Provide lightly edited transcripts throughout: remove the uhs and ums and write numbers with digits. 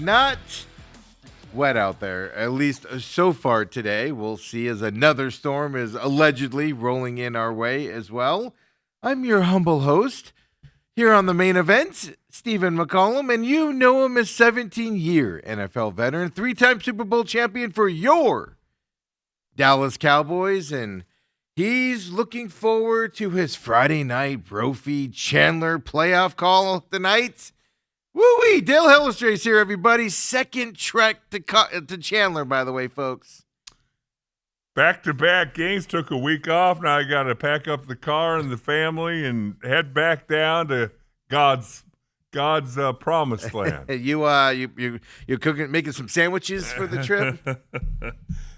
not wet out there, at least so far today. We'll see as another storm is allegedly rolling in our way as well. I'm your humble host here on the main event, Stephen McCollum, and you know him as 17-year NFL veteran, 3-time Super Bowl champion for your Dallas Cowboys, and he's looking forward to his Friday night Brophy Chandler playoff call tonight. Woo-wee! Dale Hellestrae's here, everybody. Second trek to Chandler, by the way, folks. Back-to-back games, took a week off. Now I got to pack up the car and the family and head back down to God's promised land. You cooking, making some sandwiches for the trip?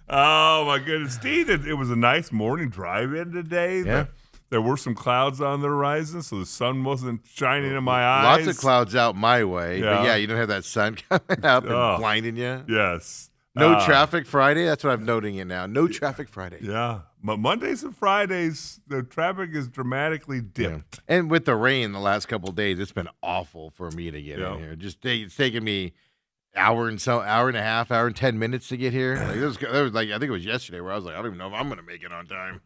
Oh my goodness, Steve! It was a nice morning drive in today. Yeah. There were some clouds on the horizon, so the sun wasn't shining in my eyes. Lots of clouds out my way, but yeah, you don't have that sun coming up and blinding you. Yes. No traffic Friday. That's what I'm noting it now. No traffic Friday. Yeah, but Mondays and Fridays, the traffic is dramatically dipped. Yeah. And with the rain the last couple of days, it's been awful for me to get in here. It's taking me hour and a half, hour and 10 minutes to get here. Like, there was like, I think it was yesterday where I was like, I don't even know if I'm going to make it on time.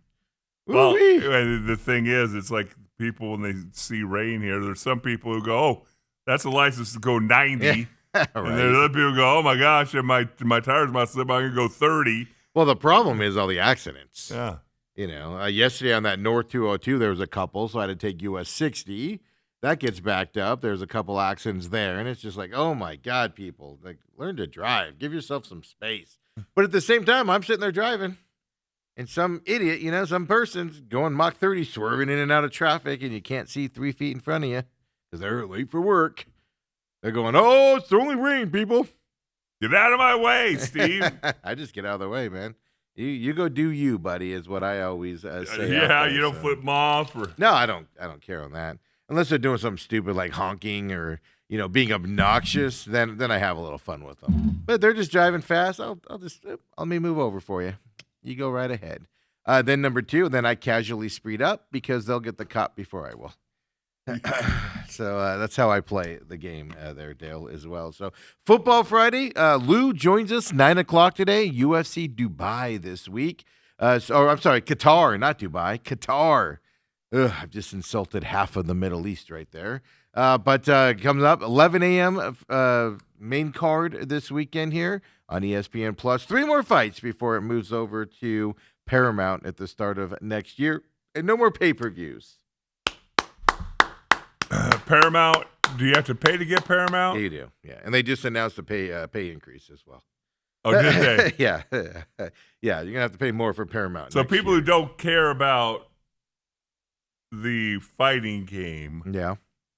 Well, the thing is, it's like people, when they see rain here, there's some people who go, oh, that's a license to go 90. Yeah. Right. And then other people go, oh, my gosh, and my tires might slip, I'm going to go 30. Well, the problem is all the accidents. Yeah. You know, yesterday on that North 202, there was a couple, so I had to take US 60. That gets backed up. There's a couple accidents there, and it's just like, oh, my God, people. Like, learn to drive. Give yourself some space. But at the same time, I'm sitting there driving. And some idiot, some person's going Mach 30, swerving in and out of traffic, and you can't see 3 feet in front of you because they're late for work. They're going, oh, it's only rain, people. Get out of my way, Steve. I just get out of the way, man. You go do you, buddy, is what I always say. Yeah, you don't flip them off. No, I don't care on that. Unless they're doing something stupid like honking or, being obnoxious, then I have a little fun with them. But they're just driving fast. Let me move over for you. You go right ahead. Then number 2, then I casually speed up because they'll get the cop before I will. So that's how I play the game there, Dale, as well. So Football Friday, Lou joins us 9 o'clock today. UFC Dubai this week. I'm sorry, Qatar, not Dubai. Qatar. Ugh, I've just insulted half of the Middle East right there. But comes up 11 a.m. Main card this weekend here on ESPN Plus. 3 more fights before it moves over to Paramount at the start of next year. And no more pay-per-views. Paramount, do you have to pay to get Paramount? Yeah, you do, yeah. And they just announced a pay increase as well. Oh, did they? Yeah. Yeah, you're going to have to pay more for Paramount. So people who don't care about the fighting game,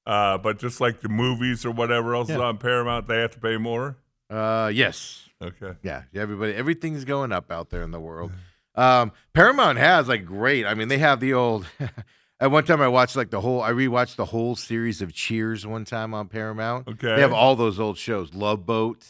but just like the movies or whatever else is on Paramount, they have to pay more? Yes. Okay. Yeah, everything's going up out there in the world. Paramount has great, they have the old... At one time, I rewatched the whole series of Cheers one time on Paramount. Okay. They have all those old shows, Love Boat,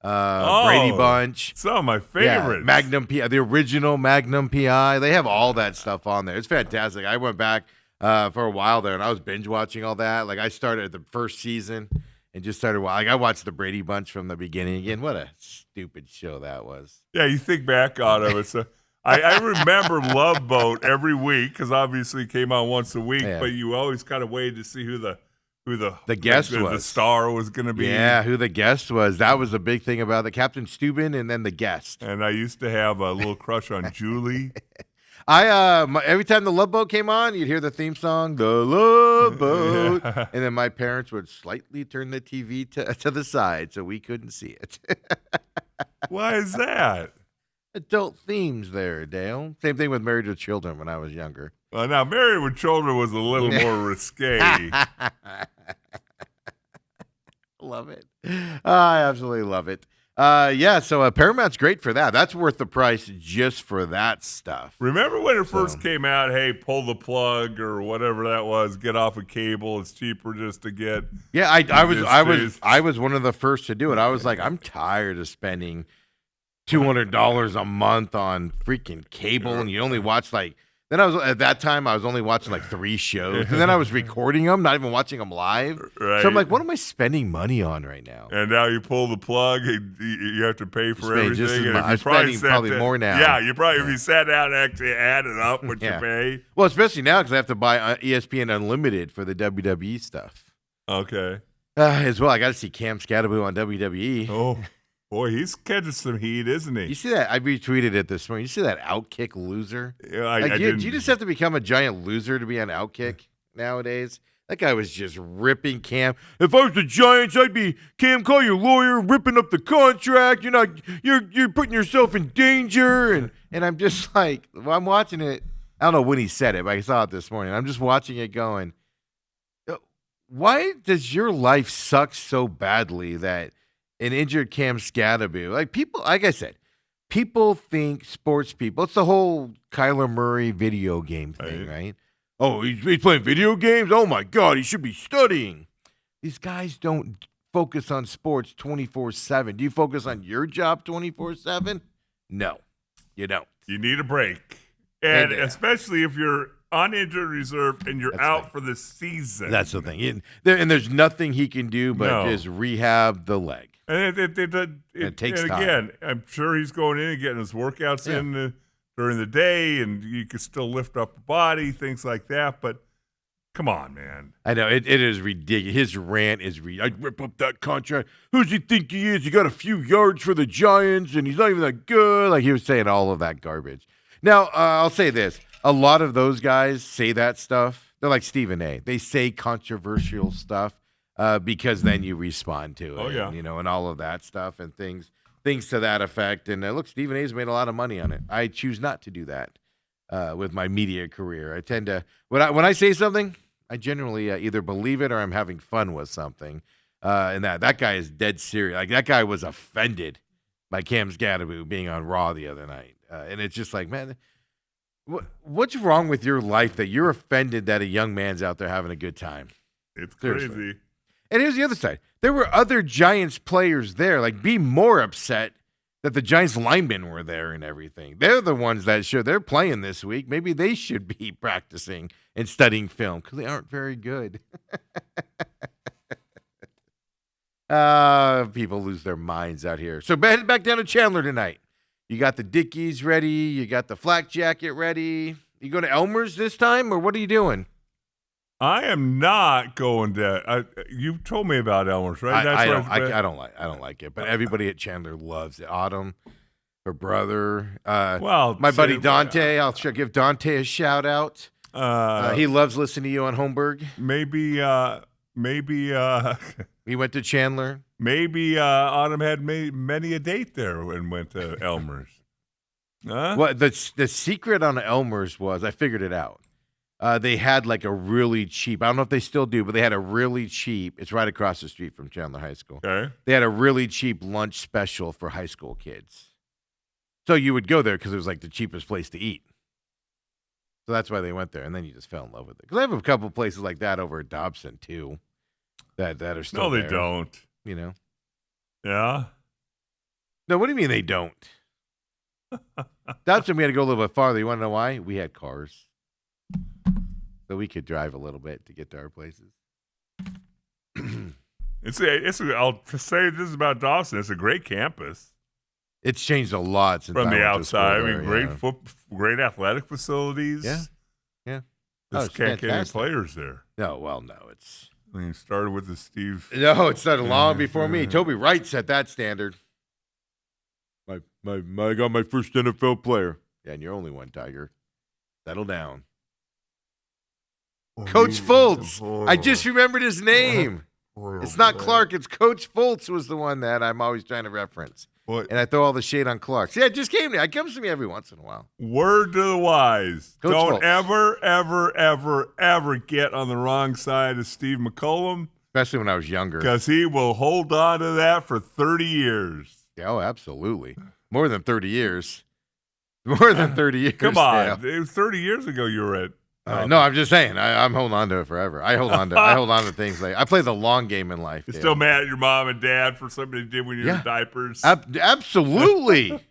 Brady Bunch. Some of my favorites. Yeah, Magnum PI, the original Magnum PI. They have all that stuff on there. It's fantastic. I went back for a while there, and I was binge watching all that. Like, I started at the first season and just started. I watched the Brady Bunch from the beginning again. What a stupid show that was. Yeah, you think back on it. So I remember Love Boat every week because obviously it came out once a week, but you always kind of waited to see who the guest was. The star was going to be. Yeah, who the guest was. That was the big thing about the Captain Steuben and then the guest. And I used to have a little crush on Julie. Every time the Love Boat came on, you'd hear the theme song, The Love Boat. And then my parents would slightly turn the TV to the side so we couldn't see it. Why is that? Adult themes there, Dale. Same thing with Married with Children when I was younger. Well, now, Married with Children was a little more risque. Love it. I absolutely love it. So Paramount's great for that. That's worth the price just for that stuff. Remember when it first came out, hey, pull the plug or whatever that was, get off a cable. It's cheaper just to get. Yeah, I was one of the first to do it. I was like, I'm tired of spending $200 a month on freaking cable, and you only watch like Then at that time, I was only watching like 3 shows. And then I was recording them, not even watching them live. Right. So I'm like, what am I spending money on right now? And now you pull the plug and you have to pay for everything. I'm spending probably more now. Yeah, you probably, if you sat down and actually added up what you pay. Well, especially now because I have to buy ESPN Unlimited for the WWE stuff. Okay. As well, I got to see Cam Scatterbo on WWE. Oh. Boy, he's catching some heat, isn't he? You see that? I retweeted it this morning. You see that Outkick loser? Yeah, do you just have to become a giant loser to be on Outkick nowadays? That guy was just ripping Cam. If I was the Giants, I'd be Cam. Call your lawyer, ripping up the contract. You're putting yourself in danger. And I'm just like, well, I'm watching it. I don't know when he said it, but I saw it this morning. I'm just watching it, going, why does your life suck so badly that an injured Cam Scatterbo, like I said, people think sports people. It's the whole Kyler Murray video game thing, right? Oh, he's playing video games? Oh, my God, he should be studying. These guys don't focus on sports 24/7. Do you focus on your job 24/7? No, you don't. You need a break. And especially if you're on injured reserve and you're out for the season. That's the thing. And there's nothing he can do but just rehab the leg. And it takes time. Again, I'm sure he's going in and getting his workouts in during the day, and you can still lift up the body, things like that. But come on, man. I know. It is ridiculous. His rant is I'd rip up that contract. Who does he think he is? He got a few yards for the Giants, and he's not even that good. Like, he was saying all of that garbage. Now, I'll say this. A lot of those guys say that stuff. They're like Stephen A. They say controversial stuff. Because then you respond to it, and all of that stuff and things to that effect. And look, Stephen A's made a lot of money on it. I choose not to do that with my media career. I tend to when I say something, I generally either believe it or I'm having fun with something. And that guy is dead serious. Like, that guy was offended by Cam Scatterbo being on Raw the other night, and it's just like, man, what's wrong with your life that you're offended that a young man's out there having a good time? It's Seriously. crazy. And here's the other side. There were other Giants players there. Like, be more upset that the Giants linemen were there and everything. They're the ones that they're playing this week. Maybe they should be practicing and studying film because they aren't very good. People lose their minds out here. So head back down to Chandler tonight. You got the Dickies ready. You got the flak jacket ready. You go to Elmer's this time, or what are you doing? I am not going to. You told me about Elmer's, right? I don't like it, but everybody at Chandler loves it. Autumn, her brother. My buddy Dante. I'll give Dante a shout out. He loves listening to you on Holmberg. Maybe. He went to Chandler. Maybe Autumn had many a date there and went to Elmer's. Huh? Well, the secret on Elmer's was, I figured it out. They had like a really cheap, I don't know if they still do, but they had a really cheap, it's right across the street from Chandler High School. Okay. They had a really cheap lunch special for high school kids. So you would go there because it was like the cheapest place to eat. So that's why they went there, and then you just fell in love with it. Because I have a couple places like that over at Dobson too, that are still there. No, they don't. You know? Yeah? No, what do you mean they don't? Dobson, we had to go a little bit farther. You want to know why? We had cars. So we could drive a little bit to get to our places. I'll say this about Dawson. It's a great campus. It's changed a lot since from the outside. I mean, great athletic facilities. Yeah. Just can't get any players there. No, well, no. It started with the Steve. No, it started long before me. Toby Wright set that standard. I got my first NFL player. Yeah, and you're only one, Tiger. Settle down. Coach Fultz. I just remembered his name. It's not Clark. It's Coach Fultz was the one that I'm always trying to reference. What? And I throw all the shade on Clark. See, it just came to me. It comes to me every once in a while. Word to the wise. Coach Don't Fultz. ever get on the wrong side of Steve McCollum. Especially when I was younger. Because he will hold on to that for 30 years. Yeah, oh, absolutely. More than 30 years. More than 30 years. Come on. It was 30 years ago you were at. No, I'm just saying. I'm holding on to it forever. I hold on to things like I play the long game in life. You're still mad at your mom and dad for something they did when you were in diapers. Absolutely.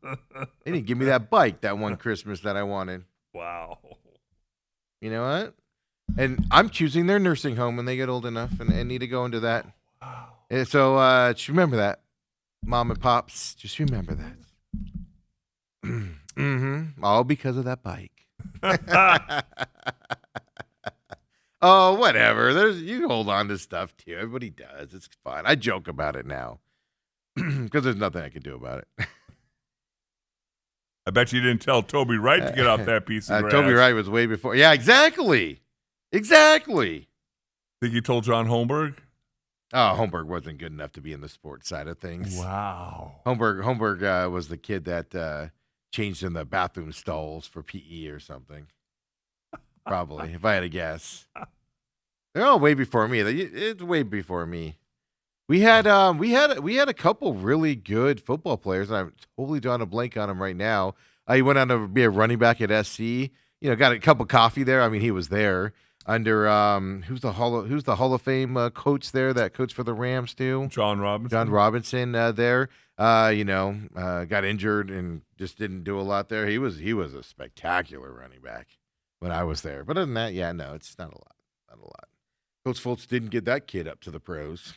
They didn't give me that bike that one Christmas that I wanted. Wow. You know what? And I'm choosing their nursing home when they get old enough and need to go into that. Wow. And so just remember that, mom and pops. Just remember that. All because of that bike. Oh, whatever. You hold on to stuff too. Everybody does. It's fine. I joke about it now because there's nothing I can do about it. I bet you didn't tell Toby Wright to get off that piece of grass. Toby Wright was way before. Yeah, exactly. Exactly. Think you told John Holmberg? Oh, Holmberg wasn't good enough to be in the sports side of things. Wow. Holmberg was the kid that changed in the bathroom stalls for PE or something. Probably, if I had to guess. They're all way before me. It's way before me. We had a couple really good football players. And I'm totally drawing a blank on him right now. He went on to be a running back at SC. You know, got a cup of coffee there. I mean, he was there under who's the Hall of Fame coach there that coached for the Rams too? John Robinson there. Got injured and just didn't do a lot there. He was a spectacular running back when I was there. But other than that, yeah, no, it's not a lot. Not a lot. Coach Fultz didn't get that kid up to the pros.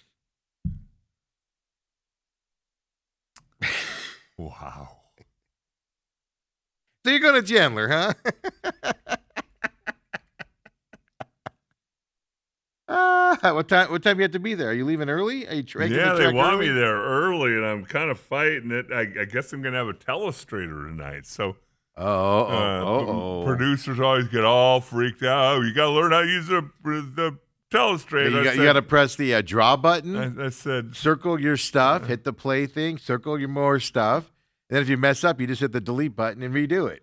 Wow. So you're going to Chandler, huh? What time you have to be there? Are you leaving early? Are you Yeah, they want me there early, and I'm kind of fighting it. I guess I'm going to have a telestrator tonight. So, producers always get all freaked out. Oh, you got to learn how to use the telestrator. You got to press the draw button. I said, circle your stuff, hit the play thing, circle your more stuff. And then if you mess up, you just hit the delete button and redo it.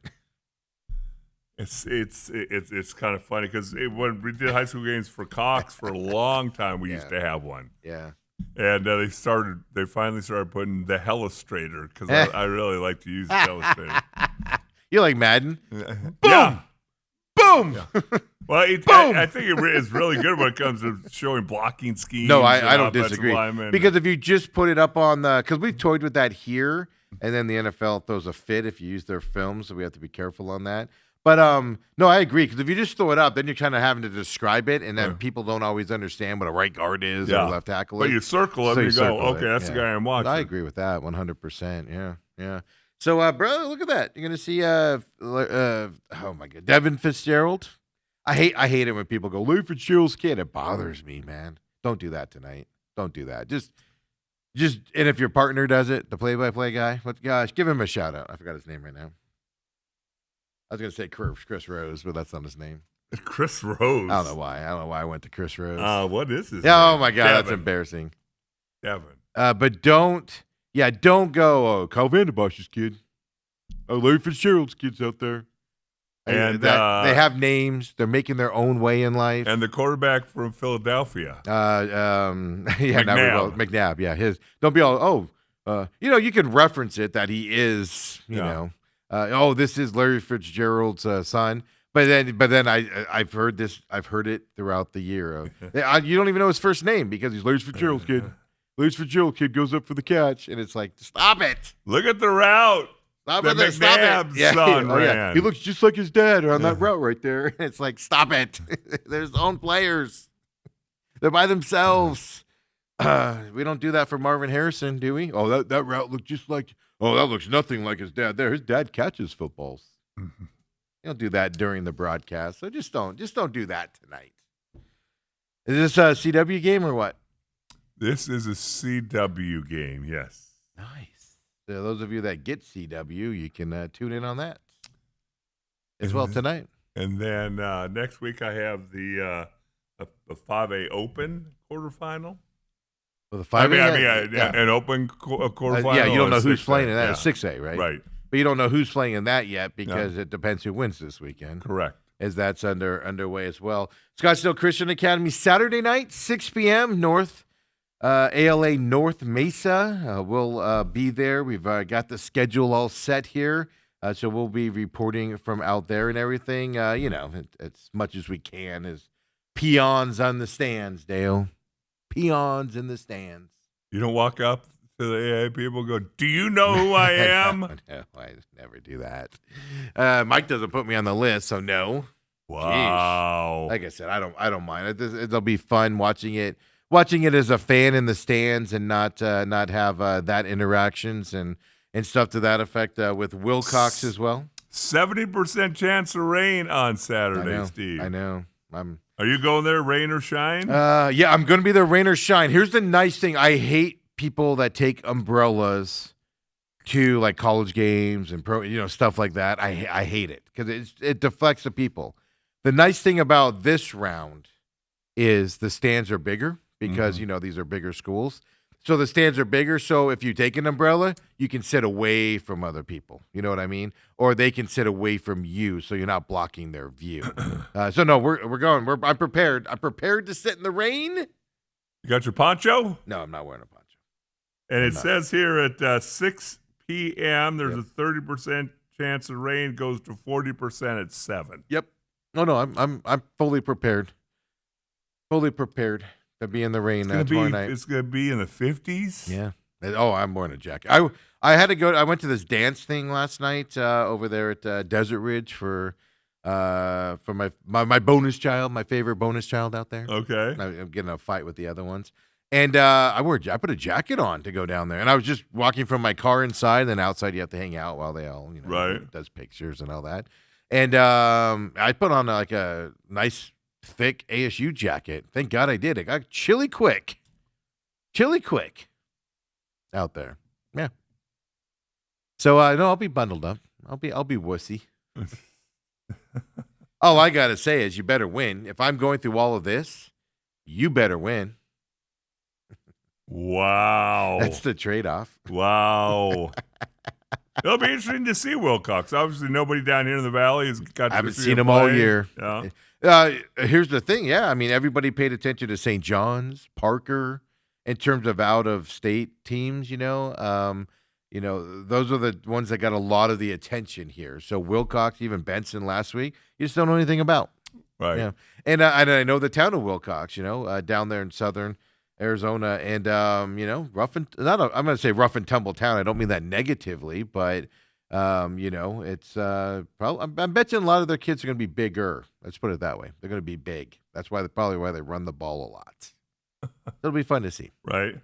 It's kind of funny because when we did high school games for Cox for a long time, we used to have one. Yeah. And they finally started putting the Helistrator because I really like to use the Helistrator. You like Madden? Boom! Yeah. Boom! Yeah. Well, I think it is really good when it comes to showing blocking schemes. No, I don't disagree. Linemen. Because if you just put it up on because we've toyed with that here, and then the NFL throws a fit if you use their films, so we have to be careful on that. But no, I agree, because if you just throw it up, then you're kind of having to describe it, and then people don't always understand what a right guard is or a left tackle is. But you circle it, and you go, okay, that's the guy I'm watching. I agree with that 100%. Yeah. So, bro, look at that. You're gonna see oh my God, Devin Fitzgerald. I hate it when people go, Larry Fitzgerald's kid. It bothers me, man. Don't do that tonight. Don't do that. Just and if your partner does it, the play-by-play guy, give him a shout out. I forgot his name right now. I was gonna say Chris Rose, but that's not his name. Chris Rose. I don't know why I went to Chris Rose. What is his name? Oh my God, Devin. That's embarrassing. Devin. But don't go. Oh, Kyle Vanderbosch's kid. Oh, Larry Fitzgerald's kids out there. And they have names. They're making their own way in life. And the quarterback from Philadelphia. McNabb. Yeah, his. Don't be all. You can reference it that he is. This is Larry Fitzgerald's son. But then I've heard this. I've heard it throughout the year. You don't even know his first name because he's Larry Fitzgerald's kid. Larry Fitzgerald kid goes up for the catch, and it's like, stop it. Look at the route. McNabb's son ran. He looks just like his dad on that route right there. It's like, stop it. They're his own players. They're by themselves. We don't do that for Marvin Harrison, do we? Oh, that route looked just like. Oh, that looks nothing like his dad. There, his dad catches footballs. Mm-hmm. You don't do that during the broadcast, so just don't do that tonight. Is this a CW game or what? This is a CW game. Yes. Nice. So those of you that get CW, you can tune in on that as well tonight. And then next week I have the 5A Open quarterfinal. Well, the 5A? An open quarterfinal. You don't know who's playing in that. It's 6A, right? Right. But you don't know who's playing in that yet because it depends who wins this weekend. Correct. As that's underway as well. Scottsdale Christian Academy, Saturday night, 6 p.m., ALA North Mesa. We'll be there. We've got the schedule all set here. So we'll be reporting from out there and everything. As much as we can as peons on the stands, Dale. Peons in the stands. You don't walk up to the AA people and go, do you know who I am? No, I never do that. Mike doesn't put me on the list, so no. Wow. Jeez. Like I said, I don't mind. It'll be fun watching it as a fan in the stands and not have that interactions and stuff to that effect with Wilcox as well. 70% chance of rain on Saturday, Steve. I know. Are you going there, rain or shine? Yeah, I'm going to be there, rain or shine. Here's the nice thing. I hate people that take umbrellas to like college games and stuff like that. I hate it because it deflects the people. The nice thing about this round is the stands are bigger because these are bigger schools. So the stands are bigger. So if you take an umbrella, you can sit away from other people. You know what I mean? Or they can sit away from you, so you're not blocking their view. So no, we're going. I'm prepared. I'm prepared to sit in the rain. You got your poncho? No, I'm not wearing a poncho. And it says here at 6 p.m. there's a 30% chance of rain, goes to 40% at 7. Yep. No, I'm fully prepared. Fully prepared to be in the rain tomorrow night. It's gonna be in the 50s. Yeah. Oh, I'm wearing a jacket. I had to go. I went to this dance thing last night over there at Desert Ridge for my bonus child, my favorite bonus child out there. Okay. I'm getting a fight with the other ones. And I put a jacket on to go down there. And I was just walking from my car inside, and then outside you have to hang out while they all, does pictures and all that. And I put on like a nice thick ASU jacket. Thank God I did. It got chilly quick out there. Yeah. So no, I'll be bundled up. I'll be wussy. All I gotta say is you better win. If I'm going through all of this, you better win. Wow. That's the trade-off. Wow. It'll be interesting to see Wilcox. Obviously, nobody down here in the Valley has got to I haven't see seen him all year. Yeah. Here's the thing. Yeah, I mean, everybody paid attention to St. John's, Parker, in terms of out-of-state teams, those are the ones that got a lot of the attention here. So Wilcox, even Benson last week, you just don't know anything about. Right. Yeah. And I know the town of Wilcox, down there in southern Arizona, and I'm going to say rough and tumble town. I don't mean that negatively, but it's probably, I'm betting a lot of their kids are going to be bigger. Let's put it that way. They're going to be big. That's why they run the ball a lot. It'll be fun to see. Right.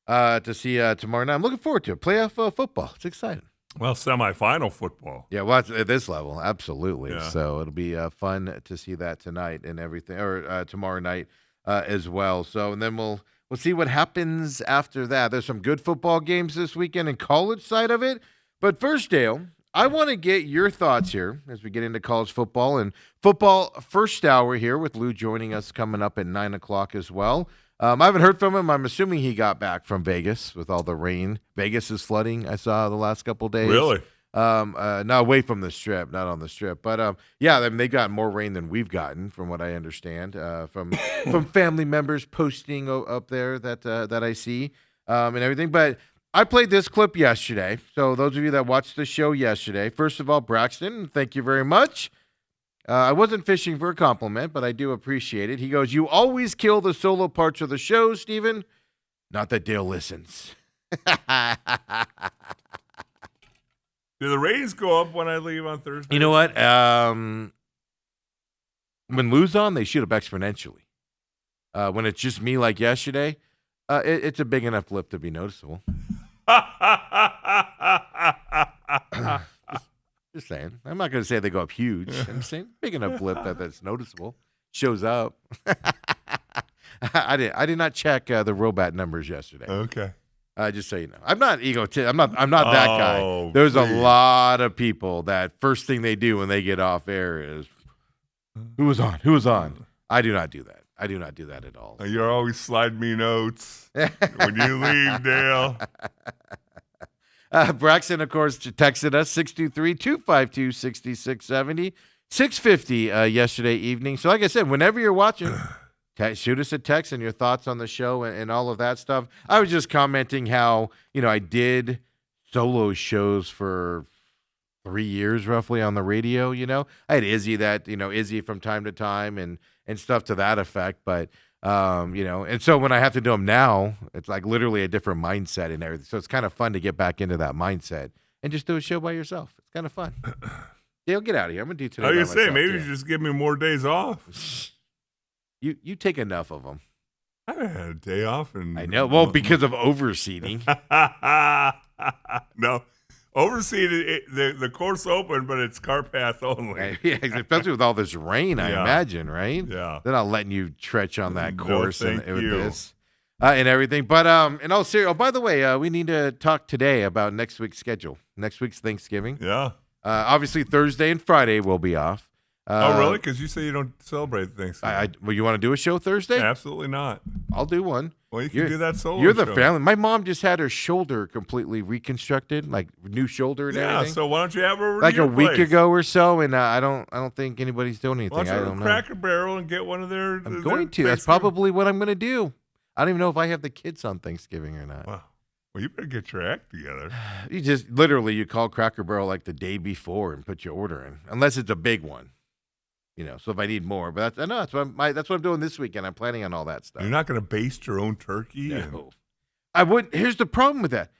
To see tomorrow night. I'm looking forward to it. Playoff football. It's exciting. Well, semifinal football. Yeah, well, at this level, absolutely. Yeah. So it'll be fun to see that tonight and everything, or tomorrow night as well. So, and then we'll see what happens after that. There's some good football games this weekend in college side of it. But first, Dale, I want to get your thoughts here as we get into college football and football first hour here with Lou joining us coming up at 9 o'clock as well. I haven't heard from him. I'm assuming he got back from Vegas with all the rain. Vegas is flooding, I saw the last couple of days. Really? Not away from the Strip, not on the Strip. But, yeah, I mean, they got more rain than we've gotten, from what I understand, from family members posting up there that I see and everything. But I played this clip yesterday. So those of you that watched the show yesterday, first of all, Braxton, thank you very much. I wasn't fishing for a compliment, but I do appreciate it. He goes, "You always kill the solo parts of the show, Steven. Not that Dale listens." Do the ratings go up when I leave on Thursday? You know what? When Lou's on, they shoot up exponentially. When it's just me like yesterday, it's a big enough blip to be noticeable. Just saying. I'm not going to say they go up huge. I'm saying big enough blip that's noticeable. Shows up. I did not check the Robat numbers yesterday. Okay. Just so you know, I'm not egotistic. I'm not that guy. There's please. a lot of people that first thing they do when they get off air is, "Who was on? Who was on?" I do not do that. I do not do that at all. You're always sliding me notes when you leave, Dale. Braxton, of course, texted us 623-252-6670, 650 yesterday evening. So like I said, whenever you're watching, shoot us a text and your thoughts on the show and all of that stuff. I was just commenting how, I did solo shows for 3 years roughly on the radio. I had Izzy Izzy from time to time and stuff to that effect. But, and so when I have to do them now, it's like literally a different mindset and everything. So it's kind of fun to get back into that mindset and just do a show by yourself. It's kind of fun. Dale, get out of here. I'm gonna do today. I by was saying, myself, maybe too. you just give me more days off. You take enough of them. I haven't had a day off, and I know. Well, because of overseeding. No, overseeded. The course open, but it's car path only. Yeah, especially with all this rain, I Yeah. imagine, right? Yeah. They're not letting you trench on that No, course thank with you. this and everything. But in all seriousness, oh, by the way, we need to talk today about next week's schedule. Next week's Thanksgiving. Yeah. Obviously, Thursday and Friday will be off. Oh, really? Because you say you don't celebrate Thanksgiving. Well, you want to do a show Thursday? Absolutely not. I'll do one. Well, you can do that solo. You're the show. family. My mom just had her shoulder completely reconstructed, like new shoulder and Yeah. everything. So why don't you have her over to Like a your week place? ago or so, and I don't think anybody's doing anything. Why don't you I go to don't know. Cracker Barrel and get one of their? I'm going to. That's probably what I'm going to do. I don't even know if I have the kids on Thanksgiving or not. Wow. Well, you better get your act together. You just literally you call Cracker Barrel like the day before and put your order in, unless it's a big one. So if I need more, but that's what I'm doing this weekend. I'm planning on all that stuff. You're not going to baste your own turkey. No. I would. Here's the problem with that.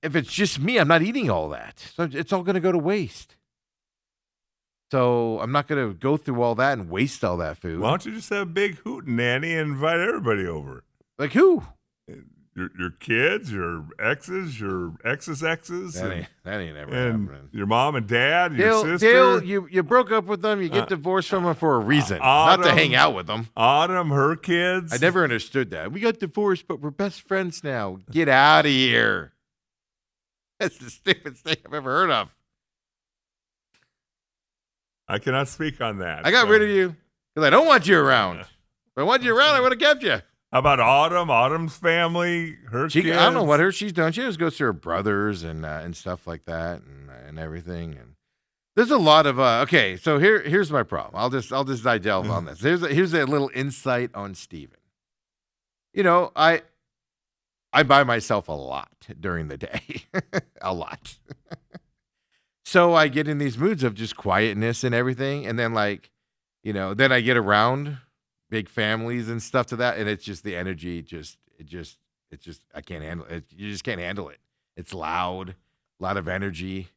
If it's just me, I'm not eating all that. So it's all going to go to waste. So I'm not going to go through all that and waste all that food. Why don't you just have a big hootenanny and invite everybody over? Like who? Your kids, your exes, your exes' exes, That ain't ever and happening. your mom and dad, your sister. Dale, you broke up with them. You get divorced from them for a reason, not to hang out with them. Autumn, her kids. I never understood that. We got divorced, but we're best friends now. Get out of here. That's the stupidest thing I've ever heard of. I cannot speak on that. I got rid of you because I don't want you around. If I wanted you around, I would have kept you. How about Autumn? Autumn's family, her kids. I don't know what she's done. She just goes to her brothers and stuff like that and everything. And there's a lot of okay. So here's my problem. I'll just delve on this. Here's a little insight on Steven. I buy myself a lot during the day, a lot. So I get in these moods of just quietness and everything, and then then I get around big families and stuff to that, and it's just the energy. I can't handle it. You just can't handle it. It's loud, a lot of energy.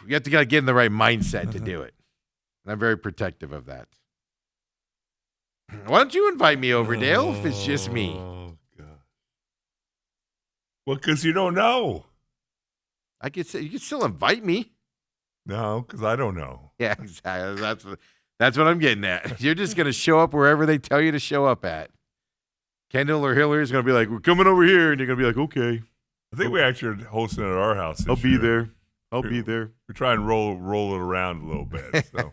You have to get in the right mindset to do it. And I'm very protective of that. Why don't you invite me over, Dale? If it's just me. Oh God. Well, because you don't know. You could still invite me. No, because I don't know. Yeah, exactly. That's what I'm getting at. You're just going to show up wherever they tell you to show up at. Kendall or Hillary's going to be like, we're coming over here. And you're going to be like, okay. I think we actually are hosting at our house. I'll be there. I'll be there. We try and roll it around a little bit. So.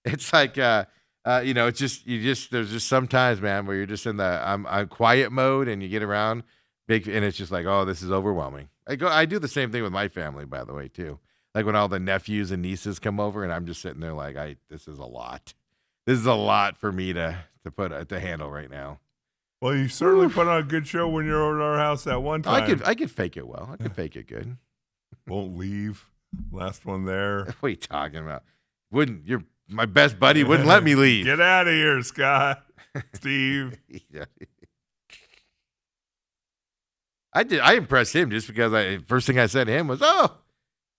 It's like, it's just, there's just some times, man, where you're just in the, I'm quiet mode and you get around big, and it's just like, oh, this is overwhelming. I do the same thing with my family, by the way, too. Like when all the nephews and nieces come over, and I'm just sitting there like, this is a lot. This is a lot for me to handle right now. Well, you certainly put on a good show when you're over at our house that one time. I could fake it well. I could fake it good. Won't leave. Last one there. What are you talking about? My best buddy wouldn't let me leave. Get out of here, Scott. Steve. I impressed him just because first thing I said to him was, oh,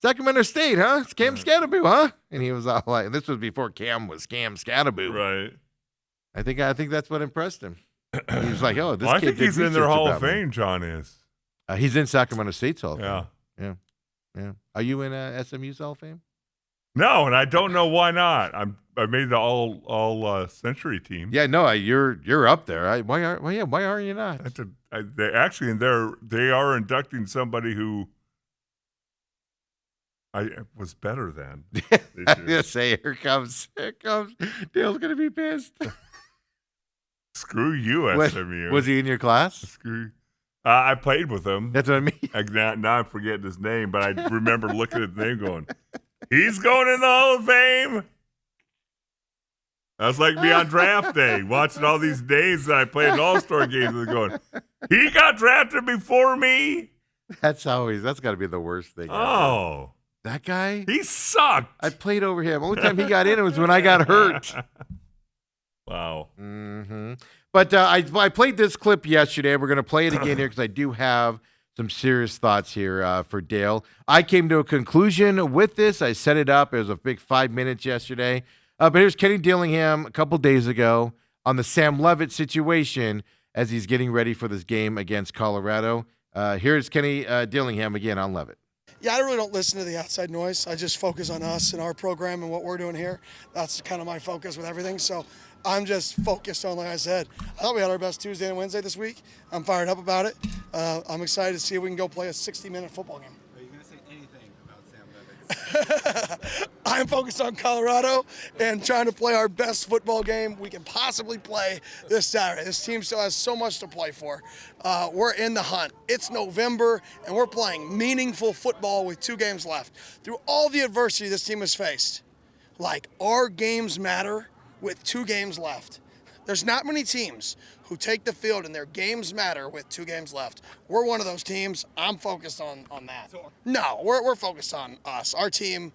Sacramento State, huh? It's Cam Scatterboo, huh? And he was all like, this was before Cam was Cam Scatterboo. Right. I think that's what impressed him. He was like, oh, this I kid think did he's in their research Hall about of me. Fame, John is. He's in Sacramento State's Hall of Yeah. Fame. Yeah. Are you in SMU's Hall of Fame? No, and I don't know why not. I made the all century team. Yeah, no, you're up there. Why are you not? They are inducting somebody who I was better than. I'm gonna say, here comes. Dale's gonna be pissed. Screw you, SMU. Was he in your class? Screw. I played with him. That's what I mean. Now I'm forgetting his name, but I remember looking at the name going, he's going in the Hall of Fame. I was like me on draft day, watching all these days that I played in All-Star games and going, he got drafted before me? That's got to be the worst thing ever. Oh. That guy? He sucked. I played over him. Only time he got in was when I got hurt. Wow. Mm-hmm. But I played this clip yesterday. We're going to play it again here because I do have some serious thoughts here for Dale. I came to a conclusion with this. I set it up. It was a big 5 minutes yesterday. But here's Kenny Dillingham a couple days ago on the Sam Levitt situation as he's getting ready for this game against Colorado. Here's Kenny Dillingham again on Levitt. Yeah, I really don't listen to the outside noise. I just focus on us and our program and what we're doing here. That's kind of my focus with everything. So I'm just focused on, like I said, I thought we had our best Tuesday and Wednesday this week. I'm fired up about it. I'm excited to see if we can go play a 60-minute football game. Are you going to say anything about Sam Levitt? I'm focused on Colorado and trying to play our best football game we can possibly play this Saturday. This team still has so much to play for. We're in the hunt. It's November, and we're playing meaningful football with 2 games left. Through all the adversity this team has faced, like, our games matter with 2 games left. There's not many teams who take the field and their games matter with 2 games left. We're one of those teams. I'm focused on that. No, we're focused on us. Our team,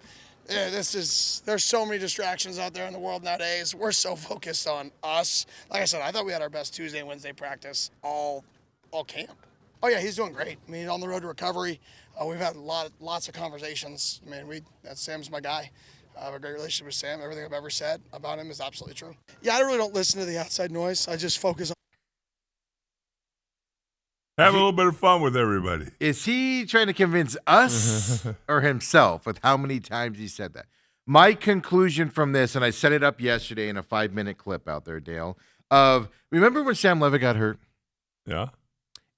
there's so many distractions out there in the world nowadays. We're so focused on us. Like I said, I thought we had our best Tuesday and Wednesday practice all camp. Oh yeah, he's doing great. I mean, on the road to recovery. We've had lots of conversations. I mean, Sam's my guy. I have a great relationship with Sam. Everything I've ever said about him is absolutely true. Yeah, I really don't listen to the outside noise. I just focus on. Have a little bit of fun with everybody. Is he trying to convince us or himself with how many times he said that? My conclusion from this, and I set it up yesterday in a 5-minute clip out there, Dale, remember when Sam Levitt got hurt? Yeah.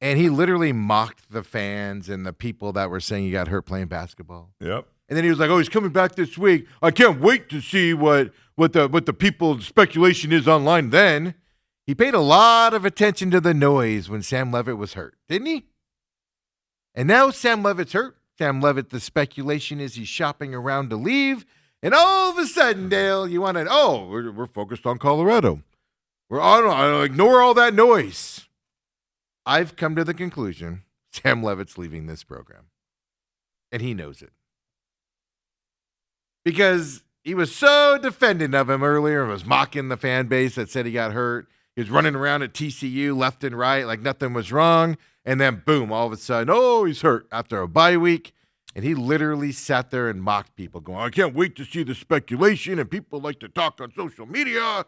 And he literally mocked the fans and the people that were saying he got hurt playing basketball. Yep. And then he was like, "Oh, he's coming back this week. I can't wait to see what the people's speculation is online." Then he paid a lot of attention to the noise when Sam Levitt was hurt, didn't he? And now Sam Levitt's hurt. Sam Levitt, the speculation is he's shopping around to leave. And all of a sudden, Dale, you want to? Oh, we're focused on Colorado. Ignore all that noise. I've come to the conclusion Sam Levitt's leaving this program, and he knows it. Because he was so defendant of him earlier and was mocking the fan base that said he got hurt. He was running around at TCU left and right like nothing was wrong. And then, boom, all of a sudden, oh, he's hurt after a bye week. And he literally sat there and mocked people going, "I can't wait to see the speculation, and people like to talk on social media."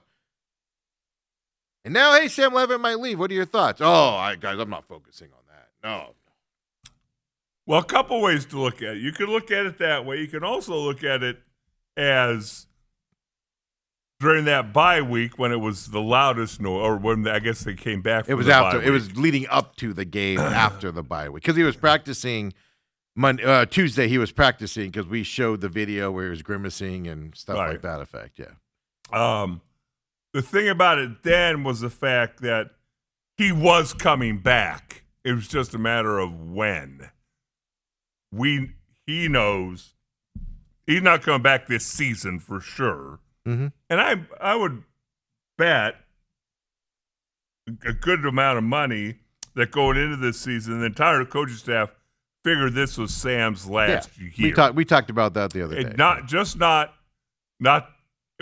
And now, hey, Sam Levitt might leave. What are your thoughts? Guys, I'm not focusing on that. No. Well, a couple ways to look at it. You can look at it that way. You can also look at it as during that bye week when it was the loudest noise, or when I guess they came back. It was after. It was leading up to the game after the bye week because he was practicing Tuesday. He was practicing because we showed the video where he was grimacing and stuff like that. Effect, yeah. The thing about it then was the fact that he was coming back. It was just a matter of when. He knows he's not coming back this season for sure. Mm-hmm. And I would bet a good amount of money that going into this season, the entire coaching staff figured this was Sam's last year. We talked about that the other day. Not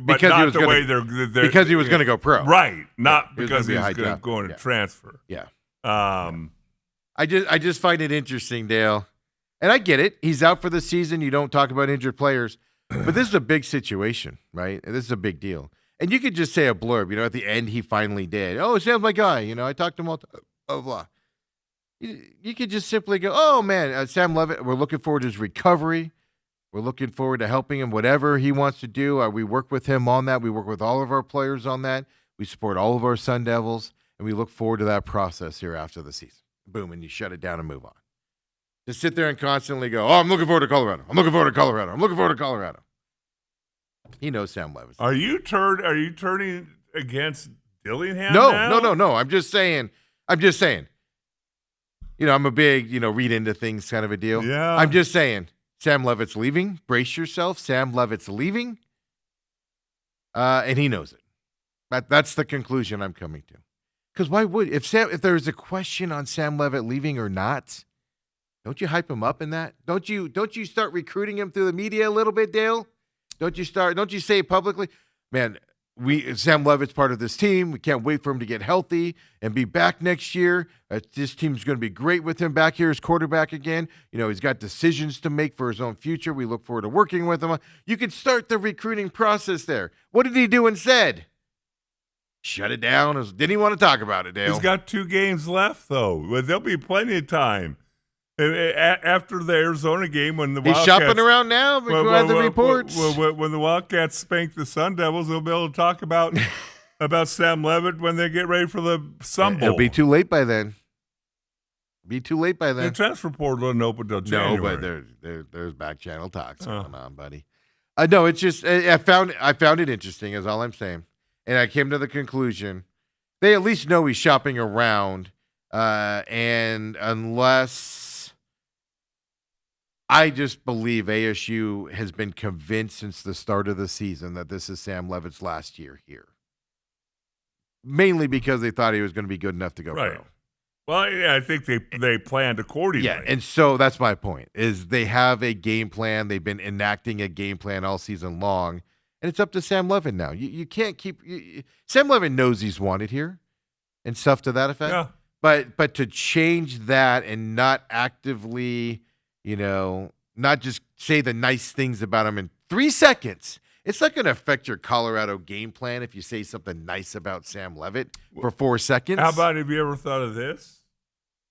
because not he was the gonna, way they're because he was going to go pro, right? Not because he he was was going to go into transfer. Yeah. I just find it interesting, Dale. And I get it. He's out for the season. You don't talk about injured players. But this is a big situation, right? This is a big deal. And you could just say a blurb, at the end he finally did. "Oh, Sam's my guy. I talked to him all the time, blah, blah." You could just simply go, "Oh, man, Sam Levitt, we're looking forward to his recovery. We're looking forward to helping him, whatever he wants to do. We work with him on that. We work with all of our players on that. We support all of our Sun Devils, and we look forward to that process here after the season." Boom, and you shut it down and move on. To sit there and constantly go, "Oh, I'm looking forward to Colorado. I'm looking forward to Colorado. I'm looking forward to Colorado." He knows Sam Levitt. Are you turning against Dillingham? No. I'm just saying. I'm a big, read into things kind of a deal. Yeah. I'm just saying. Sam Levitt's leaving. Brace yourself. Sam Levitt's leaving. And he knows it. That's the conclusion I'm coming to. Because why would if there's a question on Sam Levitt leaving or not? Don't you hype him up in that? Don't you start recruiting him through the media a little bit, Dale? Don't you say it publicly? Man, Sam Levitt's part of this team. We can't wait for him to get healthy and be back next year. This team's going to be great with him back here as quarterback again. He's got decisions to make for his own future. We look forward to working with him. You can start the recruiting process there. What did he do instead? Shut it down. Didn't he want to talk about it, Dale? He's got 2 games left, though. Well, there'll be plenty of time. After the Arizona game, when the He's Wildcats, shopping around now because the reports. When the Wildcats spank the Sun Devils, they'll be able to talk about Sam Levitt when they get ready for the Sun Bowl. It'll be too late by then. The transfer portal doesn't open till January. No, but there's back channel talks going on, buddy. No, it's just I found it interesting. Is all I'm saying, and I came to the conclusion they at least know he's shopping around, and unless. I just believe ASU has been convinced since the start of the season that this is Sam Levitt's last year here. Mainly because they thought he was going to be good enough to go right. pro. Well, yeah, I think they planned accordingly. Yeah, and so that's my point, is they have a game plan. They've been enacting a game plan all season long, and it's up to Sam Levitt now. You can't keep Sam Levitt knows he's wanted here and stuff to that effect. Yeah. But to change that and not actively – not just say the nice things about him in 3 seconds. It's not going to affect your Colorado game plan if you say something nice about Sam Levitt for 4 seconds. How about, have you ever thought of this?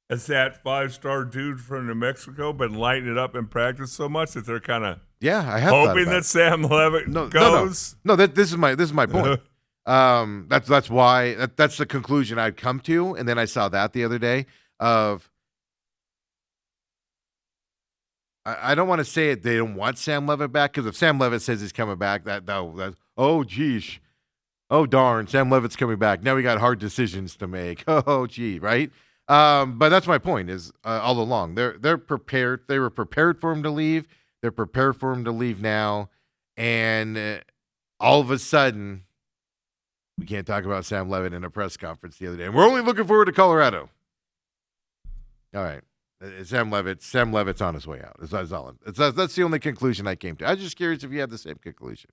Has that 5-star dude from New Mexico been lighting it up in practice so much that they're kind of I have thought hoping about that Sam Levitt goes? No, this is my point. That's why that's the conclusion I'd come to, and then I saw that the other day of. I don't want to say it. They don't want Sam Levitt back, because if Sam Levitt says he's coming back, that oh geez, oh darn, Sam Levitt's coming back. Now we got hard decisions to make. Oh gee, right? But that's my point. Is all along they're prepared. They were prepared for him to leave. They're prepared for him to leave now, and all of a sudden, we can't talk about Sam Levitt in a press conference the other day. And we're only looking forward to Colorado. All right. Sam Levitt's on his way out. That's all. That's the only conclusion I came to. I was just curious if you had the same conclusion.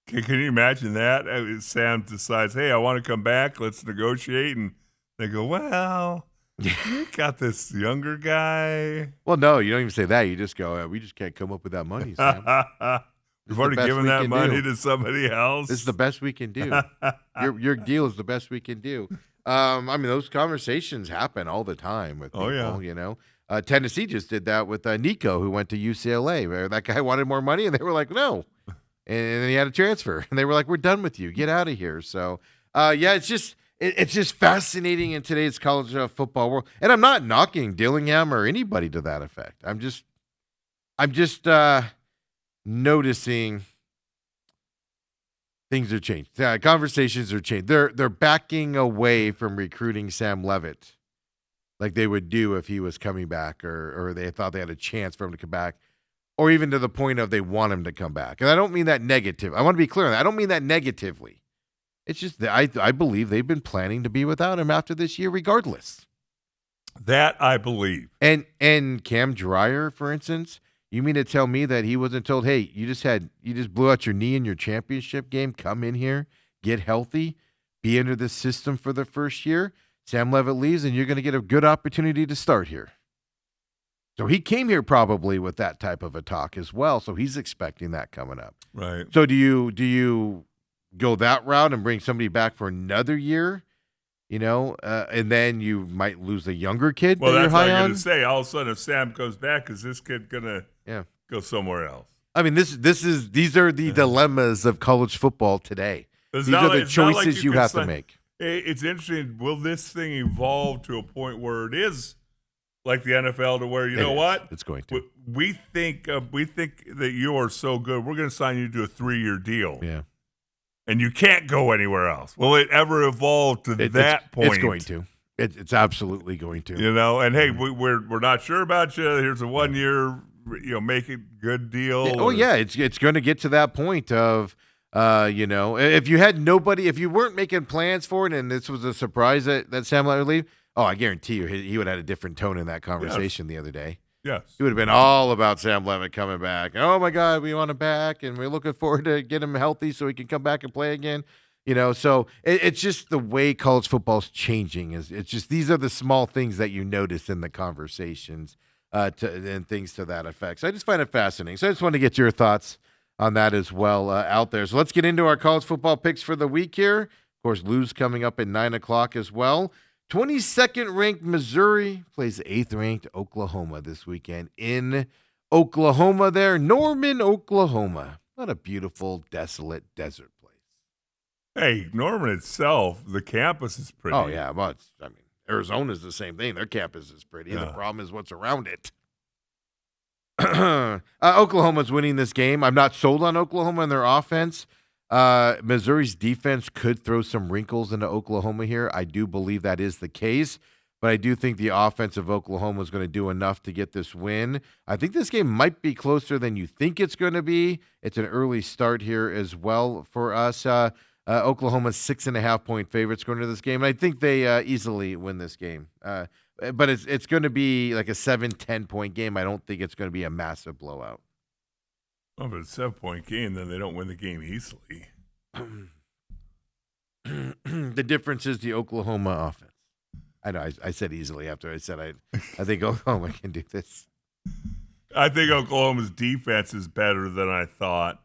Can you imagine that? Sam decides, hey, I want to come back. Let's negotiate. And they go, well, you got this younger guy. Well, no, you don't even say that. You just go, we just can't come up with that money, Sam. You've already given that money to somebody else. This is the best we can do. Your deal is the best we can do. Those conversations happen all the time with people, Tennessee just did that with Nico, who went to UCLA, where that guy wanted more money, and they were like, no. And then he had a transfer, and they were like, we're done with you. Get out of here. So, it's just fascinating in today's college football world. And I'm not knocking Dillingham or anybody to that effect. I'm just noticing things are changed. Conversations are changed. They're backing away from recruiting Sam Levitt like they would do if he was coming back, or they thought they had a chance for him to come back, or even to the point of they want him to come back. And I don't mean that negative. I want to be clear on that. I don't mean that negatively. It's just that I believe they've been planning to be without him after this year regardless. That I believe. And Cam Dreyer, for instance, you mean to tell me that he wasn't told, hey, you just blew out your knee in your championship game, come in here, get healthy, be under the system for the first year. Sam Levitt leaves, and you're going to get a good opportunity to start here. So he came here probably with that type of a talk as well, so he's expecting that coming up. Right. So do you go that route and bring somebody back for another year, and then you might lose a younger kid that you're high on? Well, that's what I'm going to say. All of a sudden, if Sam comes back, is this kid going to go somewhere else? I mean, these are the dilemmas of college football today. These are the choices you have to make. It's interesting. Will this thing evolve to a point where it is like the NFL, to where know what? It's going to. We think that you are so good, we're going to sign you to a 3-year deal. Yeah. And you can't go anywhere else. Will it ever evolve to that point? It's going to. It's absolutely going to. And hey, we're not sure about you. Here's a 1-year, make it good deal. It's going to get to that point of, if you had nobody, if you weren't making plans for it, and this was a surprise that Sam Levitt would leave, I guarantee you he would have had a different tone in that conversation the other day. Yes. He would have been all about Sam Levitt coming back. Oh my God, we want him back, and we're looking forward to get him healthy so he can come back and play again. So it's just the way college football's changing. It's just these are the small things that you notice in the conversations and things to that effect. So I just find it fascinating. So I just want to get your thoughts on that as well out there. So let's get into our college football picks for the week here. Of course, Lou's coming up at 9 o'clock as well. 22nd ranked Missouri plays 8th ranked Oklahoma this weekend in Oklahoma there. Norman, Oklahoma. What a beautiful, desolate desert place. Hey, Norman itself, the campus is pretty. Oh, yeah. Well, Arizona's the same thing. Their campus is pretty. Yeah. The problem is what's around it. Oklahoma's winning this game. I'm not sold on Oklahoma and their offense. Missouri's defense could throw some wrinkles into Oklahoma here. I do believe that is the case, but I do think the offense of Oklahoma is going to do enough to get this win. I think this game might be closer than you think it's going to be. It's an early start here as well for us. Oklahoma's 6.5-point favorites going into this game. And I think they easily win this game. But it's going to be like a 7-10 point game. I don't think it's going to be a massive blowout. Oh, but it's a 7-point game, then they don't win the game easily. The difference is the Oklahoma offense. I know I said easily after I said I think Oklahoma can do this. I think Oklahoma's defense is better than I thought.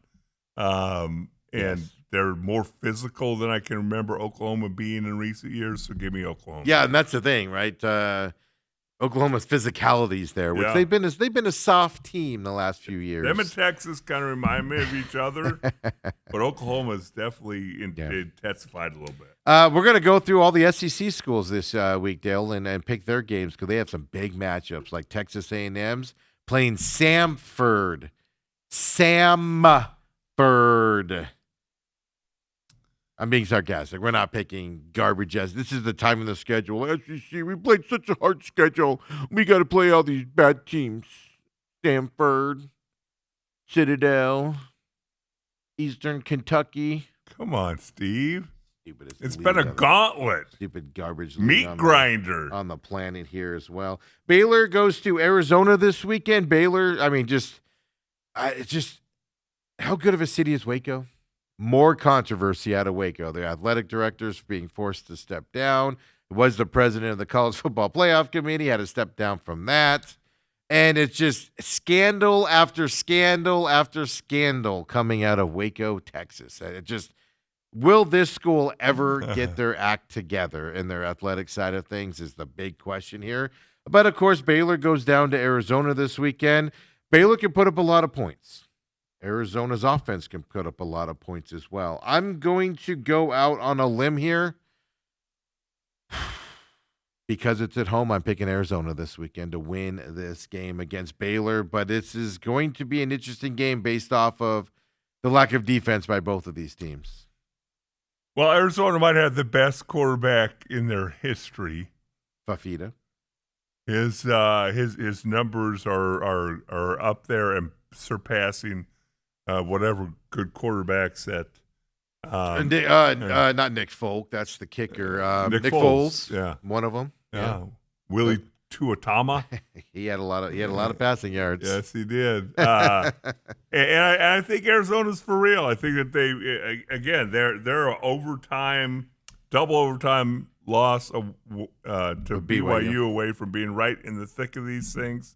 And Yes. they're more physical than I can remember Oklahoma being in recent years, so give me Oklahoma. Yeah, and that's the thing, right? Oklahoma's physicality's there, which Yeah. they've been a soft team the last few years. Them and Texas kind of remind me of each other, but Oklahoma's definitely intensified a little bit. We're going to go through all the SEC schools this week, Dale, and pick their games because they have some big matchups, like Texas A&M's playing Samford. I'm being sarcastic. We're not picking garbage as this is the time in the schedule. SEC, we played such a hard schedule. We got to play all these bad teams. Stanford, Citadel, Eastern Kentucky. Come on, Steve. Stupidest It's league been a on the- gauntlet. Stupid garbage league Meat on grinder. on the planet here as well. Baylor goes to Arizona this weekend. Baylor, I mean, it's just how good of a city is Waco? More controversy out of Waco. The athletic directors being forced to step down. It was the president of the College Football Playoff Committee, had to step down from that. And it's just scandal after scandal after scandal coming out of Waco, Texas. It just, will this school ever get their act together in their athletic side of things is the big question here. But, of course, Baylor goes down to Arizona this weekend. Baylor can put up a lot of points. Arizona's offense can put up a lot of points as well. I'm going to go out on a limb here. Because it's at home, I'm picking Arizona this weekend to win this game against Baylor. But this is going to be an interesting game based off of the lack of defense by both of these teams. Well, Arizona might have the best quarterback in their history. Fafita. His numbers are up there and surpassing whatever good quarterbacks that. Not Nick Folk. That's the kicker. Nick Nick Foles, Foles. yeah. One of them. Yeah. Willie Tuatama. He had a lot of passing yards. Yes, he did. And I think Arizona's for real. I think that they're an double overtime loss to BYU away from being right in the thick of these things.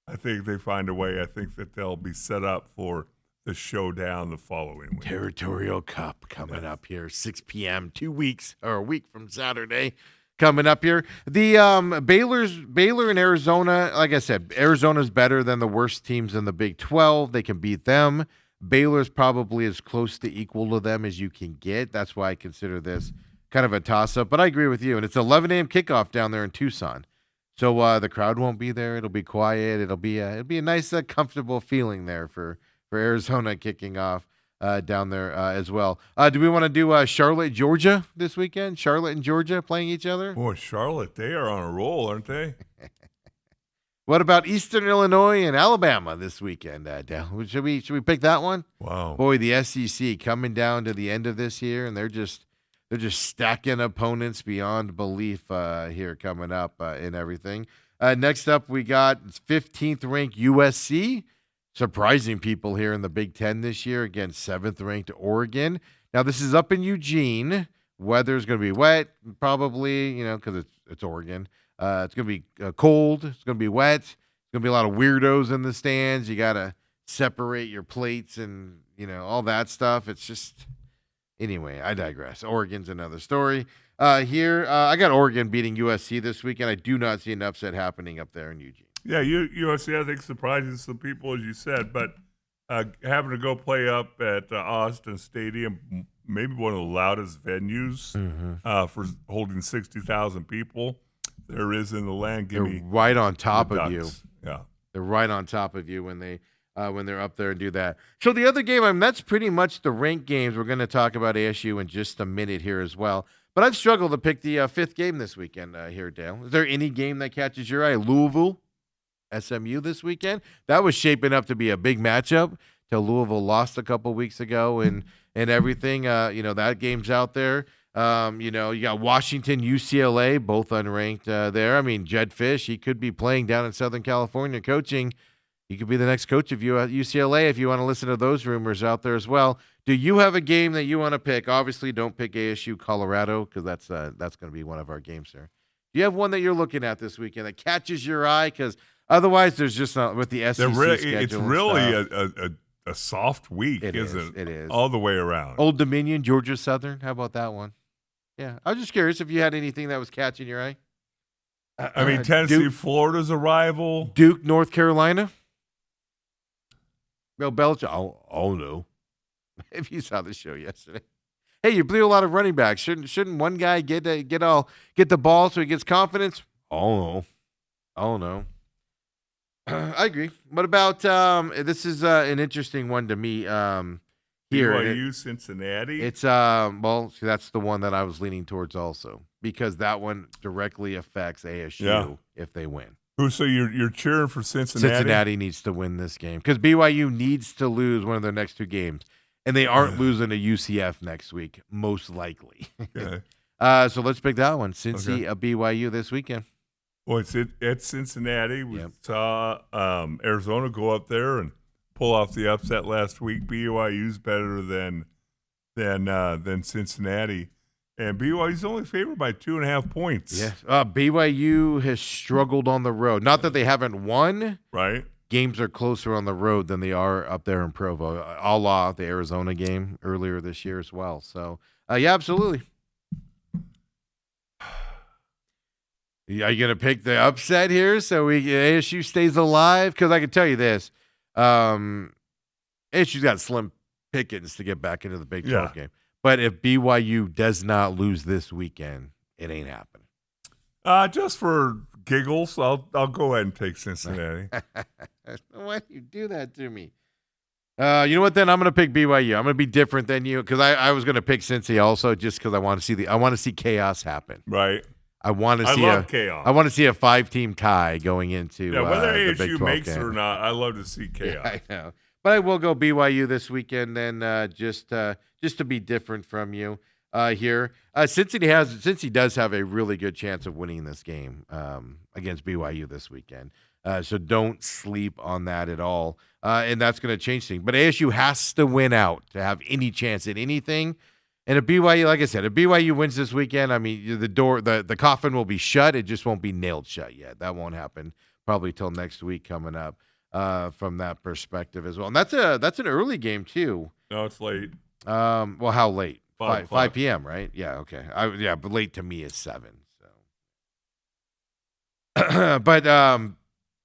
I think they find a way. I think that they'll be set up for the showdown the following week. Territorial Cup coming up here, 6 p.m., a week from Saturday. Coming up here, the Baylor and Arizona. Like I said, Arizona's better than the worst teams in the Big 12. They can beat them. Baylor's probably as close to equal to them as you can get. That's why I consider this kind of a toss-up. But I agree with you. And it's 11 a.m. kickoff down there in Tucson, so the crowd won't be there. It'll be quiet. It'll be a nice, comfortable feeling there for Arizona kicking off. Down there as well. Do we want to do Charlotte, Georgia this weekend? Charlotte and Georgia playing each other? Boy, Charlotte, they are on a roll, aren't they? What about Eastern Illinois and Alabama this weekend, Dale? Should we pick that one? Wow. Boy, the SEC coming down to the end of this year, and they're just stacking opponents beyond belief here coming up and everything. Next up, we got 15th ranked USC, surprising people here in the Big Ten this year against 7th ranked Oregon. Now, this is up in Eugene. Weather's going to be wet, probably, because it's Oregon. It's going to be cold. It's going to be wet. It's going to be a lot of weirdos in the stands. You got to separate your plates and, all that stuff. It's just, anyway, I digress. Oregon's another story. Here, I got Oregon beating USC this weekend. I do not see an upset happening up there in Eugene. Yeah, USC, I think, surprises some people, as you said, but having to go play up at Austin Stadium, maybe one of the loudest venues for holding 60,000 people there is in the land. They're right on top of you. Yeah, they're right on top of you when they're up there and do that. So the other game, that's pretty much the ranked games. We're going to talk about ASU in just a minute here as well. But I've struggled to pick the fifth game this weekend here, Dale. Is there any game that catches your eye? Louisville, SMU this weekend? That was shaping up to be a big matchup till Louisville lost a couple weeks ago and everything. That game's out there. You got Washington, UCLA, both unranked there. I mean, Jed Fish, he could be playing down in Southern California coaching. He could be the next coach of you at UCLA if you want to listen to those rumors out there as well. Do you have a game that you want to pick? Obviously, don't pick ASU Colorado because that's going to be one of our games there. Do you have one that you're looking at this weekend that catches your eye? Because otherwise, there's just not with the SEC schedule. It's really a soft week, isn't it? It is all the way around. Old Dominion, Georgia Southern. How about that one? Yeah, I was just curious if you had anything that was catching your eye. I mean, Tennessee, Florida's a rival. Duke, North Carolina. Bill Belichick. Oh no. If you saw the show yesterday. Hey, you blew a lot of running backs. Shouldn't one guy get the ball so he gets confidence? Oh no. I agree. What about this is an interesting one to me here. BYU, Cincinnati. It's that's the one that I was leaning towards also because that one directly affects ASU if they win. So you're cheering for Cincinnati? Cincinnati needs to win this game because BYU needs to lose one of their next two games. And they aren't losing to UCF next week, most likely. Okay. So let's pick that one. Cincy, BYU this weekend. Well, it's at Cincinnati. We saw Arizona go up there and pull off the upset last week. BYU's better than Cincinnati. And BYU's only favored by 2.5 points. Yeah. BYU has struggled on the road. Not that they haven't won. Right. Games are closer on the road than they are up there in Provo, a la the Arizona game earlier this year as well. So, absolutely. Are you going to pick the upset here so ASU stays alive? Because I can tell you this. ASU's got slim pickings to get back into the Big 12 game. But if BYU does not lose this weekend, it ain't happening. Just for giggles, I'll go ahead and take Cincinnati. Why do you do that to me? You know what? Then I'm going to pick BYU. I'm going to be different than you because I was going to pick Cincy also just because I want to see chaos happen. Right. I want to see chaos. I want to see a 5-team tie going into whether the Big ASU 12 makes game. it or not, I love to see chaos. Yeah, I know. But I will go BYU this weekend then just to be different from you here. Cincy does have a really good chance of winning this game against BYU this weekend. So don't sleep on that at all. And that's going to change things. But ASU has to win out to have any chance at anything. And if BYU, like I said, if BYU wins this weekend, I mean, the coffin will be shut. It just won't be nailed shut yet. That won't happen probably till next week coming up from that perspective as well. And that's an early game too. No, it's late. Well, how late? 5 p.m., right? Yeah, okay. But late to me is 7. So, but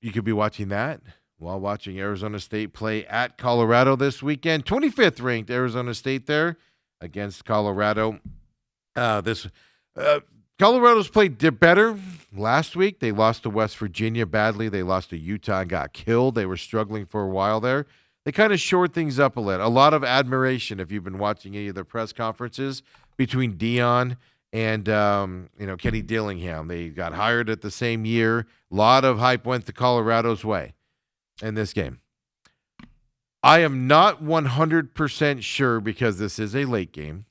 you could be watching that while watching Arizona State play at Colorado this weekend. 25th ranked Arizona State there against Colorado. Colorado's played better last week. They lost to West Virginia badly. They lost to Utah and got killed. They were struggling for a while there. They kind of shored things up a little. A lot of admiration, if you've been watching any of their press conferences, between Dion and Kenny Dillingham. They got hired at the same year. A lot of hype went to Colorado's way in this game. I am not 100% sure because this is a late game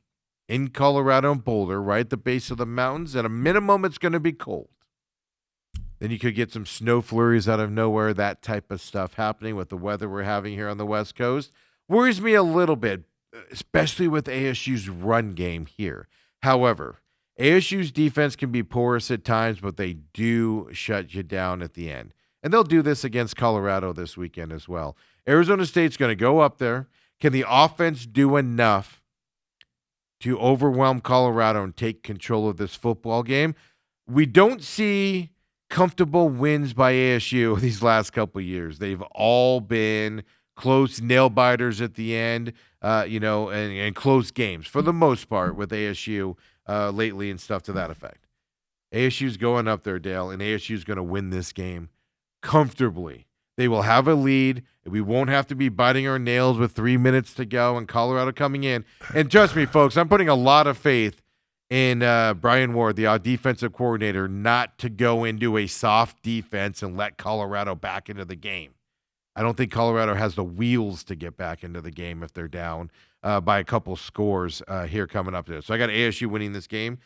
in Colorado and Boulder, right at the base of the mountains. At a minimum, it's going to be cold. Then you could get some snow flurries out of nowhere, that type of stuff happening with the weather we're having here on the West Coast. Worries me a little bit, especially with ASU's run game here. However, ASU's defense can be porous at times, but they do shut you down at the end. And they'll do this against Colorado this weekend as well. Arizona State's going to go up there. Can the offense do enough to overwhelm Colorado and take control of this football game? We don't see comfortable wins by ASU these last couple of years. They've all been close nail biters at the end, and close games for the most part with ASU lately and stuff to that effect. ASU's going up there, Dale, and ASU's going to win this game comfortably. They will have a lead. We won't have to be biting our nails with 3 minutes to go and Colorado coming in. And trust me, folks, I'm putting a lot of faith in Brian Ward, the defensive coordinator, not to go into a soft defense and let Colorado back into the game. I don't think Colorado has the wheels to get back into the game if they're down by a couple scores here coming up there. So I got ASU winning this game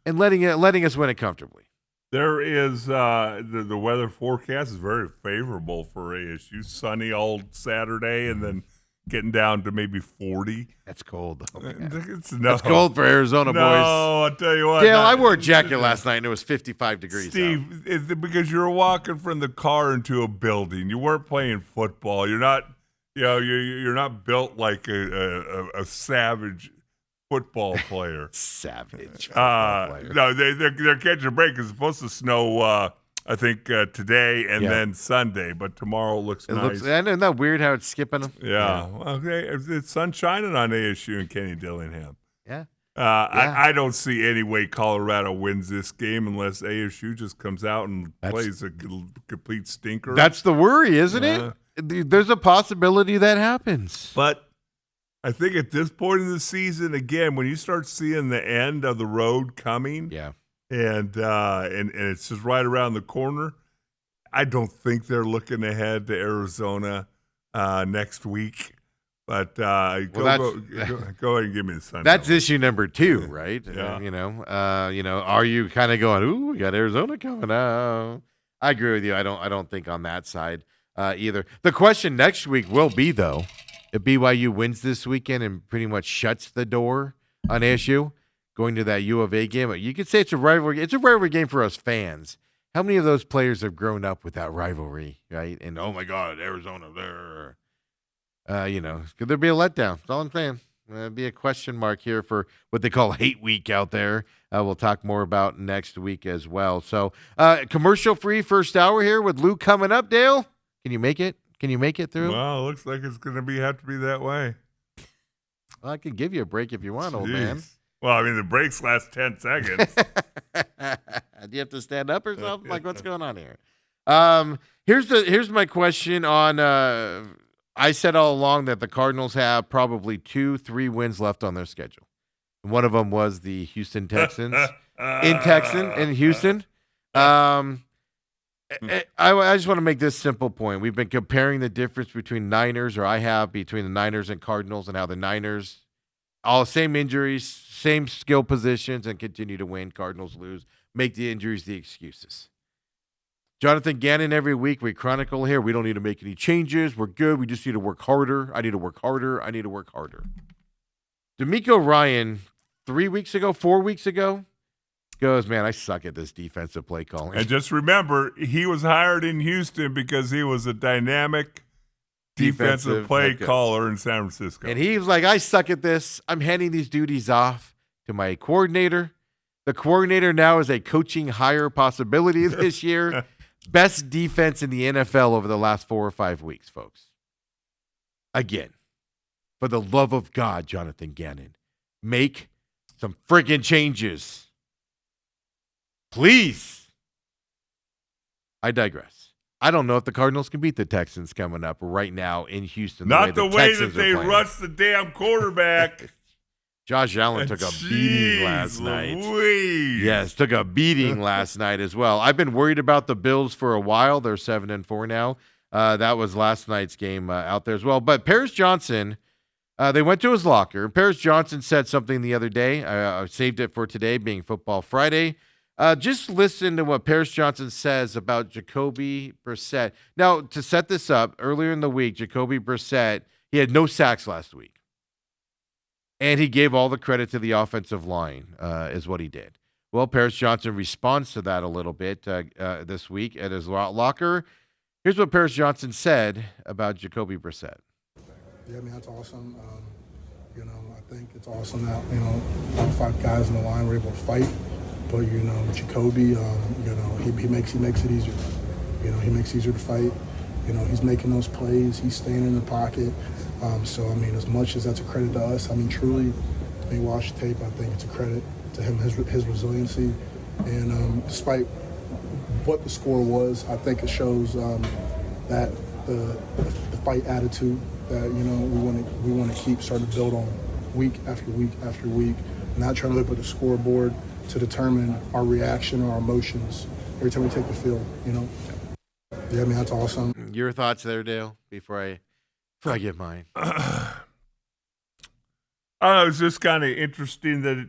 and letting us win it comfortably. There is the weather forecast is very favorable for ASU. Sunny all Saturday and then getting down to maybe 40. That's cold, though. That's cold for Arizona, boys. No, I'll tell you what. Dale, I wore a jacket last night and it was 55 degrees. Steve, it's because you're walking from the car into a building. You weren't playing football. You're not, you're not built like a savage football player. Savage football player. No, they're catching a break. It's supposed to snow. I think today and then Sunday, but tomorrow looks nice. Isn't that weird how it's skipping them? Yeah. Okay. It's sun shining on ASU and Kenny Dillingham. Yeah. I don't see any way Colorado wins this game unless ASU just comes out and plays a complete stinker. That's the worry, isn't it? There's a possibility that happens. But I think at this point in the season, again, when you start seeing the end of the road coming, and it's just right around the corner, I don't think they're looking ahead to Arizona next week. But go ahead and give me the Sun. That's issue number 2, right? Yeah. Are you kind of going, ooh, we got Arizona coming out? I agree with you. I don't think on that side either. The question next week will be, though, if BYU wins this weekend and pretty much shuts the door on ASU going to that U of A game, you could say it's a rivalry. It's a rivalry game for us fans. How many of those players have grown up with that rivalry, right? And, oh, my God, Arizona there. Could there be a letdown? That's all I'm saying. There'll be a question mark here for what they call hate week out there. We'll talk more about next week as well. So commercial-free first hour here with Lou coming up, Dale. Can you make it? Can you make it through? Well, it looks like it's going to have to be that way. Well, I can give you a break if you want, old man. Well, I mean, the breaks last 10 seconds. Do you have to stand up or something? Like, what's going on here? Here's my question on I said all along that the Cardinals have probably 2-3 wins left on their schedule. And one of them was the Houston Texans in Houston. I just want to make this simple point. We've been comparing the difference between between the Niners and Cardinals, and how the Niners, all same injuries, same skill positions, and continue to win. Cardinals lose, make the injuries the excuses. Jonathan Gannon, every week we chronicle here, we don't need to make any changes. We're good. We just need to work harder. I need to work harder. I need to work harder. DeMeco Ryan, 4 weeks ago, goes, man, I suck at this defensive play calling. And just remember, he was hired in Houston because he was a dynamic defensive play caller in San Francisco. And he was like, I suck at this. I'm handing these duties off to my coordinator. The coordinator now is a coaching hire possibility this year. Best defense in the NFL over the last 4 or 5 weeks, folks. Again, for the love of God, Jonathan Gannon, make some friggin' changes. Please. I digress. I don't know if the Cardinals can beat the Texans coming up right now in Houston. Not the way that they rushed the damn quarterback. Josh Allen took a beating last night. Yes, took a beating last night as well. I've been worried about the Bills for a while. They're 7-4 now. That was last night's game out there as well. But Paris Johnson, they went to his locker. Paris Johnson said something the other day. I saved it for today, being Football Friday. Just listen to what Paris Johnson says about Jacoby Brissett. Now, to set this up, earlier in the week, Jacoby Brissett, he had no sacks last week. And he gave all the credit to the offensive line, is what he did. Well, Paris Johnson responds to that a little bit this week at his locker. Here's what Paris Johnson said about Jacoby Brissett. Yeah, I mean, that's awesome. I think it's awesome that, all 5 guys in the line were able to fight. But, Jacoby, he makes it easier. He makes it easier to fight. He's making those plays. He's staying in the pocket. So, as much as that's a credit to us, truly, when you watch the tape, I think it's a credit to him, his resiliency. And despite what the score was, I think it shows that the fight attitude that, we want to keep starting to build on week after week after week, not trying to look at the scoreboard to determine our reaction or our emotions every time we take the field, Yeah, that's awesome. Your thoughts there, Dale, before I give mine. It's just kind of interesting that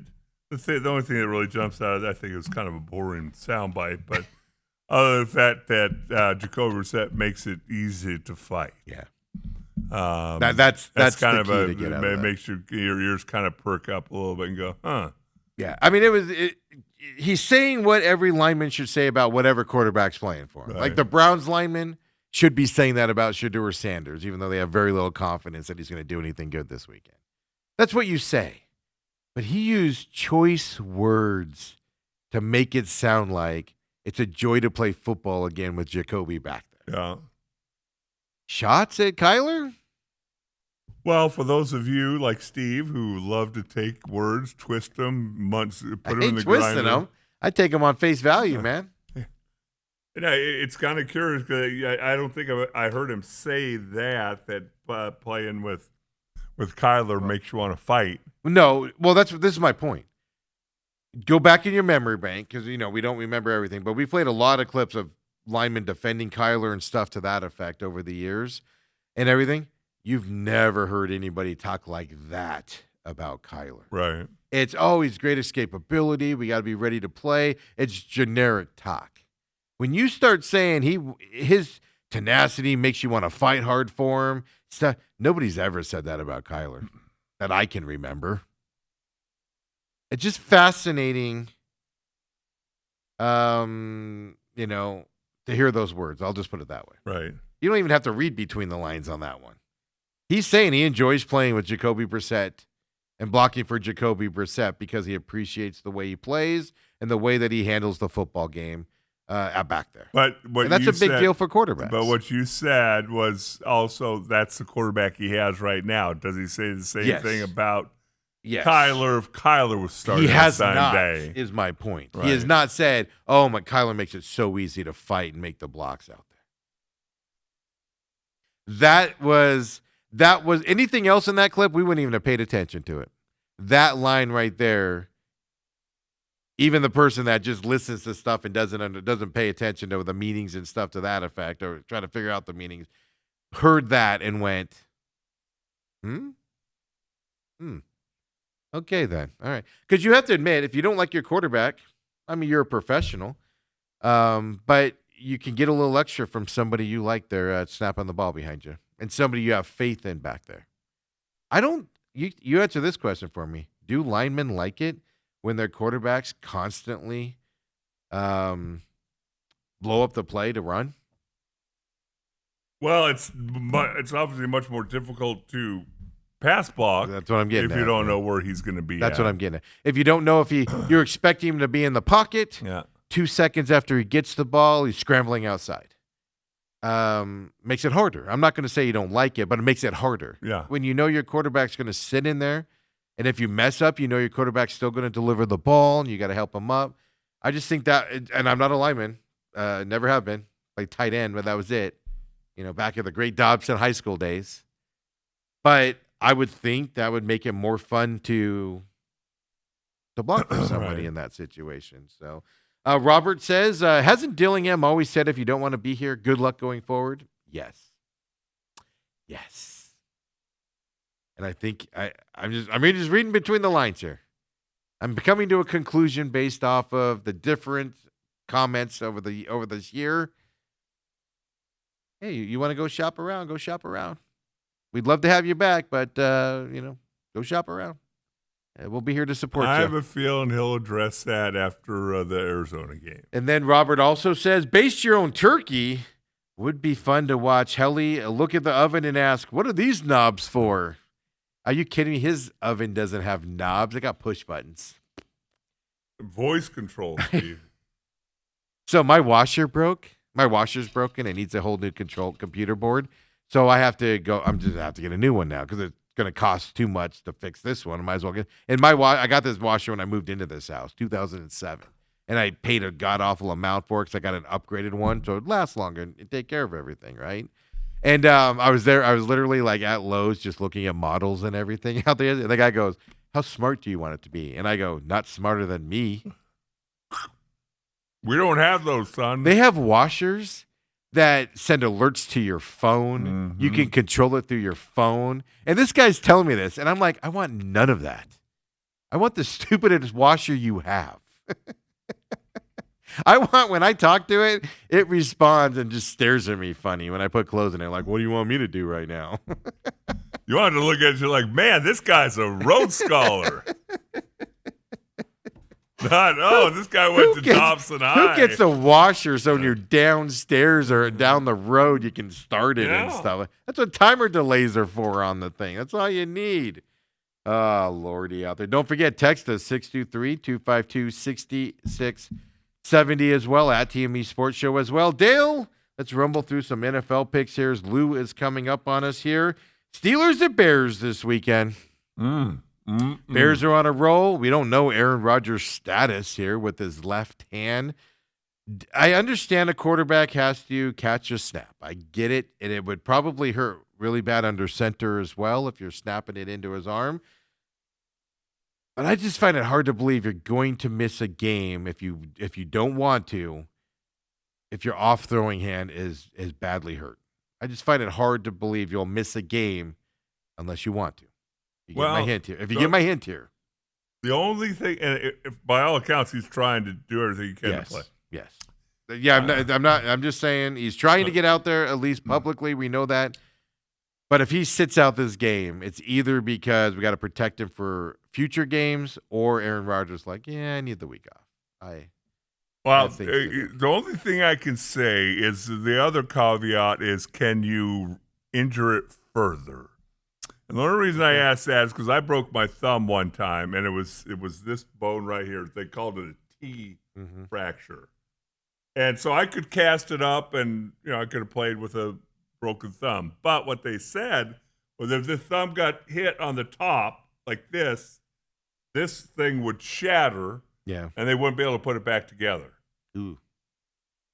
the only thing that really jumps out of that, I think, is kind of a boring soundbite, but other than the fact that Jacoby Brissett makes it easy to fight. Yeah. That's kind the of key to get out of it that. makes your ears kind of perk up a little bit and go, huh. Yeah. He's saying what every lineman should say about whatever quarterback's playing for him. Right. Like the Browns lineman should be saying that about Shedeur Sanders, even though they have very little confidence that he's going to do anything good this weekend. That's what you say. But he used choice words to make it sound like it's a joy to play football again with Jacoby back there. Yeah. Shots at Kyler? Well, for those of you like Steve who love to take words, twist them, put them in the twisting grinder. them. I take them on face value, man. It's kind of curious because I don't think I heard him say that playing with Kyler makes you want to fight. No, well, this is my point. Go back in your memory bank because we don't remember everything, but we played a lot of clips of linemen defending Kyler and stuff to that effect over the years and everything. You've never heard anybody talk like that about Kyler. Right. It's always great escapability. We got to be ready to play. It's generic talk. When you start saying his tenacity makes you want to fight hard for him, stuff, nobody's ever said that about Kyler that I can remember. It's just fascinating, to hear those words. I'll just put it that way. Right. You don't even have to read between the lines on that one. He's saying he enjoys playing with Jacoby Brissett and blocking for Jacoby Brissett because he appreciates the way he plays and the way that he handles the football game back there. But And that's a big deal for quarterbacks. But what you said was also that's the quarterback he has right now. Does he say the same Yes. thing about Yes. Kyler if Kyler was starting He has on not, Sunday? is my point. Right. He has not said, oh, my Kyler makes it so easy to fight and make the blocks out there. That was anything else in that clip, we wouldn't even have paid attention to it. That line right there, even the person that just listens to stuff and doesn't pay attention to the meanings and stuff to that effect or try to figure out the meanings, heard that and went, okay then. All right. Because you have to admit, if you don't like your quarterback, you're a professional, but you can get a little extra from somebody you like there snapping the ball behind you and somebody you have faith in back there. You answer this question for me. Do linemen like it when their quarterbacks constantly blow up the play to run? Well, it's obviously much more difficult to pass block. That's what I'm getting if at. you don't man. know where he's going to be. That's at. what I'm getting at. If you don't know if you're expecting him to be in the pocket, Yeah. 2 seconds after he gets the ball, he's scrambling outside. Makes it harder. I'm not going to say you don't like it, but it makes it harder. Yeah. When you know your quarterback's going to sit in there, and if you mess up, you know your quarterback's still going to deliver the ball, and you got to help him up. I just think that, and I'm not a lineman, never have been, like tight end, but that was it. Back in the great Dobson high school days. But I would think that would make it more fun to block for somebody Right. in that situation. So Robert says, hasn't Dillingham always said if you don't want to be here, good luck going forward? Yes. And I think I'm just reading between the lines here. I'm coming to a conclusion based off of the different comments over this year. Hey, you want to go shop around? Go shop around. We'd love to have you back, but go shop around. We'll be here to support I you. have a feeling he'll address that after the Arizona game. And then Robert also says, baste your own turkey. Would be fun to watch Helly look at the oven and ask, what are these knobs for? Are you kidding me? His oven doesn't have knobs. It got push buttons. Voice control, Steve. So my washer broke. My washer's broken. It needs a whole new computer board. So I have to go. I'm just have to get a new one now because it's going to cost too much to fix this one. I might as well get. And I got this washer when I moved into this house, 2007, and I paid a god awful amount for it because I got an upgraded one, so it lasts longer and take care of everything, right? And I was there. I was literally like at Lowe's just looking at models and everything out there. And the guy goes, "How smart do you want it to be?" And I go, "Not smarter than me." We don't have those, son. They have washers that send alerts to your phone. Mm-hmm. You can control it through your phone. And this guy's telling me this, and I'm like, I want none of that. I want the stupidest washer you have. I want, when I talk to it, it responds and just stares at me funny when I put clothes in it. Like, what do you want me to do right now? You wanted to look at you like, man, this guy's a Rhodes Scholar. Not, this guy went to Dobson High. Who gets a washer so when you're downstairs or down the road, you can start it and Yeah. stuff? That's what timer delays are for on the thing. That's all you need. Oh, Lordy out there. Don't forget, text us 623-252-6670 as well, at TME Sports Show as well. Dale, let's rumble through some NFL picks here as Lou is coming up on us here. Steelers at Bears this weekend. Bears are on a roll. We don't know Aaron Rodgers' status here with his left hand. I understand a quarterback has to catch a snap. I get it, and it would probably hurt really bad under center as well if you're snapping it into his arm. But I just find it hard to believe you're going to miss a game if you don't want to, if your off-throwing hand is badly hurt. I just find it hard to believe you'll miss a game unless you want to. You get my hint here. If you get my hint here. The only thing, and if by all accounts, he's trying to do everything he can to play. Yes. Yeah, I'm just saying he's trying to get out there, at least publicly. We know that. But if he sits out this game, it's either because we got to protect him for future games or Aaron Rodgers like, yeah, I need the week off. The only thing I can say is the other caveat is, can you injure it further? And the only reason I asked that is because I broke my thumb one time, and it was this bone right here. They called it a T fracture. And so I could cast it up, and I could have played with a broken thumb. But what they said was if the thumb got hit on the top like this thing would shatter, and they wouldn't be able to put it back together. Ooh.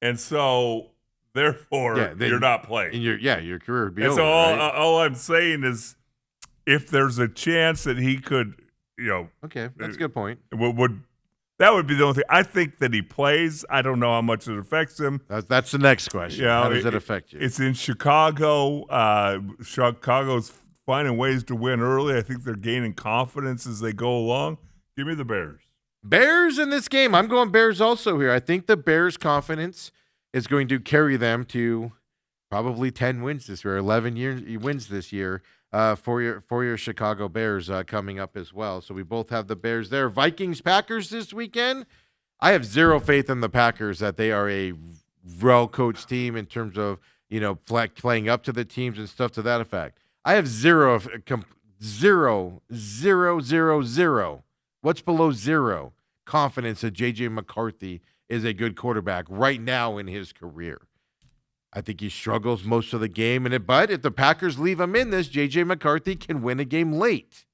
And so, therefore, you're not playing. And your career would be over. So right? all I'm saying is, if there's a chance that he could, okay, that's a good point. That would be the only thing. I think that he plays. I don't know how much it affects him. That's the next question. How does it affect you? It's in Chicago. Chicago's finding ways to win early. I think they're gaining confidence as they go along. Give me the Bears. Bears in this game. I'm going Bears also here. I think the Bears' confidence is going to carry them to probably 10 wins this year, 11 wins this year for your Chicago Bears coming up as well. So we both have the Bears there. Vikings-Packers this weekend. I have zero faith in the Packers that they are a well-coached team in terms of, playing up to the teams and stuff to that effect. I have zero. What's below zero? Confidence that J.J. McCarthy is a good quarterback right now in his career. I think he struggles most of the game, but if the Packers leave him in this, J.J. McCarthy can win a game late,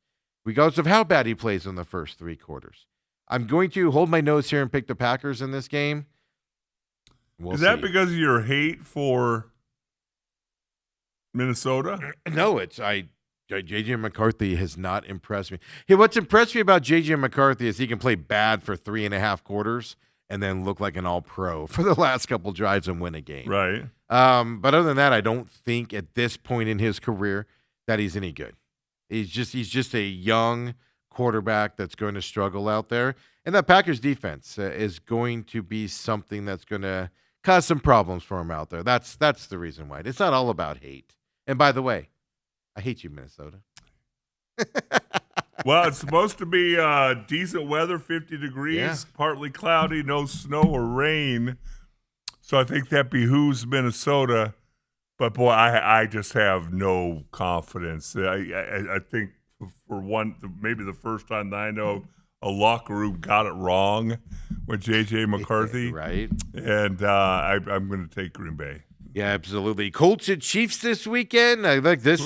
regardless of how bad he plays in the first three quarters. I'm going to hold my nose here and pick the Packers in this game. We'll Is that see. because of your hate for Minnesota? No, J.J. McCarthy has not impressed me. Hey, what's impressed me about J.J. McCarthy is he can play bad for 3.5 quarters and then look like an all-pro for the last couple drives and win a game. Right. But other than that, I don't think at this point in his career that he's any good. He's just a young quarterback that's going to struggle out there. And that Packers defense is going to be something that's going to cause some problems for him out there. That's the reason why. It's not all about hate. And by the way, I hate you, Minnesota. Well, it's supposed to be decent weather, 50 degrees, Yeah. partly cloudy, no snow or rain. So I think that behooves Minnesota. But, boy, I just have no confidence. I think for one, maybe the first time that I know, a locker room got it wrong with J.J. McCarthy. Right. And I'm going to take Green Bay. Yeah, absolutely. Colts and Chiefs this weekend. I like this.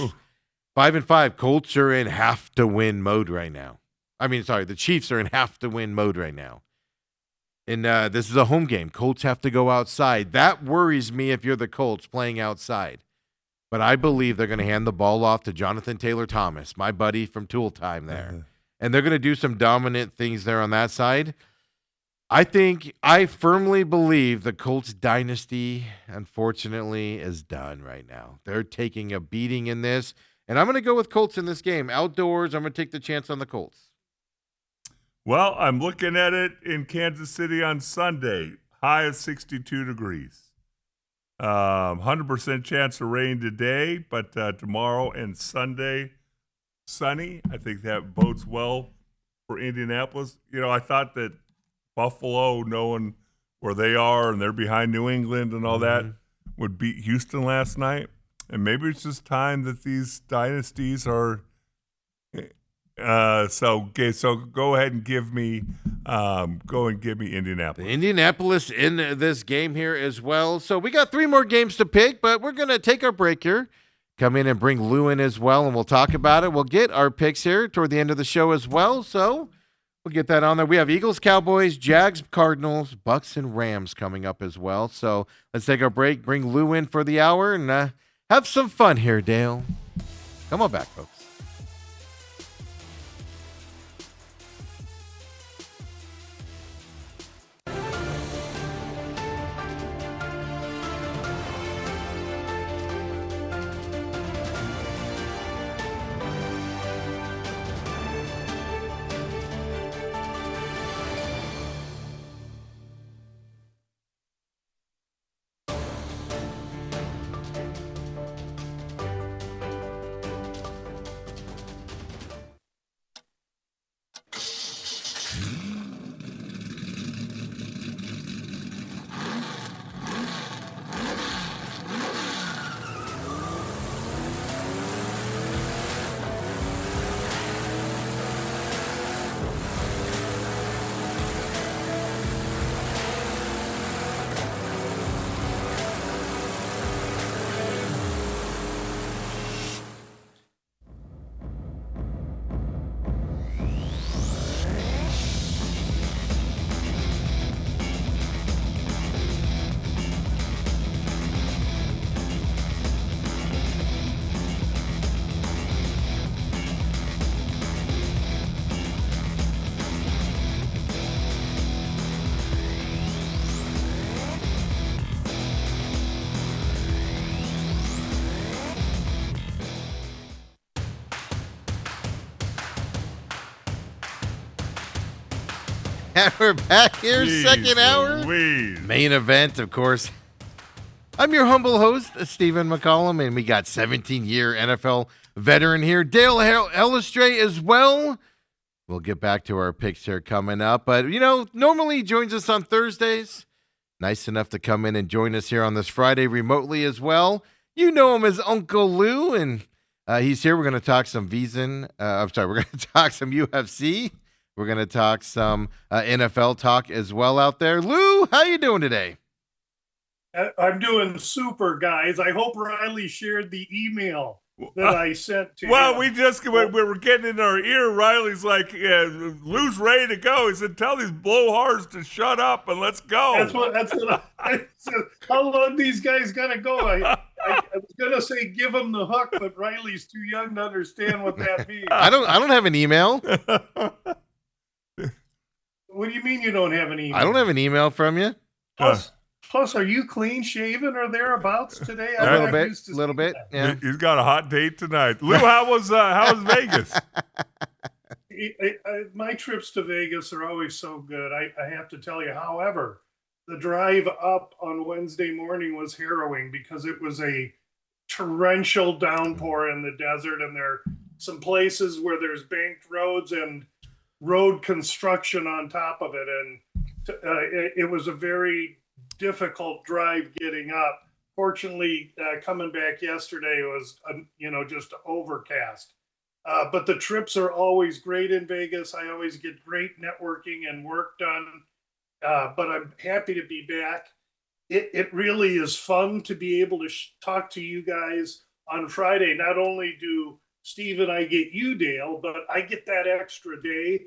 5-5. Colts are in have-to-win mode right now. The Chiefs are in have-to-win mode right now. And this is a home game. Colts have to go outside. That worries me if you're the Colts playing outside. But I believe they're going to hand the ball off to Jonathan Taylor Thomas, my buddy from Tool Time there. And they're going to do some dominant things there on that side. I firmly believe the Colts dynasty, unfortunately, is done right now. They're taking a beating in this. And I'm going to go with Colts in this game. Outdoors, I'm going to take the chance on the Colts. Well, I'm looking at it in Kansas City on Sunday. High of 62 degrees. 100% chance of rain today, but tomorrow and Sunday, sunny. I think that bodes well for Indianapolis. I thought that Buffalo, knowing where they are and they're behind New England and all that, would beat Houston last night. And maybe it's just time that these dynasties are. So go ahead and give me Indianapolis. Indianapolis in this game here as well. So we got 3 more games to pick, but we're going to take our break here. Come in and bring Lou in as well, and we'll talk about it. We'll get our picks here toward the end of the show as well. So we'll get that on there. We have Eagles, Cowboys, Jags, Cardinals, Bucks, and Rams coming up as well. So let's take our break, bring Lou in for the hour, and have some fun here, Dale. Come on back, folks. And we're back here, Jeez second hour. Louise. Main event, of course. I'm your humble host, Stephen McCollum, and we got 17-year NFL veteran here, Dale Ellestrade as well. We'll get back to our picks here coming up. But, normally he joins us on Thursdays. Nice enough to come in and join us here on this Friday remotely as well. You know him as Uncle Lou, and he's here. We're going to talk some we're going to talk some UFC. We're going to talk some NFL talk as well out there. Lou, how you doing today? I'm doing super, guys. I hope Riley shared the email that I sent to Well, him. we were getting in our ear. Riley's like, Lou's ready to go. He said, tell these blowhards to shut up and let's go. That's what I said. How long these guys gonna go? I was gonna say give them the hook, but Riley's too young to understand what that means. I don't have an email. What do you mean you don't have an email? I don't have an email from you. Plus, are you clean shaven or thereabouts today? A little bit. Yeah. He's got a hot date tonight. Lou, how was Vegas? My trips to Vegas are always so good. I have to tell you. However, the drive up on Wednesday morning was harrowing because it was a torrential downpour in the desert, and there are some places where there's banked roads and road construction on top of it, and it was a very difficult drive getting up. Fortunately, coming back yesterday was just overcast. But the trips are always great in Vegas. I always get great networking and work done. But I'm happy to be back. It really is fun to be able to talk to you guys on Friday. Not only do Steve and I get you, Dale, but I get that extra day,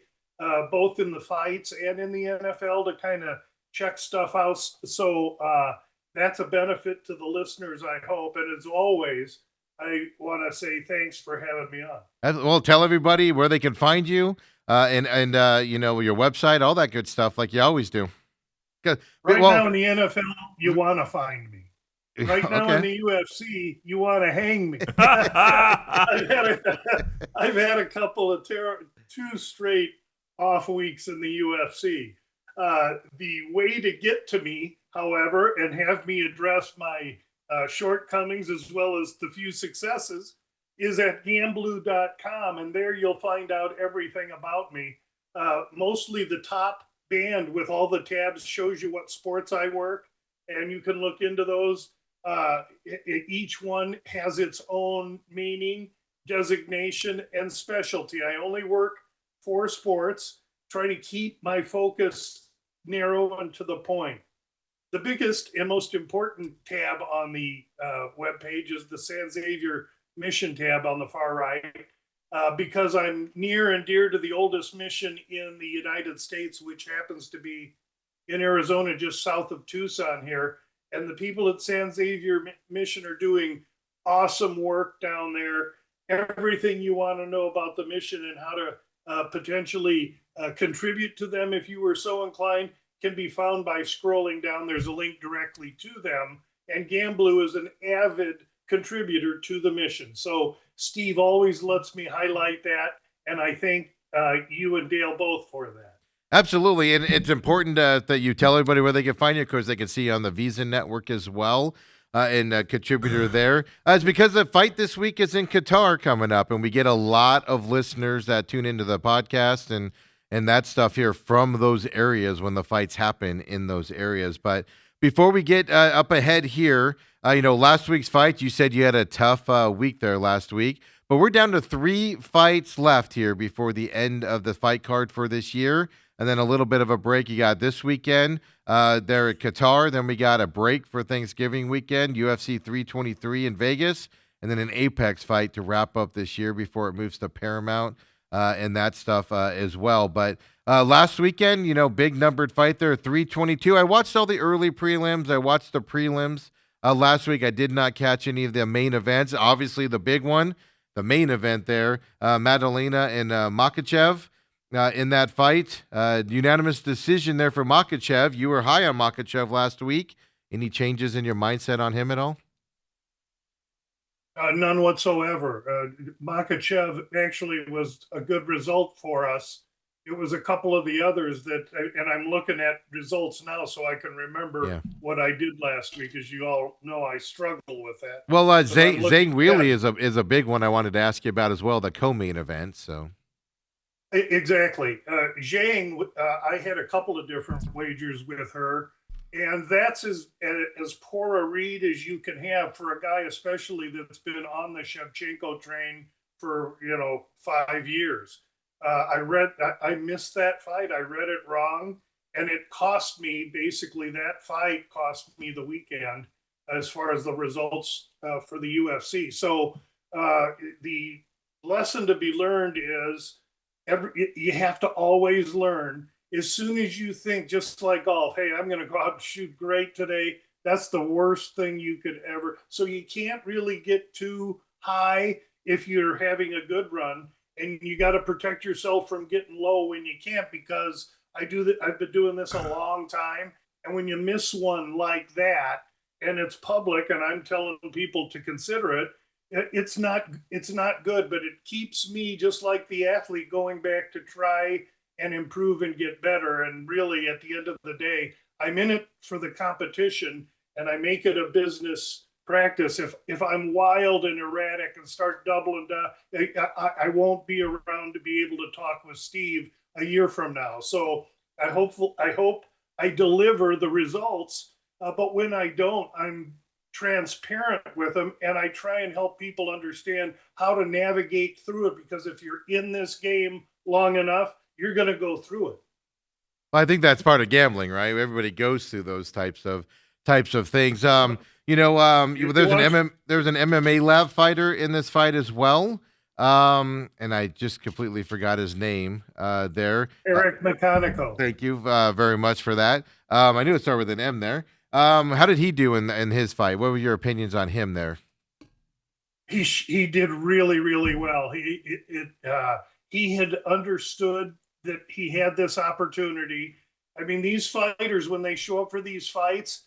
both in the fights and in the NFL, to kind of check stuff out. So that's a benefit to the listeners, I hope. And as always, I want to say thanks for having me on. Well, tell everybody where they can find you, and your website, all that good stuff, like you always do. Right now in the NFL, you want to find me. Right now in the UFC, you want to hang me. I've had a couple of 2 straight off weeks in the UFC. The way to get to me, however, and have me address my shortcomings as well as the few successes, is at Gamblu.com, and there you'll find out everything about me. Mostly the top band with all the tabs shows you what sports I work, and you can look into those. Each one has its own meaning, designation, and specialty. I only work for sports, try to keep my focus narrow and to the point. The biggest and most important tab on the webpage is the San Xavier Mission tab on the far right, because I'm near and dear to the oldest mission in the United States, which happens to be in Arizona, just south of Tucson here. And the people at San Xavier Mission are doing awesome work down there. Everything you want to know about the mission and how to potentially contribute to them, if you were so inclined, can be found by scrolling down. There's a link directly to them. And Gamblu is an avid contributor to the mission. So Steve always lets me highlight that. And I thank you and Dale both for that. Absolutely. And it's important that you tell everybody where they can find you, because they can see you on the Visa Network as well, and a contributor there. It's because the fight this week is in Qatar coming up, and we get a lot of listeners that tune into the podcast and that stuff here from those areas when the fights happen in those areas. But before we get up ahead here, last week's fight, you said you had a tough week there last week, but we're down to 3 fights left here before the end of the fight card for this year. And then a little bit of a break you got this weekend there at Qatar. Then we got a break for Thanksgiving weekend, UFC 323 in Vegas, and then an Apex fight to wrap up this year before it moves to Paramount and that stuff as well. But last weekend, big numbered fight there, 322. I watched all the early prelims. I watched the prelims last week. I did not catch any of the main events. Obviously, the big one, the main event there, Madalina and Makhachev. In that fight, unanimous decision there for Makhachev. You were high on Makhachev last week. Any changes in your mindset on him at all? None whatsoever. Makhachev actually was a good result for us. It was a couple of the others and I'm looking at results now so I can remember what I did last week. As you all know, I struggle with that. Well, Zhang Weili is a big one I wanted to ask you about as well, the co-main event. So. Exactly. Zhang, I had a couple of different wagers with her, and that's as poor a read as you can have for a guy, especially that's been on the Shevchenko train for 5 years. I missed that fight. I read it wrong, and it cost me that fight cost me the weekend as far as the results for the UFC. So the lesson to be learned is. You have to always learn. As soon as you think, just like golf, hey, I'm going to go out and shoot great today, that's the worst thing you could ever. So you can't really get too high if you're having a good run, and you got to protect yourself from getting low when you can't, because I've been doing this a long time, and when you miss one like that, and it's public, and I'm telling people to consider it, it's not good, but it keeps me, just like the athlete, going back to try and improve and get better. And really, at the end of the day, I'm in it for the competition, and I make it a business practice. If I'm wild and erratic and start doubling down, I won't be around to be able to talk with Steve a year from now. So I hope I deliver the results. But when I don't, I'm transparent with them, and I try and help people understand how to navigate through it, because if you're in this game long enough, you're going to go through it. Well, I think that's part of gambling, right? Everybody goes through those types of things. There's an MMA lab fighter in this fight as well. And I just completely forgot his name there. Eric Mecanico. Thank you very much for that. I knew it started with an M there. How did he do in his fight? What were your opinions on him there? He did really, really well. He had understood that he had this opportunity. I mean, these fighters, when they show up for these fights,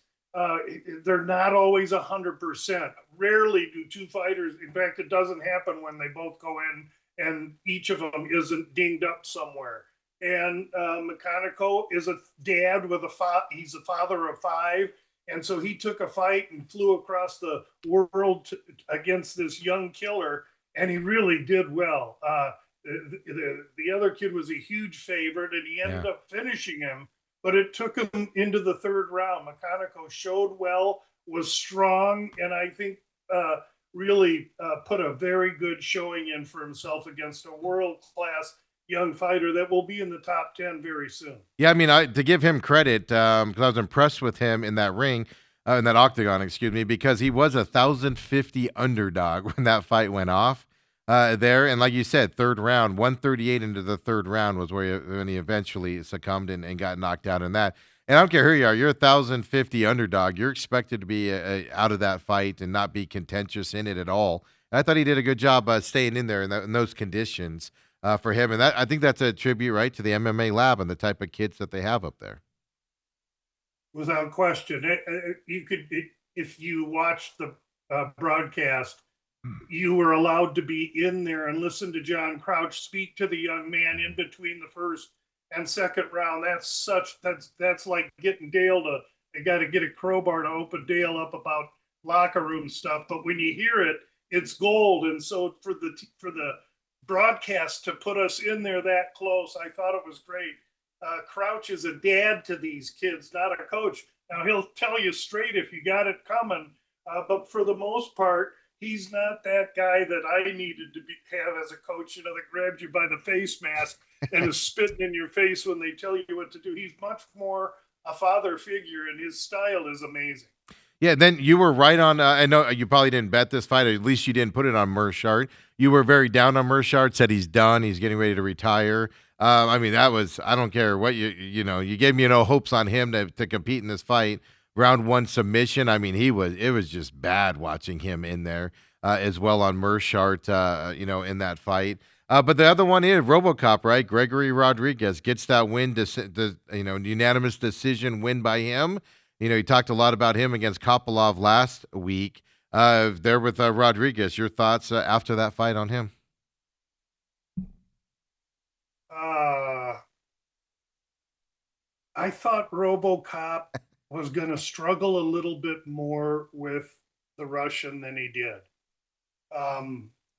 they're not always 100%. Rarely do two fighters. In fact, it doesn't happen when they both go in and each of them isn't dinged up somewhere. And Mecanico is a dad with he's a father of 5. And so he took a fight and flew across the world against this young killer, and he really did well. The other kid was a huge favorite, and he ended up finishing him, but it took him into the 3rd round. Mecanico showed well, was strong, and I think really put a very good showing in for himself against a world-class young fighter that will be in the top 10 very soon. Yeah, I mean, to give him credit, because I was impressed with him in that ring, in that octagon, excuse me, because he was 1,050 underdog when that fight went off there. And like you said, 3rd round, 138 into the 3rd round was when he eventually succumbed and got knocked out in that. And I don't care who you are, you're 1,050 underdog. You're expected to be out of that fight and not be contentious in it at all. And I thought he did a good job staying in there in those conditions. For him, and I think that's a tribute, right, to the MMA lab and the type of kids that they have up there. Without question, if you watched the broadcast, you were allowed to be in there and listen to John Crouch speak to the young man in between the 1st and 2nd round. That's like getting Dale they got to get a crowbar to open Dale up about locker room stuff. But when you hear it, it's gold. And so for the broadcast to put us in there that close, I thought it was great. Crouch is a dad to these kids, not a coach. Now, he'll tell you straight if you got it coming, but for the most part, he's not that guy that I needed to have as a coach, that grabs you by the face mask and is spitting in your face when they tell you what to do. He's much more a father figure, and his style is amazing. Yeah, then you were right on. I know you probably didn't bet this fight, or at least you didn't put it on Meerschaert. You were very down on Meerschaert, said he's done, he's getting ready to retire. I mean, that was, I don't care what you gave me no hopes on him to compete in this fight. Round 1 submission. I mean, it was just bad watching him in there as well on Meerschaert, in that fight. But the other one is RoboCop, right? Gregory Rodriguez gets that win, unanimous decision win by him. You talked a lot about him against Kopylov last week. There with Rodriguez, your thoughts after that fight on him? I thought RoboCop was going to struggle a little bit more with the Russian than he did.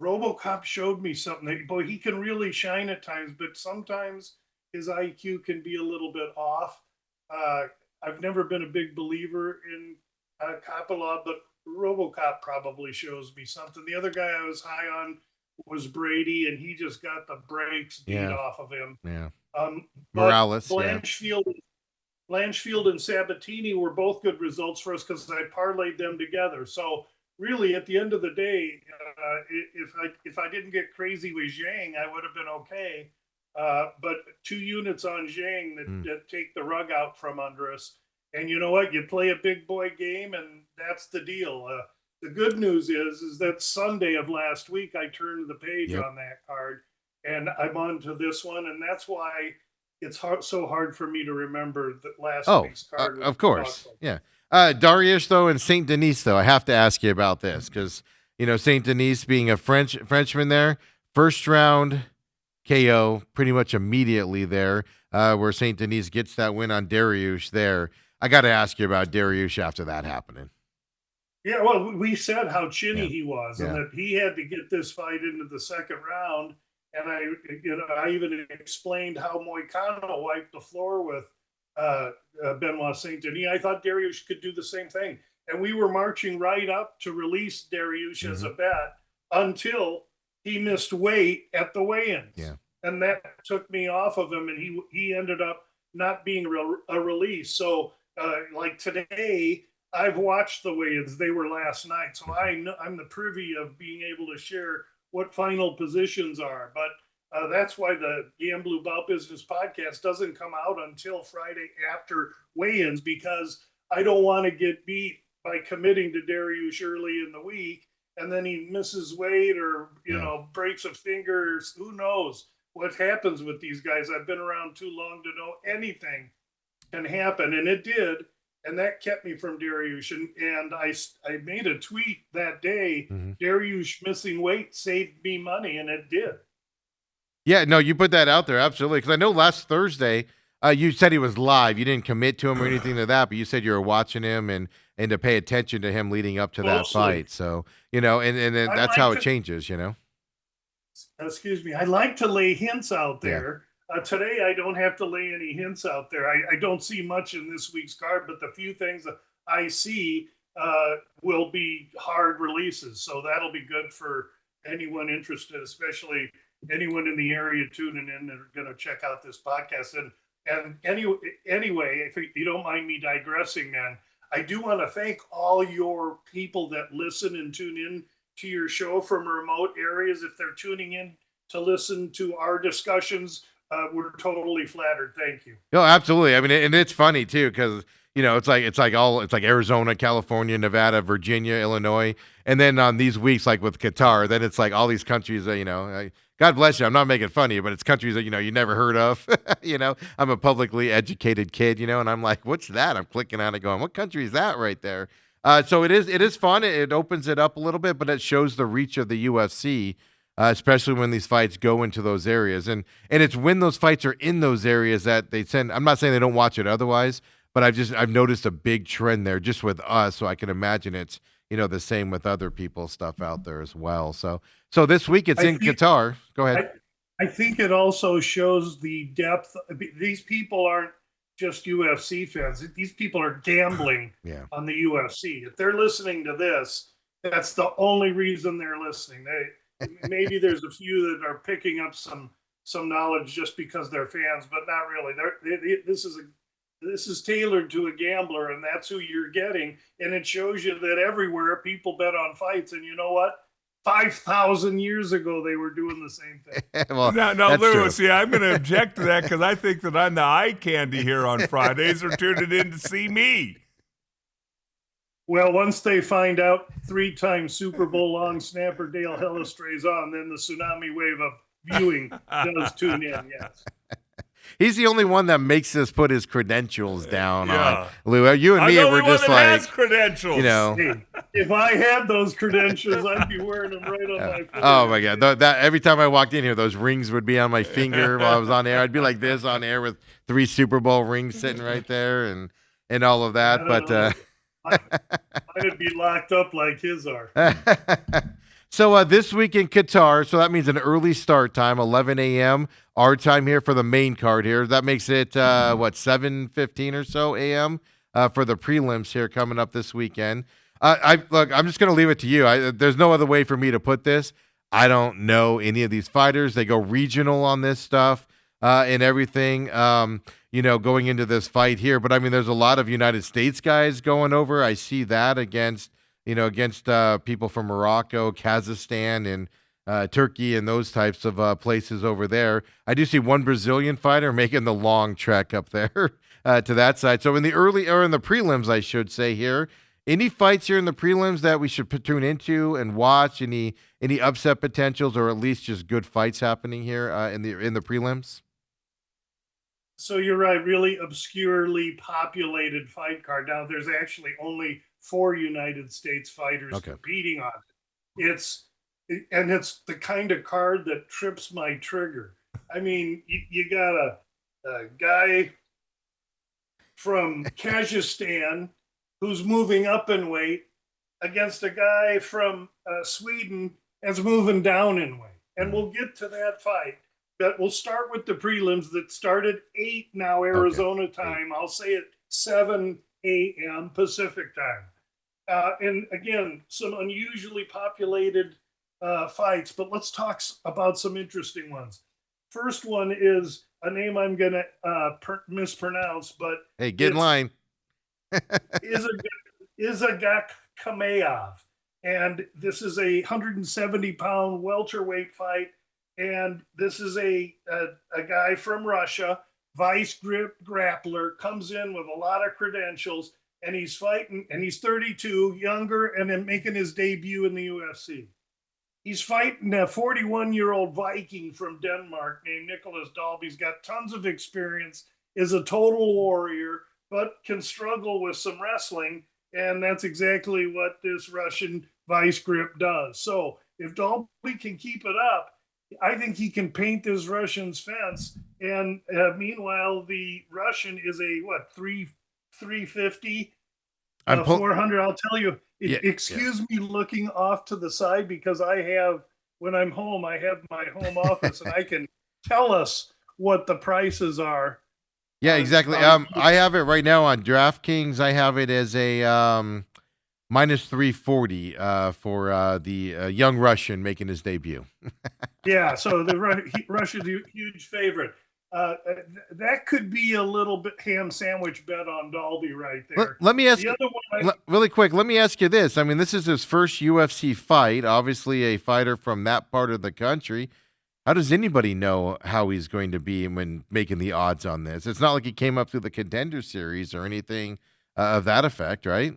RoboCop showed me something. Boy, he can really shine at times, but sometimes his IQ can be a little bit off. I've never been a big believer in Kopylov, but RoboCop probably shows me something. The other guy I was high on was Brady, and he just got the brakes beat off of him. Yeah. Morales. Blanchfield and Sabatini were both good results for us because I parlayed them together. So really, at the end of the day, if I didn't get crazy with Zhang, I would have been okay. But 2 units on Zhang that take the rug out from under us. And you know what? You play a big boy game, and that's the deal. The good news is that Sunday of last week, I turned the page on that card, and I'm on to this one. And that's why it's so hard for me to remember that last week's card. Of course. Yeah. Dariush, though, and St. Denis, though, I have to ask you about this because Saint Denis being a Frenchman there, first round KO pretty much immediately there, where Saint Denis gets that win on Dariush there. I got to ask you about Dariush after that happening. Yeah, well, we said how chinny Yeah. he was, and Yeah. that he had to get this fight into the second round. And I even explained how Moicano wiped the floor with Benoit Saint Denis. I thought Dariush could do the same thing, and we were marching right up to release Dariush as a bet until he missed weight at the weigh-ins. Yeah. And that took me off of him, and he ended up not being a release. So, like today, I've watched the weigh-ins. They were last night, so I'm the privy of being able to share what final positions are. But that's why the Gamblu About Business podcast doesn't come out until Friday after weigh-ins, because I don't want to get beat by committing to Dariush early in the week, and then he misses weight or breaks a finger. Who knows what happens with these guys? I've been around too long to know anything can happen, and it did. And that kept me from Dariush. And I made a tweet that day, Dariush missing weight saved me money, and it did. Yeah, no, you put that out there, absolutely. Because I know last Thursday, you said he was live. You didn't commit to him or anything to that, but you said you were watching him and to pay attention to him leading up to that fight. So, and then that's how it changes, Excuse me. I like to lay hints out there. Today, I don't have to lay any hints out there. I don't see much in this week's card, but the few things that I see will be hard releases. So that'll be good for anyone interested, especially anyone in the area tuning in and are going to check out this podcast. And anyway, if you don't mind me digressing, man, I do want to thank all your people that listen and tune in to your show from remote areas. If they're tuning in to listen to our discussions, we're totally flattered. Thank you. No, absolutely. I mean, and it's funny too, because it's like Arizona, California, Nevada, Virginia, Illinois, and then on these weeks, like with Qatar, then it's like all these countries that God bless you. I'm not making fun of you, but it's countries that you never heard of. I'm a publicly educated kid, and I'm like, what's that? I'm clicking on it, going, what country is that right there? So it is fun. It opens it up a little bit, but it shows the reach of the UFC. Especially when these fights go into those areas. And it's when those fights are in those areas that they send. I'm not saying they don't watch it otherwise, but I've noticed a big trend there just with us. So I can imagine it's, the same with other people's stuff out there as well. So this week it's in Qatar. Go ahead. I think it also shows the depth. These people aren't just UFC fans. These people are gambling on the UFC. If they're listening to this, that's the only reason they're listening. Maybe there's a few that are picking up some knowledge just because they're fans, but not really. This is tailored to a gambler, and that's who you're getting. And it shows you that everywhere people bet on fights. And you know what? 5,000 years ago, they were doing the same thing. Well, now, Lewis, I'm going to object to that because I think that I'm the eye candy here on Fridays. They're tuning in to see me. Well, once they find out 3-time Super Bowl long snapper Dale Hellestray's on, then the tsunami wave of viewing does tune in, yes. He's the only one that makes us put his credentials down on Lou. You and I'm me the were only one just that like has credentials. Hey, if I had those credentials, I'd be wearing them right on my finger. Oh my God! That every time I walked in here, those rings would be on my finger while I was on air. I'd be like this on air with 3 Super Bowl rings sitting right there, and all of that. But I'd be locked up like his are. So this week in Qatar, so that means an early start time, 11 a.m. our time here for the main card here. That makes it 7:15 or so a.m. For the prelims here coming up this weekend. I'm just going to leave it to you. There's no other way for me to put this. I don't know any of these fighters. They go regional on this stuff and everything. Going into this fight here, but I mean, there's a lot of United States guys going over. I see that against people from Morocco, Kazakhstan, and Turkey, and those types of places over there. I do see one Brazilian fighter making the long trek up there to that side. So in the prelims, I should say here, any fights here in the prelims that we should tune into and watch? Any upset potentials, or at least just good fights happening here in the prelims? So you're right, really obscurely populated fight card. Now there's actually only 4 United States fighters competing on it. it's the kind of card that trips my trigger. I mean, you got a guy from Kazakhstan who's moving up in weight against a guy from Sweden that's moving down in weight. And we'll get to that fight. But we'll start with the prelims that start at 8 now, Arizona time. I'll say at 7 a.m. Pacific time. And again, some unusually populated fights, but let's talk about some interesting ones. First one is a name I'm going to mispronounce, but Hey, get in line. Izagak Kamayev. And this is a 170-pound welterweight fight. And this is a guy from Russia, vice grip grappler, comes in with a lot of credentials, and he's fighting, and he's 32, younger, and then making his debut in the UFC. He's fighting a 41-year-old Viking from Denmark named Nicholas Dalby. He's got tons of experience, is a total warrior, but can struggle with some wrestling, and that's exactly what this Russian vice grip does. So if Dalby can keep it up, I think he can paint this Russian's fence. And meanwhile, the Russian is a 350, 400. I'll tell you. Excuse me looking off to the side because when I'm home, I have my home office and I can tell us what the prices are. Yeah, exactly. I have it right now on DraftKings. I have it as a minus 340 for the young Russian making his debut. Yeah, so the Russia's a huge favorite. That could be a little bit ham sandwich bet on Dalby right there. Let me ask you, really quick, let me ask you this. I mean, this is his first UFC fight, obviously a fighter from that part of the country. How does anybody know how he's going to be when making the odds on this? It's not like he came up through the Contender Series or anything of that effect, right?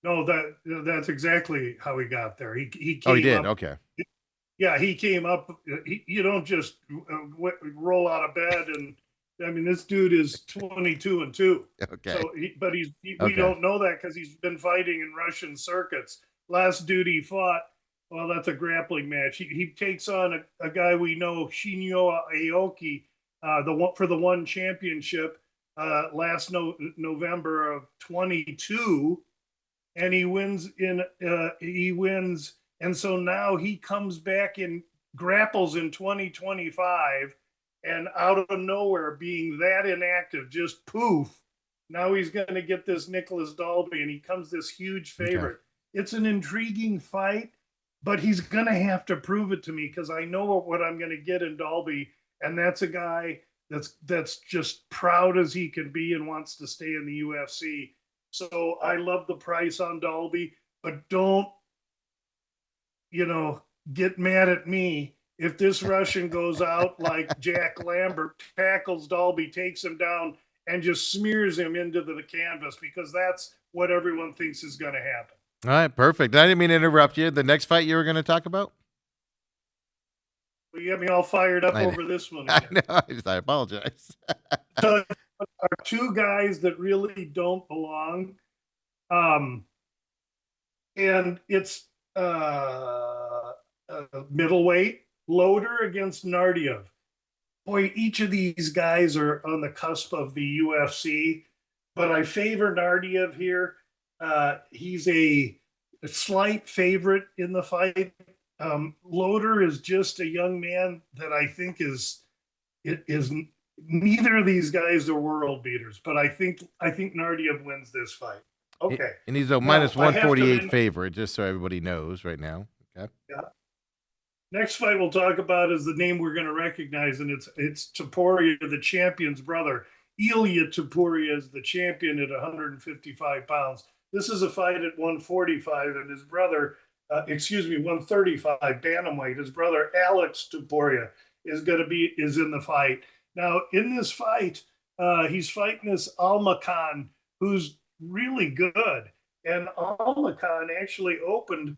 No, that's exactly how he got there. He came he did? Up, okay. Yeah, he came up. You don't just roll out of bed and. I mean, this dude is 22-2. Okay. So, we don't know that because he's been fighting in Russian circuits. Last dude he fought, well, that's a grappling match. He takes on a guy we know, Shinya Aoki, for the one championship last November of 22, and he wins. And so now he comes back and grapples in 2025, and out of nowhere, being that inactive, just poof. Now he's going to get this Nicholas Dalby, and he comes this huge favorite. Okay. It's an intriguing fight, but he's going to have to prove it to me because I know what I'm going to get in Dalby, and that's a guy that's just proud as he can be and wants to stay in the UFC. So I love the price on Dalby, but don't, get mad at me if this Russian goes out like Jack Lambert, tackles Dalby, takes him down, and just smears him into the canvas, because that's what everyone thinks is going to happen. All right, perfect. I didn't mean to interrupt you. The next fight you were going to talk about? Well, you got me all fired up over this one. I know. I apologize. So, are two guys that really don't belong. And it's middleweight. Loader against Nardiev. Boy, each of these guys are on the cusp of the UFC, but I favor Nardiev here. He's a slight favorite in the fight. Loader is just a young man that I think is neither of these guys are world beaters, but I think Nardiev wins this fight. Okay. And he's a minus 148 favorite, just so everybody knows right now. Okay. Yeah. Next fight we'll talk about is the name we're going to recognize, and it's Topuria, the champion's brother. Ilya Topuria is the champion at 155 pounds. This is a fight at 145, and his brother, 135 bantamweight. His brother Alex Topuria is in the fight. Now in this fight, he's fighting this Almakhan, who's really good, and Almakhan actually opened.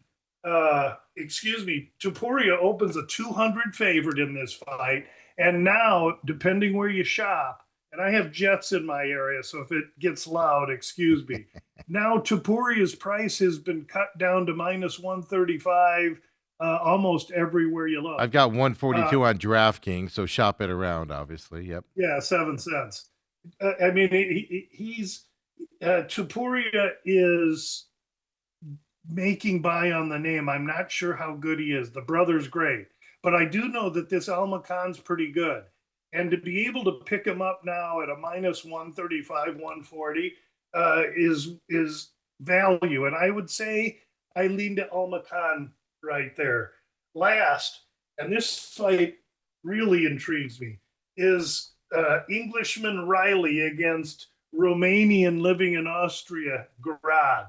Topuria opens a 200 favorite in this fight. And now, depending where you shop, and I have Jets in my area, so if it gets loud, excuse me. now Topuria's price has been cut down to minus 135 almost everywhere you look. I've got 142 on DraftKings, so shop it around, obviously. Yep. Yeah, 7 cents. I mean, he's Topuria is making by on the name. I'm not sure how good he is. The brother's great, but I do know that this Almacan's pretty good. And to be able to pick him up now at a minus 135, 140 is value. And I would say I lean to Almacan right there. Last, and this fight really intrigues me, is Englishman Riley against Romanian living in Austria, Grad.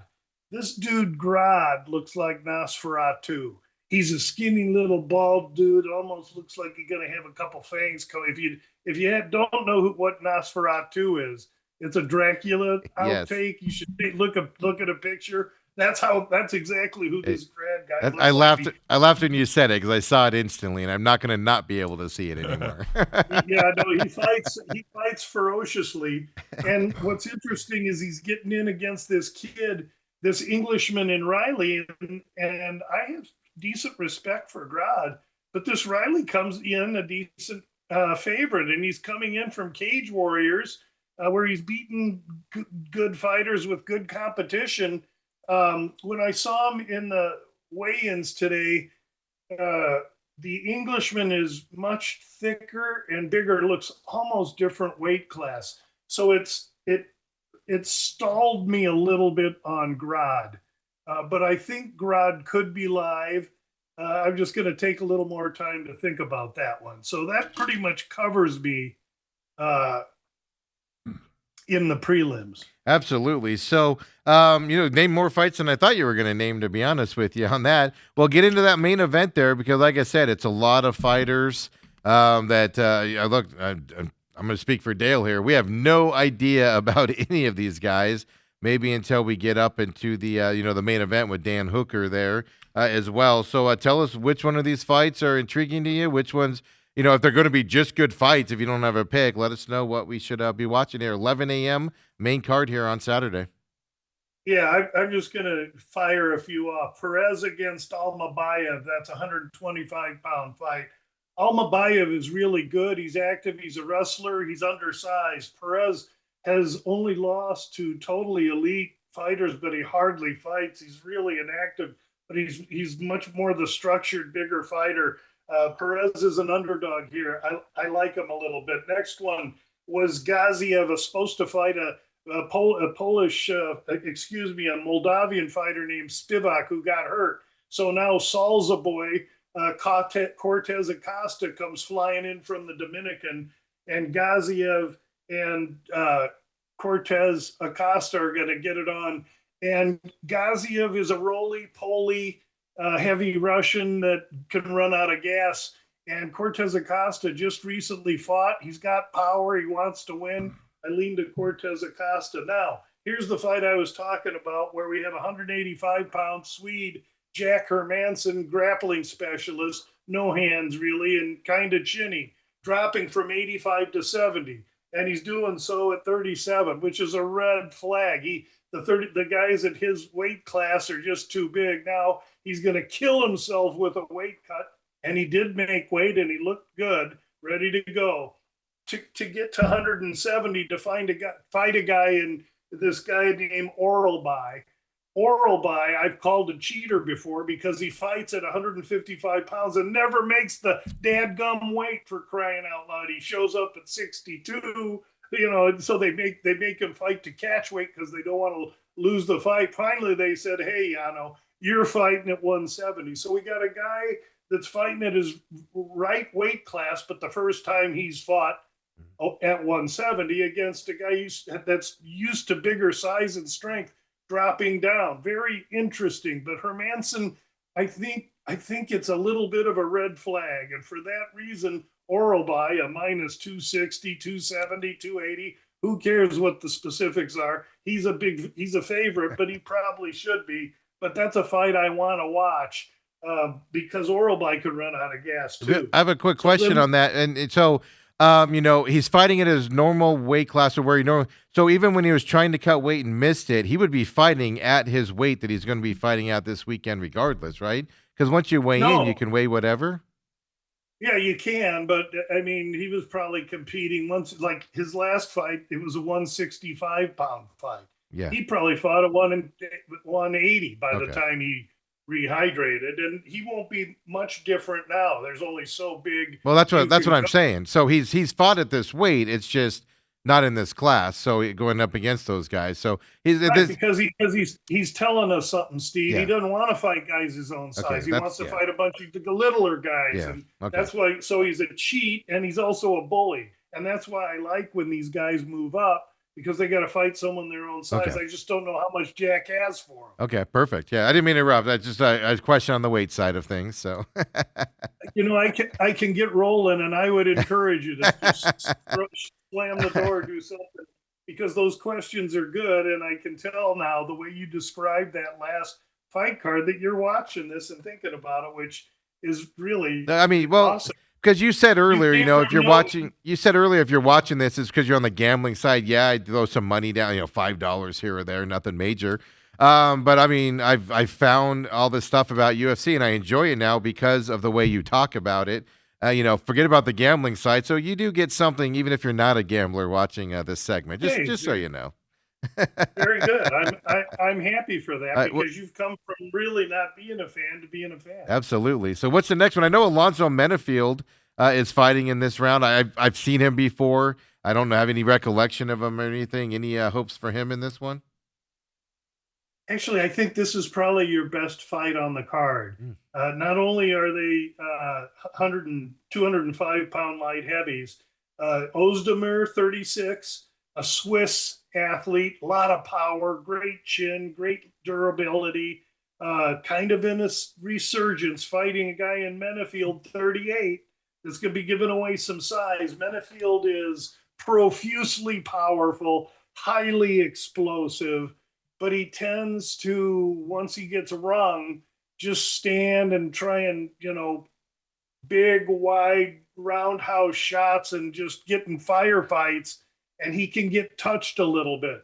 This dude, Grad, looks like Nosferatu. He's a skinny little bald dude. Almost looks like he's gonna have a couple fangs coming. If you don't know what Nosferatu is, it's a Dracula outtake. Yes. You should look at a picture. That's exactly who this Grad guy looks I laughed. Like. I laughed when you said it because I saw it instantly, and I'm not going to not be able to see it anymore. Yeah, no, he fights ferociously. And what's interesting is he's getting in against this kid, this Englishman in Riley, and I have decent respect for Grad, but this Riley comes in a decent favorite, and he's coming in from Cage Warriors, where he's beaten good fighters with good competition. When I saw him in the weigh-ins today, the Englishman is much thicker and bigger. It looks almost different weight class. So it stalled me a little bit on Grad. But I think Grad could be live. I'm just going to take a little more time to think about that one. So that pretty much covers me in the prelims. Absolutely. So, name more fights than I thought you were going to name, to be honest with you on that. Well, get into that main event there because, like I said, it's a lot of fighters I'm going to speak for Dale here. We have no idea about any of these guys, maybe until we get up into the, the main event with Dan Hooker there as well. So tell us which one of these fights are intriguing to you, which ones, if they're going to be just good fights, if you don't have a pick, let us know what we should be watching here. 11 a.m. main card here on Saturday. Yeah, I'm just going to fire a few off. Perez against Almabayev, that's a 125-pound fight. Almabayev is really good. He's active. He's a wrestler. He's undersized. Perez has only lost to totally elite fighters, but he hardly fights. He's really inactive, but he's much more the structured, bigger fighter. Perez is an underdog here. I like him a little bit. Next one was Gaziev, was supposed to fight a Moldavian fighter named Spivak who got hurt. So now Salza boy, Cortez Acosta comes flying in from the Dominican, and Gaziev and Cortez Acosta are going to get it on. And Gaziev is a roly-poly heavy Russian that can run out of gas. And Cortez Acosta just recently fought. He's got power. He wants to win. I lean to Cortez Acosta. Now, here's the fight I was talking about where we have a 185-pound Swede, Jack Hermansson, grappling specialist, no hands really, and kind of chinny, dropping from 85 to 70. And he's doing so at 37, which is a red flag. The guys at his weight class are just too big. Now he's going to kill himself with a weight cut. And he did make weight, and he looked good, ready to go. To get to 170 to fight a guy in this guy named Oralby. Oralby, I've called a cheater before because he fights at 155 pounds and never makes the dadgum weight, for crying out loud. He shows up at 62, so they make him fight to catch weight because they don't want to lose the fight. Finally, they said, hey, Yano, you're fighting at 170. So we got a guy that's fighting at his right weight class, but the first time he's fought at 170 against a guy that's used to bigger size and strength, dropping down. Very interesting. But Hermansson, I think it's a little bit of a red flag. And for that reason, Oralby, a minus 260, 270, 280. Who cares what the specifics are? He's a favorite, but he probably should be. But that's a fight I want to watch. Because Oralby could run out of gas too. I have a quick question on that. And so He's fighting at his normal weight class or where so even when he was trying to cut weight and missed it, he would be fighting at his weight that he's going to be fighting at this weekend regardless, right? Because once you weigh in, you can weigh whatever. Yeah, you can, but I mean, he was probably competing once, like his last fight, it was a 165-pound fight. Yeah. He probably fought at 180 by the Okay. time he rehydrated, and he won't be much different now. There's only so big. Well, that's you what can I'm go. saying. So he's fought at this weight. It's just not in this class. So going up against those guys. So he's Right, this. because he's telling us something, Steve. Yeah. He doesn't want to fight guys his own size. Okay, He that's- wants to yeah. fight a bunch of the littler guys, Yeah, and okay. that's why. So he's a cheat, and he's also a bully, and that's why I like when these guys move up because they got to fight someone their own size. Okay. I just don't know how much Jack has for him. Okay, perfect. Yeah, I didn't mean to interrupt. I just a question on the weight side of things. So I can get rolling, and I would encourage you to just slam the door, do something, because those questions are good, and I can tell now the way you described that last fight card that you're watching this and thinking about it, which is really I mean, well, awesome. because you said earlier, came if from you're no- watching, if you're watching this, it's because you're on the gambling side. Yeah, I throw some money down, $5 here or there, nothing major. But I mean, I've found all this stuff about UFC, and I enjoy it now because of the way you talk about it. Forget about the gambling side. So you do get something, even if you're not a gambler, watching this segment. Just so you know. Very good. I'm happy for that Wh- because you've come from really not being a fan to being a fan. Absolutely. So what's the next one? I know Alonzo Menafield is fighting in this round. I've seen him before. I don't have any recollection of him or anything. Any hopes for him in this one? Actually, I think this is probably your best fight on the card. Not only are they 100 and 205-pound light heavies, Ozdemir, 36, a Swiss athlete, a lot of power, great chin, great durability, kind of in a resurgence, fighting a guy in Menafield, 38, that's going to be giving away some size. Menafield is profusely powerful, highly explosive, but he tends to, once he gets rung, just stand and try and, big, wide, roundhouse shots and just get in firefights, and he can get touched a little bit.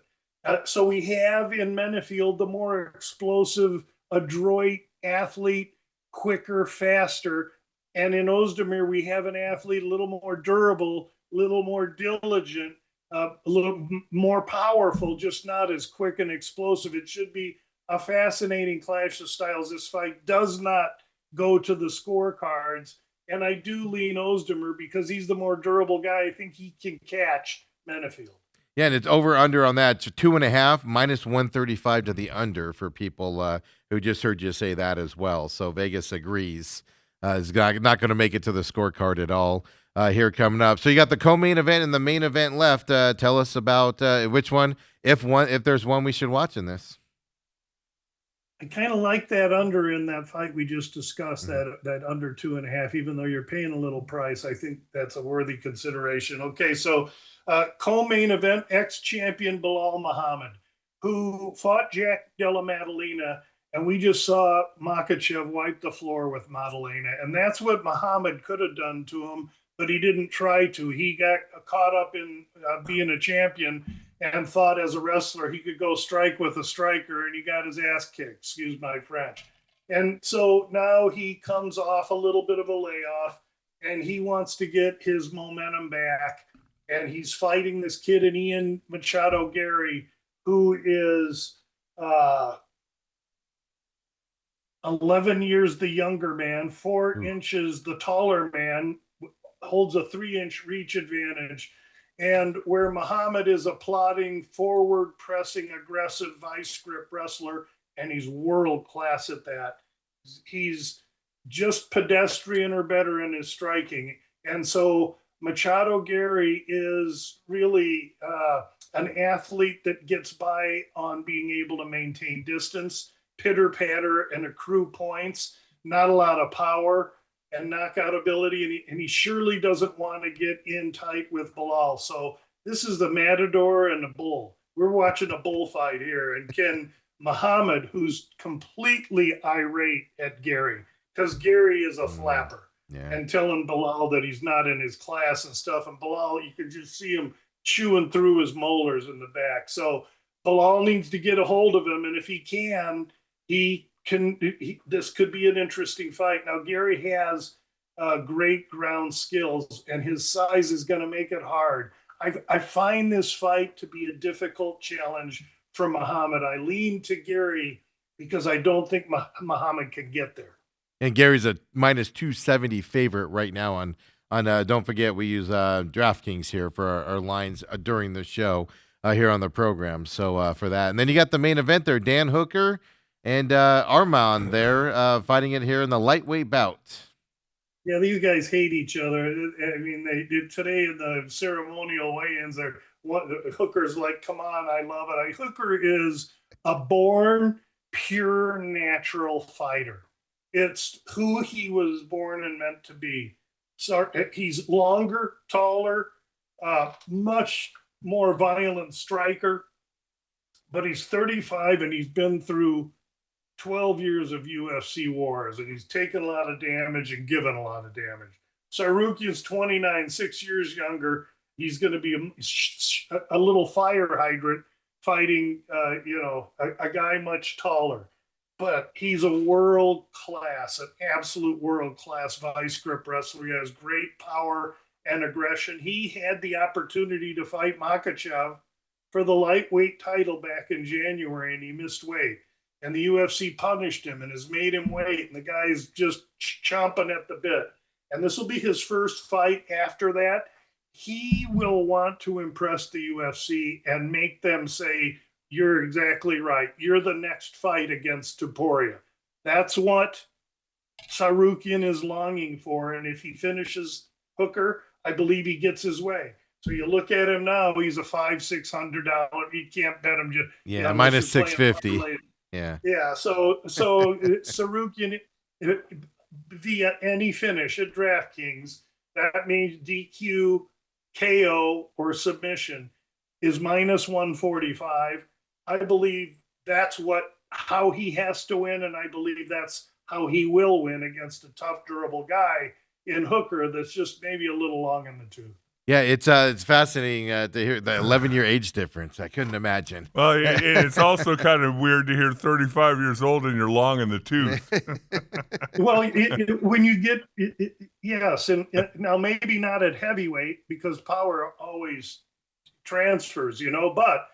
So we have in Menafield the more explosive, adroit athlete, quicker, faster. And in Ozdemir, we have an athlete a little more durable, a little more diligent, a little more powerful, just not as quick and explosive. It should be a fascinating clash of styles. This fight does not go to the scorecards. And I do lean Ozdemir because he's the more durable guy. I think he can catch Menafield. Yeah, and it's over under on that. 2.5 minus 135 to the under for people who just heard you say that as well. So Vegas agrees. Is not going to make it to the scorecard at all here coming up. So you got the co-main event and the main event left. Tell us about which one, if there's one we should watch in this. I kind of like that under in that fight we just discussed, that under 2.5, even though you're paying a little price. I think that's a worthy consideration. Okay, so co-main event, ex-champion Bilal Muhammad, who fought Jack Della Maddalena, and we just saw Makhachev wipe the floor with Maddalena. And that's what Muhammad could have done to him, but he didn't try to. He got caught up in being a champion and thought as a wrestler he could go strike with a striker, and he got his ass kicked, excuse my French. And so now he comes off a little bit of a layoff, and he wants to get his momentum back. And he's fighting this kid in Ian Machado Gary, who is 11 years the younger man, 4 inches the taller man, holds a 3-inch reach advantage. And where Muhammad is a plodding, forward pressing, aggressive vice grip wrestler, and he's world class at that. He's just pedestrian or better in his striking. And so Machado Gary is really an athlete that gets by on being able to maintain distance, pitter patter, and accrue points. Not a lot of power and knockout ability, and he surely doesn't want to get in tight with Bilal. So this is the Matador and the Bull. We're watching a bullfight here, and can Muhammad, who's completely irate at Gary, because Gary is a flapper. Yeah. and telling Bilal that he's not in his class and stuff. And Bilal, you could just see him chewing through his molars in the back. So Bilal needs to get a hold of him, and if he can, this could be an interesting fight. Now Gary has great ground skills, and his size is going to make it hard. I find this fight to be a difficult challenge for Muhammad. I lean to Gary because I don't think Muhammad can get there. And Gary's a minus 270 favorite right now on don't forget, we use DraftKings here for our lines during the show here on the program. So for that. And then you got the main event there, Dan Hooker and Arman there fighting it here in the lightweight bout. Yeah, these guys hate each other. I mean, they did today in the ceremonial weigh-ins. Hooker's like, "Come on, I love it." Hooker is a born, pure, natural fighter. It's who he was born and meant to be. So he's longer, taller, much more violent striker. But he's 35 and he's been through 12 years of UFC wars, and he's taken a lot of damage and given a lot of damage. Tsarukyan's 29, 6 years younger. He's going to be a little fire hydrant fighting, a guy much taller. But he's a world-class, an absolute world-class vice grip wrestler. He has great power and aggression. He had the opportunity to fight Makhachev for the lightweight title back in January, and he missed weight. And the UFC punished him and has made him wait. And the guy's just chomping at the bit. And this will be his first fight after that. He will want to impress the UFC and make them say, "You're exactly right. You're the next fight against Topuria." That's what Tsarukyan is longing for. And if he finishes Hooker, I believe he gets his way. So you look at him now, he's a $500-600. You can't bet him. Minus 650. Yeah. So Tsarukyan via any finish at DraftKings, that means DQ, KO, or submission, is minus 145. I believe that's how he has to win, and I believe that's how he will win against a tough, durable guy in Hooker that's just maybe a little long in the tooth. Yeah, it's fascinating to hear the 11-year age difference. I couldn't imagine. Well, it's also kind of weird to hear 35 years old and you're long in the tooth. Well, when you get yes, and now maybe not at heavyweight because power always transfers, but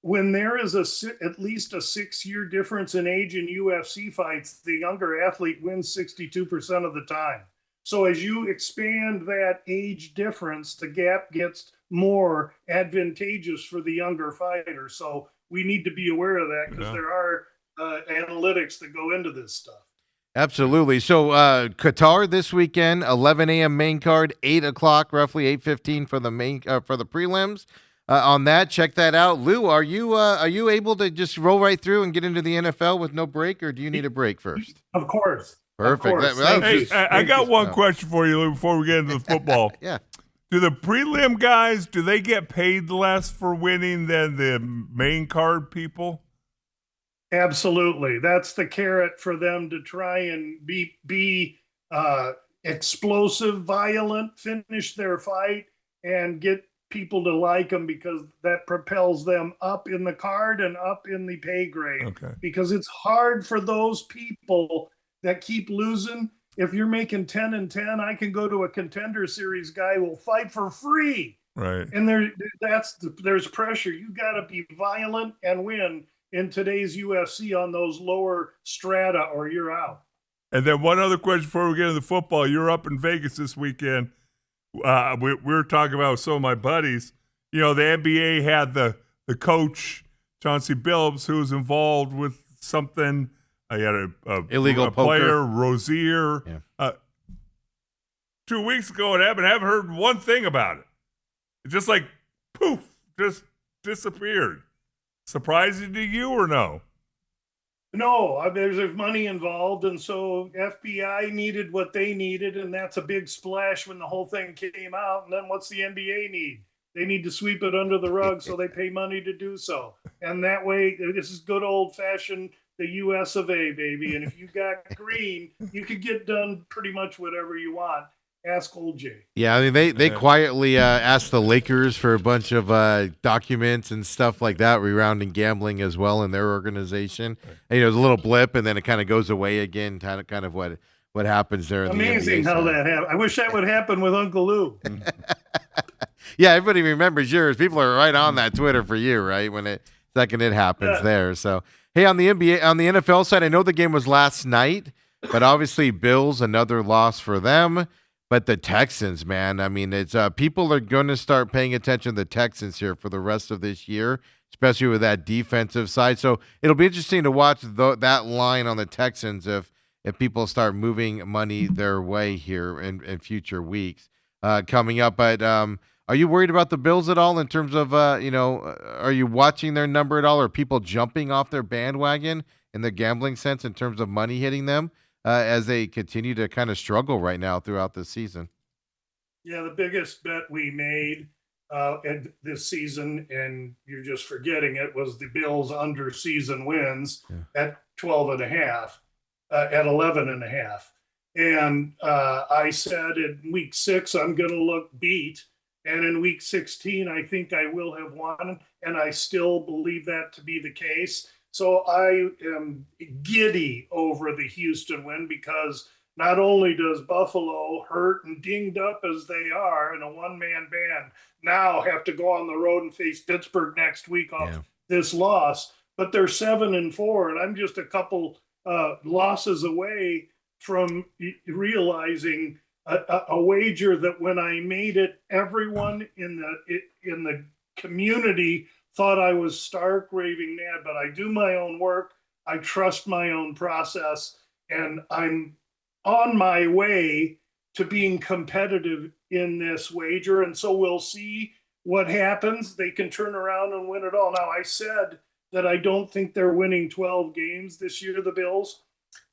when there is at least a 6-year difference in age in UFC fights, the younger athlete wins 62% of the time. So as you expand that age difference, the gap gets more advantageous for the younger fighter. So we need to be aware of that because there are analytics that go into this stuff. Absolutely. So Qatar this weekend, 11 a.m. main card, 8 o'clock, roughly 8:15 for the main for the prelims. On that, check that out. Lou, are you able to just roll right through and get into the NFL with no break, or do you need a break first? Of course. Perfect. Hey, I got one question for you, Lou, before we get into the football. Yeah. Do the prelim guys, do they get paid less for winning than the main card people? Absolutely. That's the carrot for them to try and be explosive, violent, finish their fight, and get people to like them because that propels them up in the card and up in the pay grade. Okay. Because it's hard for those people that keep losing. If you're making 10-10, I can go to a Contender Series guy who will fight for free. Right. And there's pressure. You got to be violent and win in today's UFC on those lower strata, or you're out. And then one other question before we get into the football. You're up in Vegas this weekend. We were talking about with some of my buddies. The NBA had the coach, Chauncey Billups, who was involved with something. I had a illegal player, poker. Rozier. Yeah. 2 weeks ago it happened. I haven't heard one thing about it. It just like poof, just disappeared. Surprising to you or no? No, there's money involved, and so FBI needed what they needed, and that's a big splash when the whole thing came out. And then what's the NBA need? They need to sweep it under the rug, so they pay money to do so. And that way, this is good old-fashioned the US of A, baby. And if you got green, you could get done pretty much whatever you want. Ask old Jay. Yeah, I mean they quietly asked the Lakers for a bunch of documents and stuff like that, rerounding gambling as well in their organization. And, it was a little blip, and then it kind of goes away again. Kind of what happens there. In Amazing the NBA how side. that happened. I wish that would happen with Uncle Lou. Yeah, everybody remembers yours. People are right on that Twitter for you, right? When it happens there. So hey, on the NFL side, I know the game was last night, but obviously Bills, another loss for them. But the Texans, man, I mean, it's people are going to start paying attention to the Texans here for the rest of this year, especially with that defensive side. So it'll be interesting to watch that line on the Texans if people start moving money their way here in future weeks coming up. But are you worried about the Bills at all in terms of, are you watching their number at all? Are people jumping off their bandwagon in the gambling sense in terms of money hitting them? As they continue to kind of struggle right now throughout the season. Yeah, the biggest bet we made this season, and you're just forgetting it, was the Bills under season wins at 12.5, at 11.5. And I said in week 6, I'm going to look beat. And in week 16, I think I will have won. And I still believe that to be the case. So I am giddy over the Houston win because not only does Buffalo, hurt and dinged up as they are in a one-man band, now have to go on the road and face Pittsburgh next week off this loss, but they're 7-4, and I'm just a couple losses away from realizing a wager that when I made it, everyone in the community thought I was stark raving mad, but I do my own work. I trust my own process, and I'm on my way to being competitive in this wager. And so we'll see what happens. They can turn around and win it all. Now, I said that I don't think they're winning 12 games this year, the Bills,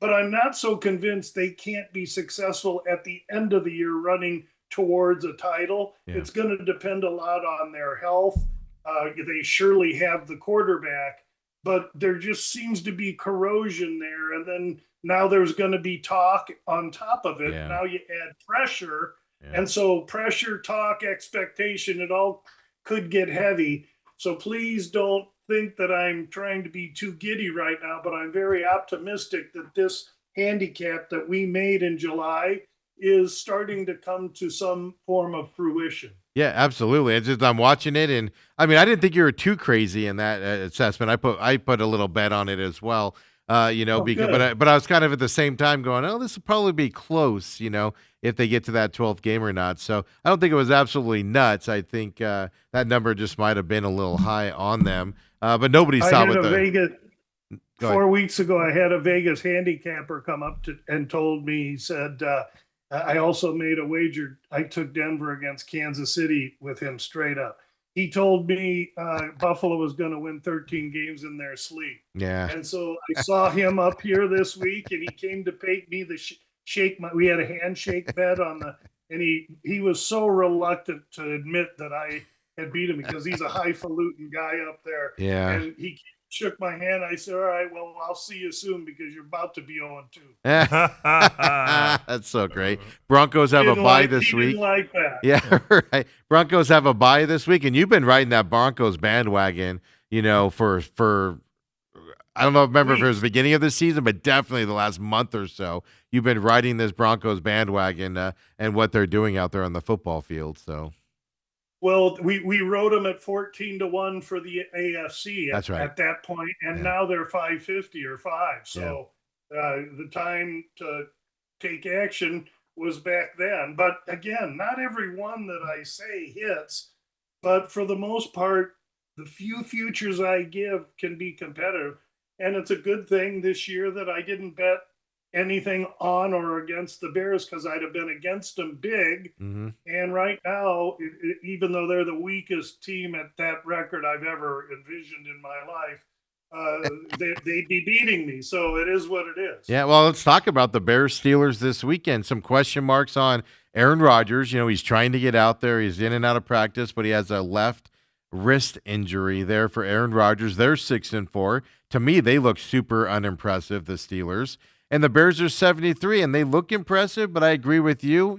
but I'm not so convinced they can't be successful at the end of the year running towards a title. Yeah. It's going to depend a lot on their health. They surely have the quarterback, but there just seems to be corrosion there. And then now there's going to be talk on top of it. Yeah. Now you add pressure. Yeah. And so pressure, talk, expectation, it all could get heavy. So please don't think that I'm trying to be too giddy right now, but I'm very optimistic that this handicap that we made in July is starting to come to some form of fruition. Yeah, absolutely. It's just I'm watching it, and I mean, I didn't think you were too crazy in that assessment. I put a little bet on it as well, because but I was kind of at the same time going, oh, this will probably be close, if they get to that 12th game or not. So I don't think it was absolutely nuts. I think that number just might have been a little high on them, but nobody saw what Vegas 4 weeks ago. I had a Vegas handicapper come up and told me, he said, I also made a wager. I took Denver against Kansas City with him straight up. He told me Buffalo was going to win 13 games in their sleep. Yeah. And so I saw him up here this week, and he came to pay me the shake. We had a handshake bet and he was so reluctant to admit that I had beat him because he's a highfalutin guy up there. Yeah. And he shook my hand. I said, all right, well, I'll see you soon because you're about to be 0-2. That's so great. Broncos have a bye this week. Like that. Yeah, right. Broncos have a bye this week, and you've been riding that Broncos bandwagon, for I don't know if it was the beginning of the season, but definitely the last month or so. You've been riding this Broncos bandwagon and what they're doing out there on the football field. So. Well, we rode them at 14-1 for the AFC That's right. at that point, and now they're 550 or 5. So the time to take action was back then. But again, not every one that I say hits, but for the most part, the few futures I give can be competitive. And it's a good thing this year that I didn't bet anything on or against the Bears because I'd have been against them big. Mm-hmm. And right now, even though they're the weakest team at that record I've ever envisioned in my life, they'd be beating me. So it is what it is. Yeah, well, let's talk about the Bears-Steelers this weekend. Some question marks on Aaron Rodgers. He's trying to get out there. He's in and out of practice, but he has a left wrist injury there for Aaron Rodgers. They're 6-4. To me, they look super unimpressive, the Steelers. And the Bears are 73, and they look impressive, but I agree with you,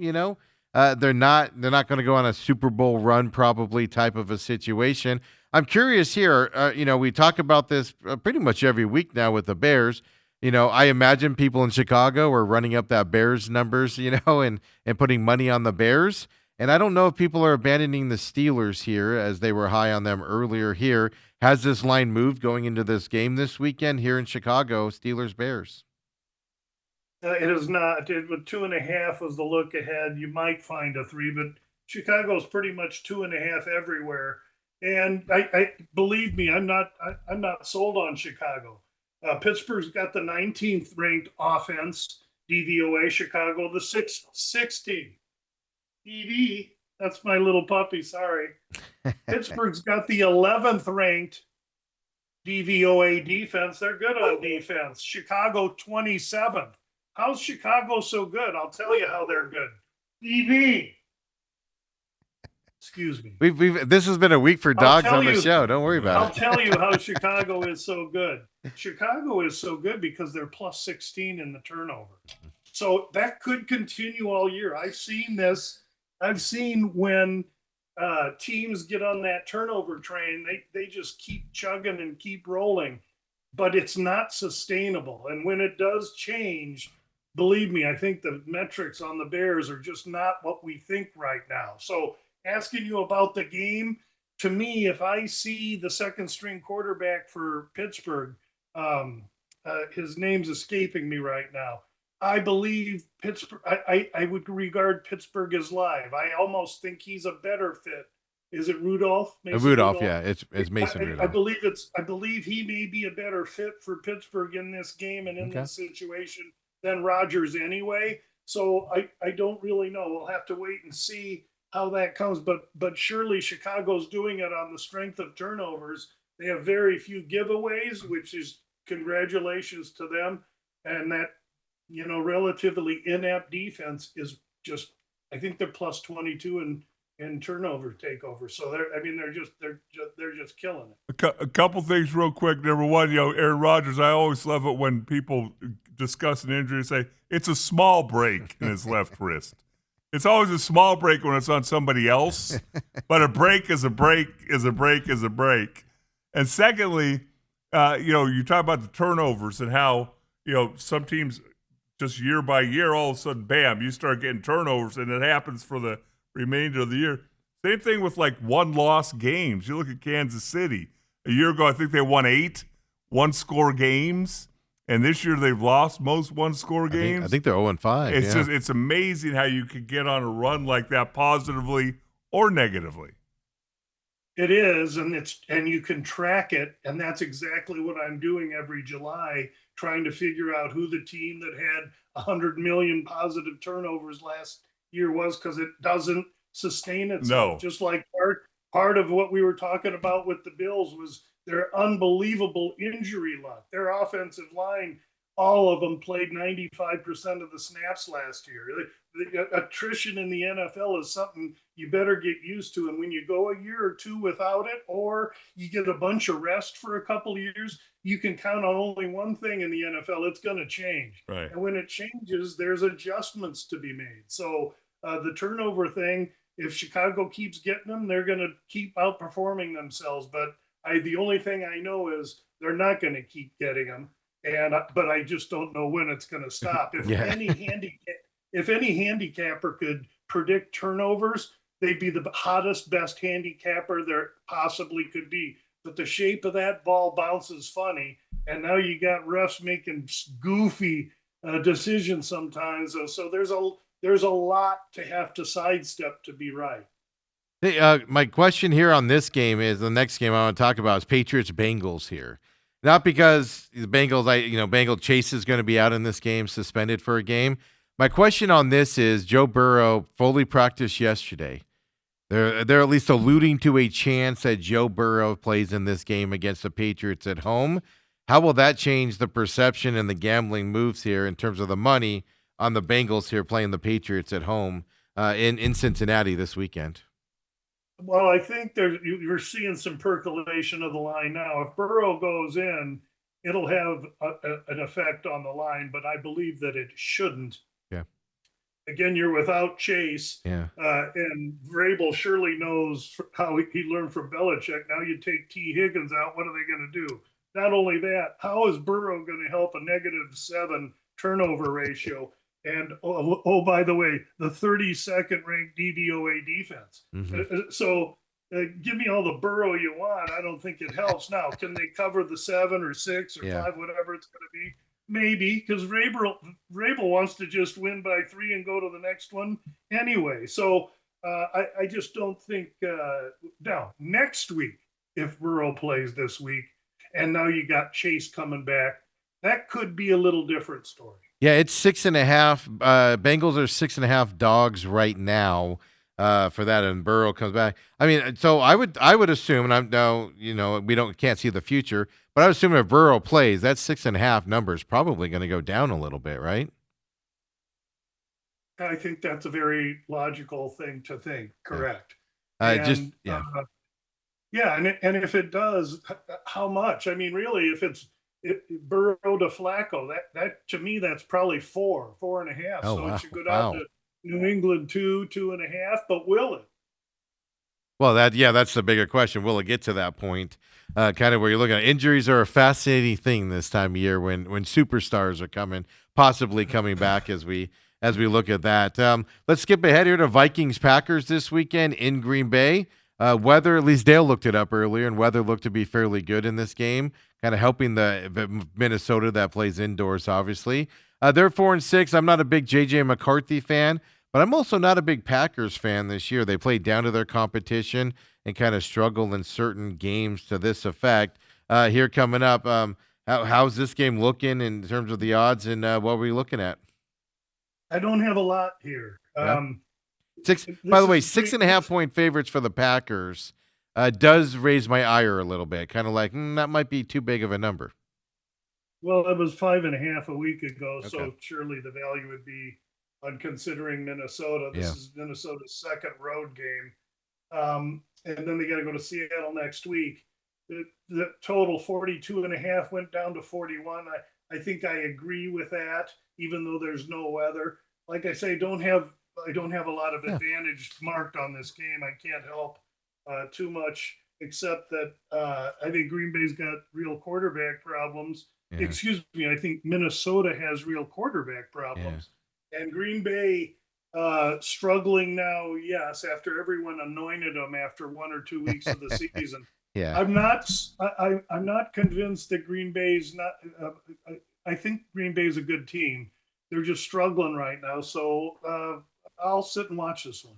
they're not going to go on a Super Bowl run probably type of a situation. I'm curious here, we talk about this pretty much every week now with the Bears. I imagine people in Chicago are running up that Bears numbers, and putting money on the Bears. And I don't know if people are abandoning the Steelers here as they were high on them earlier here. Has this line moved going into this game this weekend here in Chicago, Steelers-Bears? It is not. With 2.5 was the look ahead. You might find a 3, but Chicago's pretty much 2.5 everywhere. And I believe me, I'm not sold on Chicago. Pittsburgh's got the 19th ranked offense, DVOA. Chicago the 16th. EV, that's my little puppy. Sorry. Pittsburgh's got the 11th ranked DVOA defense. They're good on defense. Chicago 27th. How's Chicago so good? I'll tell you how they're good. EV. Excuse me. This has been a week for dogs on the show. Don't worry about it. I'll tell you how Chicago is so good. Chicago is so good because they're plus 16 in the turnover. So that could continue all year. I've seen this. I've seen when teams get on that turnover train, they just keep chugging and keep rolling, but it's not sustainable. And when it does change, believe me, I think the metrics on the Bears are just not what we think right now. So asking you about the game, to me, if I see the second string quarterback for Pittsburgh, his name's escaping me right now. I believe Pittsburgh, I would regard Pittsburgh as live. I almost think he's a better fit. Is it Rudolph? Rudolph, yeah. It's Mason Rudolph. I believe he may be a better fit for Pittsburgh in this game and in this situation than Rodgers anyway. So I don't really know. We'll have to wait and see how that comes. But surely Chicago's doing it on the strength of turnovers. They have very few giveaways, which is congratulations to them. And that, relatively inept defense is just, I think they're plus 22 in turnover takeover. So they're just killing it. A couple things real quick. Number one, Aaron Rodgers, I always love it when people discuss an injury and say it's a small break in his left wrist. It's always a small break when it's on somebody else, but a break is a break is a break is a break. And secondly, you talk about the turnovers and how, some teams just year by year, all of a sudden, bam, you start getting turnovers, and it happens for the remainder of the year. Same thing with like one-loss games. You look at Kansas City. A year ago, I think they won 8 one-score games, and this year they've lost most one-score games. I think they're 0-5. It's amazing how you could get on a run like that positively or negatively. It is, and you can track it, and that's exactly what I'm doing every July, trying to figure out who the team that had 100 million positive turnovers last year was, because it doesn't sustain itself. No. Just like part of what we were talking about with the Bills was their unbelievable injury luck. Their offensive line, all of them played 95% of the snaps last year. The attrition in the NFL is something you better get used to. And when you go a year or two without it, or you get a bunch of rest for a couple of years, you can count on only one thing in the NFL: it's going to change. Right. And when it changes, there's adjustments to be made. So the turnover thing, if Chicago keeps getting them, they're going to keep outperforming themselves. But the only thing I know is they're not going to keep getting them. But I just don't know when it's going to stop. If any handicapper could predict turnovers, they'd be the hottest, best handicapper there possibly could be. But the shape of that ball bounces funny, and now you got refs making goofy decisions sometimes. So there's a lot to have to sidestep to be right. Hey, my question here on this game is the next game I want to talk about is Patriots-Bengals here. Not because the Bengals, Bengal Chase is going to be out in this game, suspended for a game. My question on this is Joe Burrow fully practiced yesterday. They're at least alluding to a chance that Joe Burrow plays in this game against the Patriots at home. How will that change the perception and the gambling moves here in terms of the money on the Bengals here playing the Patriots at home in Cincinnati this weekend? Well, I think you're seeing some percolation of the line now. If Burrow goes in, it'll have an effect on the line, but I believe that it shouldn't. Yeah. Again, you're without Chase, Yeah. and Vrabel surely knows how he learned from Belichick. Now you take T. Higgins out, what are they going to do? Not only that, how is Burrow going to help a -7 turnover ratio? And by the way, the 32nd ranked DVOA defense. So give me all the Burrow you want. I don't think it helps. Now, can they cover the 7 or 6 or 5, whatever it's going to be? Maybe, because Vrabel wants to just win by 3 and go to the next one anyway. So I just don't think. Now, next week, if Burrow plays this week, and now you got Chase coming back, that could be a little different story. Yeah, it's 6.5. Bengals are 6.5 dogs right now for that, and Burrow comes back. I mean, so I would assume, and I'm now, we can't see the future, but I would assume if Burrow plays, that 6.5 number is probably going to go down a little bit, right? I think that's a very logical thing to think. Correct. Yeah. And if it does, how much? I mean, really, if Burrow to Flacco, that to me, that's probably 4.5. Oh, so wow. it should go down to New England 2.5. But will it? Well, that's the bigger question. Will it get to that point? Kind of where you're looking at injuries are a fascinating thing this time of year when superstars are possibly coming back as we look at that. Let's skip ahead here to Vikings-Packers this weekend in Green Bay. Weather, at least Dale looked it up earlier, and weather looked to be fairly good in this game, kind of helping the Minnesota that plays indoors, obviously. They're 4-6. I'm not a big J.J. McCarthy fan, but I'm also not a big Packers fan this year. They played down to their competition and kind of struggled in certain games to this effect. Here coming up, how's this game looking in terms of the odds, and what were you looking at? I don't have a lot here. Yeah. By the way, 6.5 point favorites for the Packers does raise my ire a little bit. Kind of like that might be too big of a number. Well, it was 5.5 a week ago, Okay. so surely the value would be on considering Minnesota. This is Minnesota's second road game, and then they got to go to Seattle next week. The total 42.5 went down to 41. I think I agree with that, even though there's no weather. Like I say, I don't have a lot of advantage marked on this game. I can't help too much, except that I think Green Bay's got real quarterback problems. Yeah. Excuse me, I think Minnesota has real quarterback problems. Yeah. And Green Bay struggling now, yes, after everyone anointed them after 1 or 2 weeks of the season. Yeah. I'm not convinced that Green Bay's not I think Green Bay's a good team. They're just struggling right now. So I'll sit and watch this one.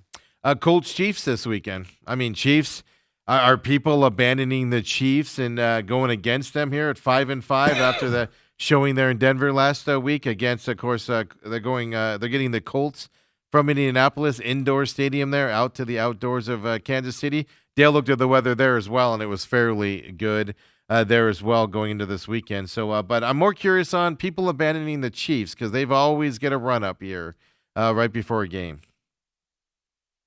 Colts Chiefs this weekend. I mean, Chiefs. Are people abandoning the Chiefs and going against them here at 5-5 after the showing there in Denver last week against, of course, they're getting the Colts from Indianapolis indoor stadium there out to the outdoors of Kansas City. Dale looked at the weather there as well, and it was fairly good there as well going into this weekend. So, but I'm more curious on people abandoning the Chiefs because they've always get a run up here right before a game.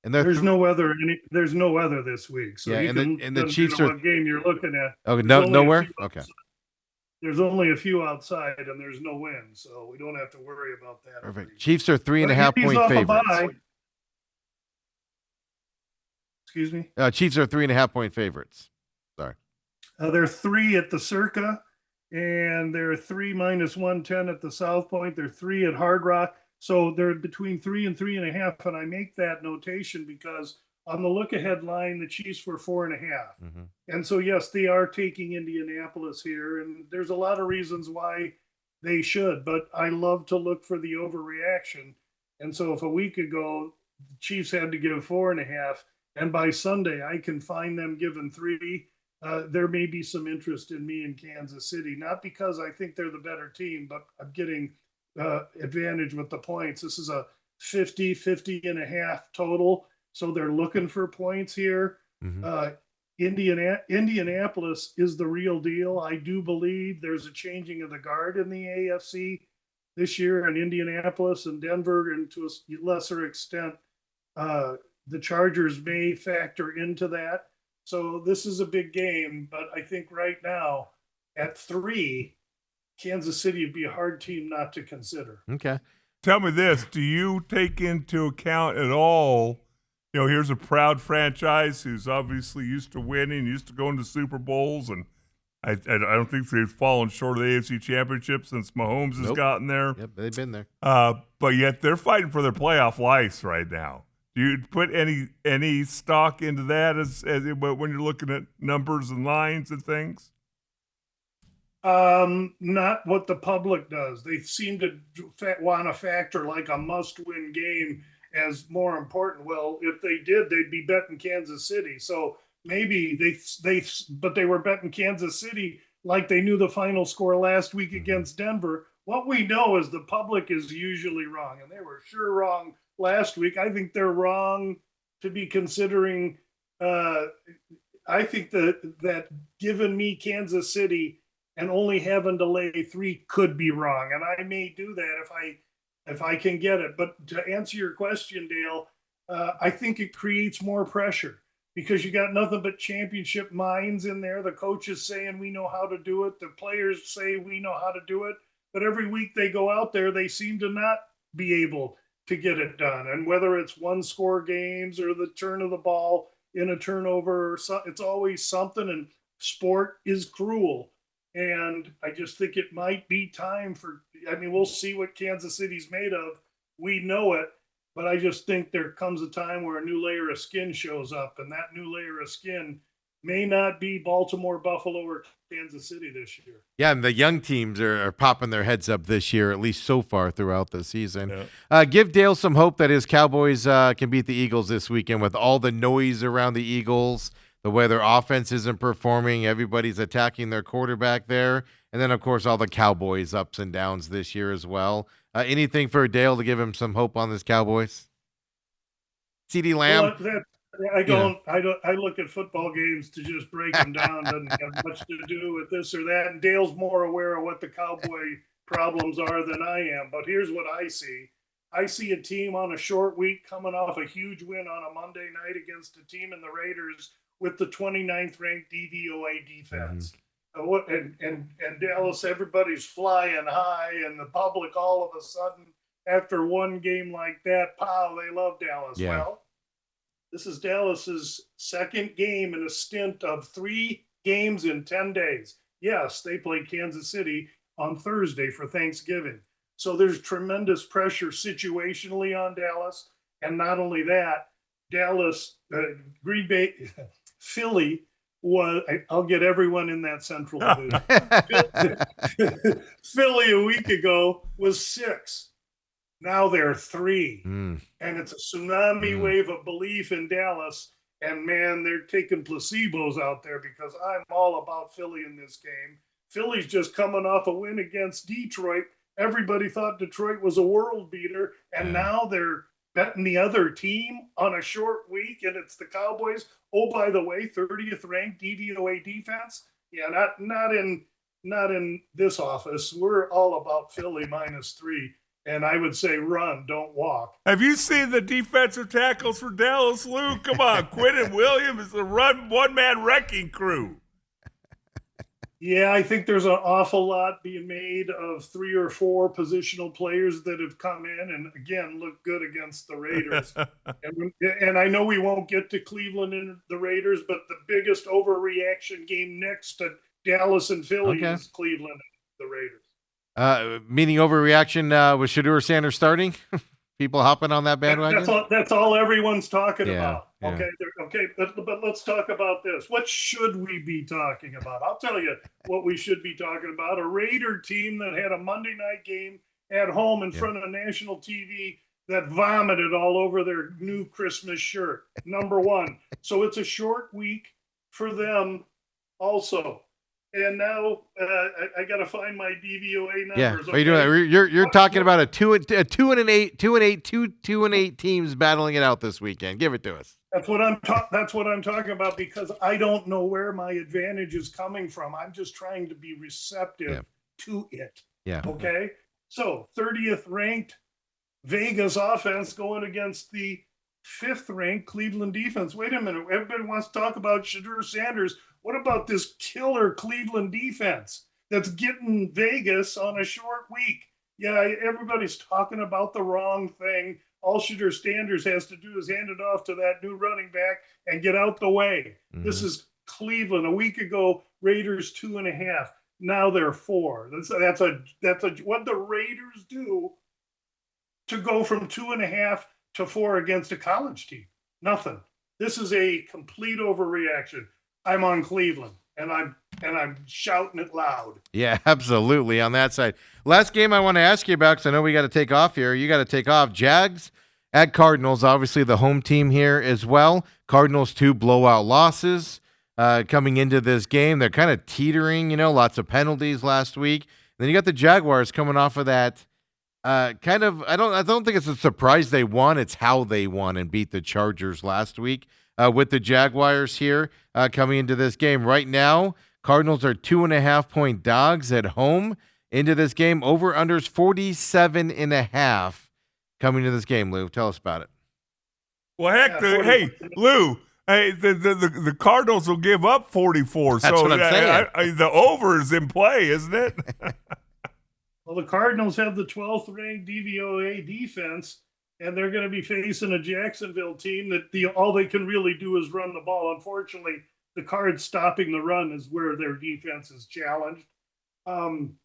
And there's no weather. There's no weather this week, so yeah. The Chiefs are what game you're looking at. Okay, nowhere. Okay. There's only a few outside, and there's no wind, so we don't have to worry about that. Perfect. Chiefs are 3.5 point favorites. Excuse me. Chiefs are 3.5 point favorites. Sorry. They're 3 at the Circa, and they're 3 -110 at the South Point. They're 3 at Hard Rock. So they're between 3 and 3.5, and I make that notation because on the look-ahead line, the Chiefs were 4.5, and so yes, they are taking Indianapolis here, and there's a lot of reasons why they should. But I love to look for the overreaction, and so if a week ago the Chiefs had to give 4.5, and by Sunday I can find them giving 3, there may be some interest in me in Kansas City, not because I think they're the better team, but I'm getting advantage with the points. This is a 50.5 total, so they're looking for points here. Indianapolis is the real deal. I do believe there's a changing of the guard in the AFC this year, in Indianapolis and Denver, and to a lesser extent the Chargers may factor into that. So this is a big game, but I think right now at 3, Kansas City would be a hard team not to consider. Okay. Tell me this: do you take into account at all? You know, here's a proud franchise who's obviously used to winning, used to going to Super Bowls, and I don't think they've fallen short of the AFC Championship since Mahomes has Nope. gotten there. Yep, they've been there. But yet they're fighting for their playoff lives right now. Do you put any stock into that as when you're looking at numbers and lines and things? Not what the public does. They seem to want to factor like a must-win game as more important. Well, if they did, they'd be betting Kansas City. So maybe but they were betting Kansas City like they knew the final score last week against Denver. What we know is the public is usually wrong, and they were sure wrong last week. I think they're wrong to be considering. I think that giving me Kansas City and only having to lay 3 could be wrong, and I may do that if I can get it. But to answer your question, Dale, I think it creates more pressure because you got nothing but championship minds in there. The coaches saying we know how to do it. The players say we know how to do it. But every week they go out there, they seem to not be able to get it done. And whether it's 1-score games or the turn of the ball in a turnover, or it's always something. And sport is cruel. And I just think it might be time we'll see what Kansas City's made of. We know it, but I just think there comes a time where a new layer of skin shows up, and that new layer of skin may not be Baltimore, Buffalo, or Kansas City this year. Yeah, and the young teams are popping their heads up this year, at least so far throughout the season. Yeah. Give Dale some hope that his Cowboys can beat the Eagles this weekend with all the noise around the Eagles, the way their offense isn't performing, everybody's attacking their quarterback there, and then, of course, all the Cowboys' ups and downs this year as well. Anything for Dale to give him some hope on this Cowboys? CeeDee Lamb? Well, I look at football games to just break them down. Doesn't have much to do with this or that. And Dale's more aware of what the Cowboy problems are than I am. But here's what I see. I see a team on a short week coming off a huge win on a Monday night against a team in the Raiders with the 29th ranked DVOA defense. And Dallas, everybody's flying high, and the public all of a sudden, after one game like that, they love Dallas. Yeah. Well, this is Dallas's second game in a stint of 3 games in 10 days. Yes, they played Kansas City on Thursday for Thanksgiving. So there's tremendous pressure situationally on Dallas. And not only that, Green Bay, Philly I'll get everyone in that central division. Philly a week ago was 6. Now they're 3. And it's a tsunami wave of belief in Dallas. And man, they're taking placebos out there because I'm all about Philly in this game. Philly's just coming off a win against Detroit. Everybody thought Detroit was a world beater. And now they're betting the other team on a short week, and it's the Cowboys. Oh, by the way, 30th ranked DVOA defense. Yeah, not in this office. We're all about Philly -3. And I would say run, don't walk. Have you seen the defensive tackles for Dallas, Lou? Come on, Quentin Williams is the one-man wrecking crew. Yeah, I think there's an awful lot being made of 3 or 4 positional players that have come in and, again, look good against the Raiders. and I know we won't get to Cleveland and the Raiders, but the biggest overreaction game next to Dallas and Philly is Cleveland and the Raiders. Meaning overreaction with Shedeur Sanders starting? People hopping on that bandwagon? That's all everyone's talking about. Yeah. Okay. But let's talk about this. What should we be talking about? I'll tell you what we should be talking about. A Raider team that had a Monday night game at home in front of national TV that vomited all over their new Christmas shirt. Number 1. So it's a short week for them also. And now I got to find my DVOA numbers. Yeah, what are you doing? You're talking about a 2-8 teams battling it out this weekend. Give it to us. That's what I'm talking about because I don't know where my advantage is coming from. I'm just trying to be receptive to it. Yeah. Okay. So 30th ranked Vegas offense going against the 5th-ranked Cleveland defense. Wait a minute. Everybody wants to talk about Shedeur Sanders. What about this killer Cleveland defense that's getting Vegas on a short week? Yeah, everybody's talking about the wrong thing. All Shedeur Sanders has to do is hand it off to that new running back and get out the way. Mhm. This is Cleveland. A week ago, Raiders 2.5. Now they're 4. That's a what the Raiders do to go from 2.5 to 4 against a college team. Nothing. This is a complete overreaction. I'm on Cleveland, and I'm shouting it loud. Yeah, absolutely on that side. Last game I want to ask you about, because I know we got to take off here. You got to take off. Jags at Cardinals, obviously the home team here as well. Cardinals 2 blowout losses coming into this game. They're kind of teetering, lots of penalties last week. And then you got the Jaguars coming off of that. I don't think it's a surprise they won. It's how they won and beat the Chargers last week with the Jaguars here coming into this game. Right now, Cardinals are 2.5-point dogs at home into this game. Over-unders 47.5 coming to this game. Lou, tell us about it. Well, heck, hey, Lou, hey, the Cardinals will give up 44. That's what I'm saying. The over is in play, isn't it? Well, the Cardinals have the 12th ranked DVOA defense, and they're going to be facing a Jacksonville team that all they can really do is run the ball. Unfortunately, the Cards stopping the run is where their defense is challenged. The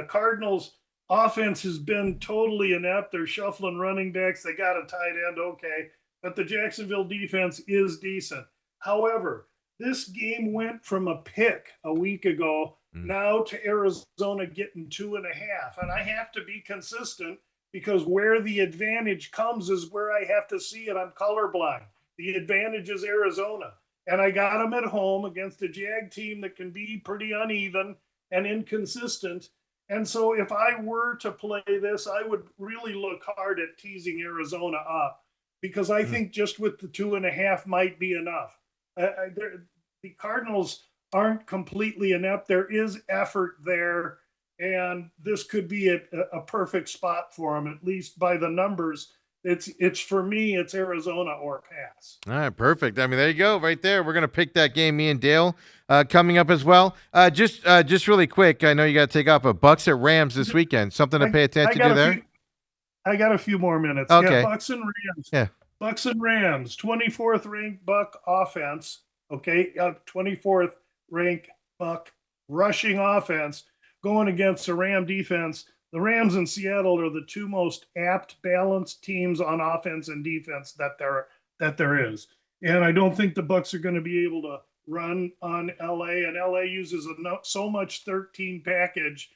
Cardinals offense has been totally inept. They're shuffling running backs. They got a tight end, okay, but the Jacksonville defense is decent. However, this game went from a pick a week ago now to Arizona getting 2.5. And I have to be consistent because where the advantage comes is where I have to see it. I'm colorblind. The advantage is Arizona. And I got them at home against a Jag team that can be pretty uneven and inconsistent. And so if I were to play this, I would really look hard at teasing Arizona up because I think just with the 2.5 might be enough. The Cardinals aren't completely inept. There is effort there, and this could be a perfect spot for them, at least by the numbers. It's for me, it's Arizona or pass. All right, perfect. I mean, there you go, right there. We're gonna pick that game. Me and Dale coming up as well. Just really quick. I know you got to take off, but Bucks at Rams this weekend. Something to pay attention to there. I got a few more minutes. Okay. Yeah, Bucks and Rams. Yeah. Bucks and Rams. 24th ranked Buck offense. Okay, 24th ranked Buck rushing offense going against the Ram defense. The Rams in Seattle are the two most apt, balanced teams on offense and defense that there is. And I don't think the Bucks are going to be able to run on LA. And LA uses so much 13 package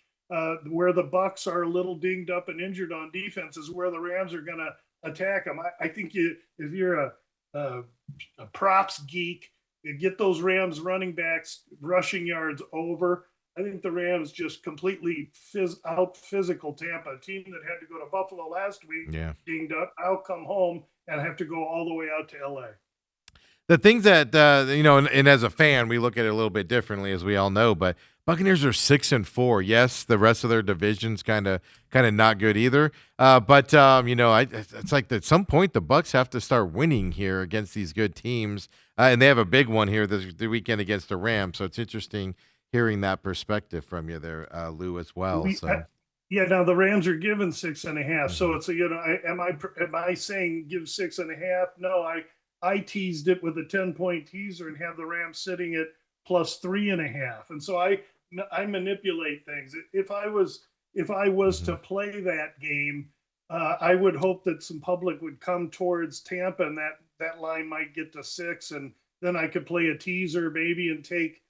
where the Bucks are a little dinged up and injured on defense is where the Rams are going to attack them. I think if you're a props geek, you get those Rams running backs rushing yards over. I think the Rams just completely out physical Tampa, a team that had to go to Buffalo last week, dinged up. I'll come home and have to go all the way out to LA. The things that and as a fan, we look at it a little bit differently, as we all know. But Buccaneers are 6-4. Yes, the rest of their division's kind of not good either. But it's like at some point the Bucs have to start winning here against these good teams, and they have a big one here the weekend against the Rams. So it's interesting hearing that perspective from you there, Lou, as well. Yeah, now the Rams are given 6.5. So it's am I saying give 6.5? No, I teased it with a 10-point teaser and have the Rams sitting at plus 3.5. And so I manipulate things. If I was to play that game, I would hope that some public would come towards Tampa and that line might get to 6, and then I could play a teaser maybe and take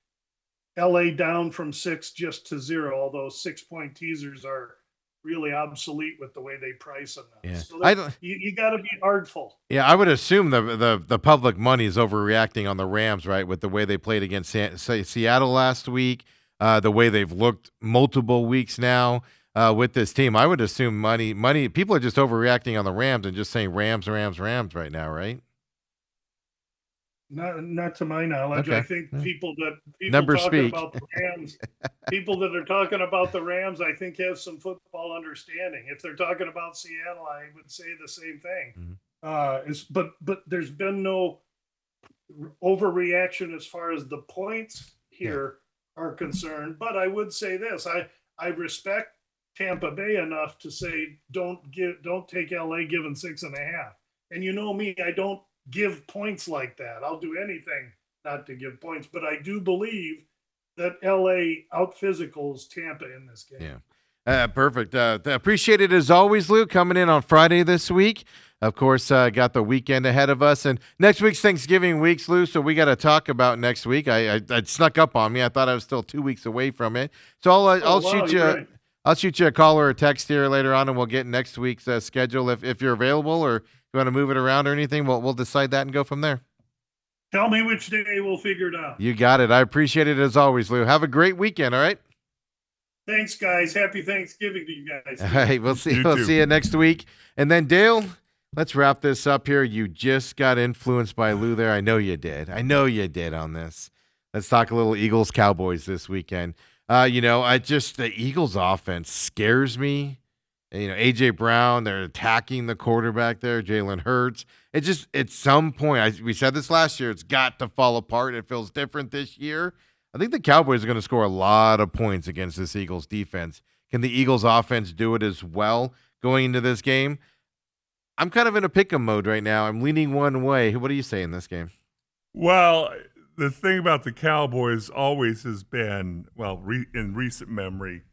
LA down from 6 just to 0. Although 6-point teasers are really obsolete with the way they price them now. Yeah. So you got to be artful. Yeah, I would assume the public money is overreacting on the Rams, right, with the way they played against Seattle last week, the way they've looked multiple weeks now with this team. I would assume money. People are just overreacting on the Rams and just saying Rams right now, right? Not to my knowledge. Okay. I think people Numbers talking speak. about the Rams, people that are talking about the Rams, I think have some football understanding. If they're talking about Seattle, I would say the same thing. But there's been no overreaction as far as the points here are concerned. But I would say this: I respect Tampa Bay enough to say don't take LA giving 6.5. And you know me, I don't give points like that. I'll do anything not to give points, but I do believe that LA out physicals Tampa in this game. Yeah. Perfect. Appreciate it as always, Lou, coming in on Friday this week. Of course, got the weekend ahead of us, and next week's Thanksgiving week, Lou, so we got to talk about next week. I snuck up on me. I thought I was still 2 weeks away from it. So I'll shoot you. Right. I'll shoot you a call or a text here later on, and we'll get next week's schedule if you're available, or you want to move it around or anything. We'll decide that and go from there. Tell me which day, we'll figure it out. You got it. I appreciate it as always, Lou. Have a great weekend. All right. Thanks, guys. Happy Thanksgiving to you guys. All right. We'll see. You We'll too. see you next week. And then Dale, let's wrap this up here. You just got influenced by Lou there. I know you did. On this. Let's talk a little Eagles Cowboys this weekend. The Eagles offense scares me. AJ Brown, they're attacking the quarterback there, Jalen Hurts. It just, at some point, we said this last year, it's got to fall apart. It feels different this year. I think the Cowboys are going to score a lot of points against this Eagles defense. Can the Eagles offense do it as well going into this game? I'm kind of in a pick-em mode right now. I'm leaning one way. What do you say in this game? Well, the thing about the Cowboys always has been, in recent memory,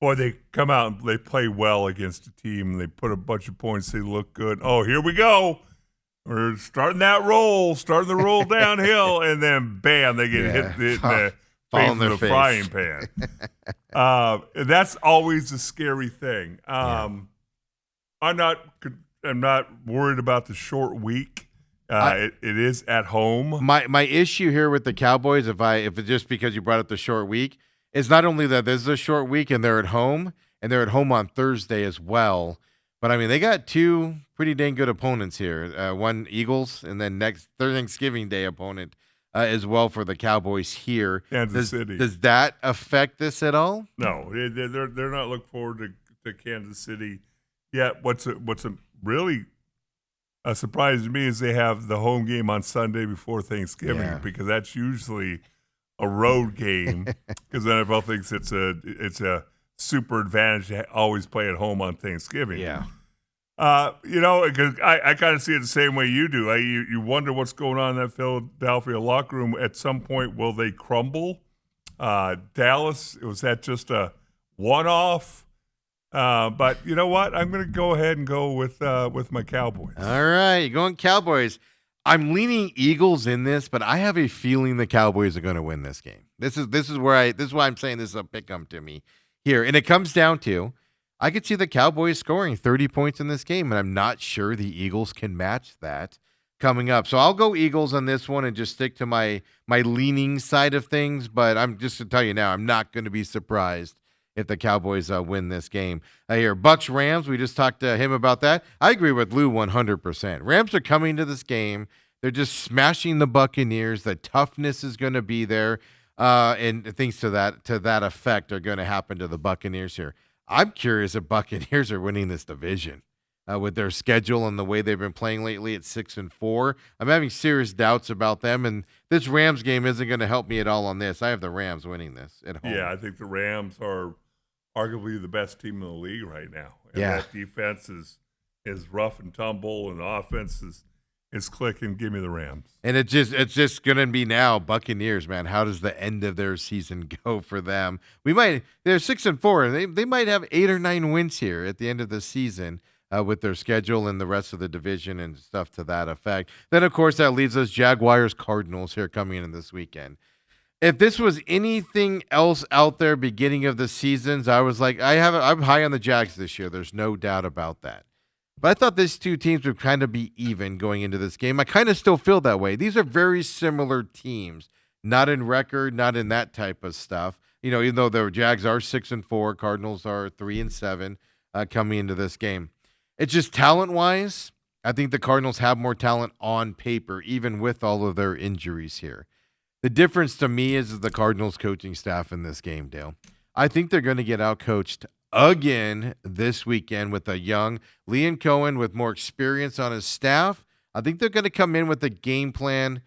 boy, they come out and they play well against a team, and they put a bunch of points, they look good. Oh, here we go. We're starting the roll downhill, and then, bam, they get hit in the Fall face in their with a face. frying pan. That's always a scary thing. I'm not worried about the short week. It is at home. My issue here with the Cowboys, if it's just because you brought up the short week, is not only that this is a short week and they're at home on Thursday as well. But I mean, they got two pretty dang good opponents here. One Eagles, and then their Thanksgiving Day opponent as well for the Cowboys here. Kansas City. Does that affect this at all? No, they're not looking forward to Kansas City yet. What's really a surprise to me is they have the home game on Sunday before Thanksgiving, because that's usually a road game, because the NFL thinks it's a super advantage to always play at home on Thanksgiving. Yeah. Because I kind of see it the same way you do. You wonder what's going on in that Philadelphia locker room. At some point, will they crumble? Dallas, was that just a one-off? But you know what? I'm going to go ahead and go with my Cowboys. All right, you're going Cowboys. I'm leaning Eagles in this, but I have a feeling the Cowboys are going to win this game. This is why I'm saying this is a pick-em to me here, and it comes down to I could see the Cowboys scoring 30 points in this game, and I'm not sure the Eagles can match that coming up. So I'll go Eagles on this one and just stick to my leaning side of things. But I'm just to tell you now, I'm not going to be surprised if the Cowboys win this game. Here, Bucks Rams, we just talked to him about that. I agree with Lou 100%. Rams are coming to this game. They're just smashing the Buccaneers. The toughness is going to be there, and things to that effect are going to happen to the Buccaneers here. I'm curious if Buccaneers are winning this division with their schedule and the way they've been playing lately at 6-4. I'm having serious doubts about them, and this Rams game isn't going to help me at all on this. I have the Rams winning this at home. Yeah, I think the Rams are arguably the best team in the league right now. And that defense is rough and tumble, and the offense is clicking. Give me the Rams. And it's just going to be now Buccaneers, man. How does the end of their season go for them? They're 6-4, and they might have 8 or 9 wins here at the end of the season with their schedule and the rest of the division and stuff to that effect. Then, of course, that leaves us Jaguars, Cardinals here coming in this weekend. If this was anything else out there beginning of the seasons, I was like, I'm high on the Jags this year. There's no doubt about that. But I thought these two teams would kind of be even going into this game. I kind of still feel that way. These are very similar teams, not in record, not in that type of stuff. Even though the Jags are 6-4, Cardinals are 3-7 coming into this game. It's just talent-wise, I think the Cardinals have more talent on paper, even with all of their injuries here. The difference to me is the Cardinals coaching staff in this game, Dale. I think they're going to get outcoached again this weekend with a young Liam Cohen with more experience on his staff. I think they're going to come in with a game plan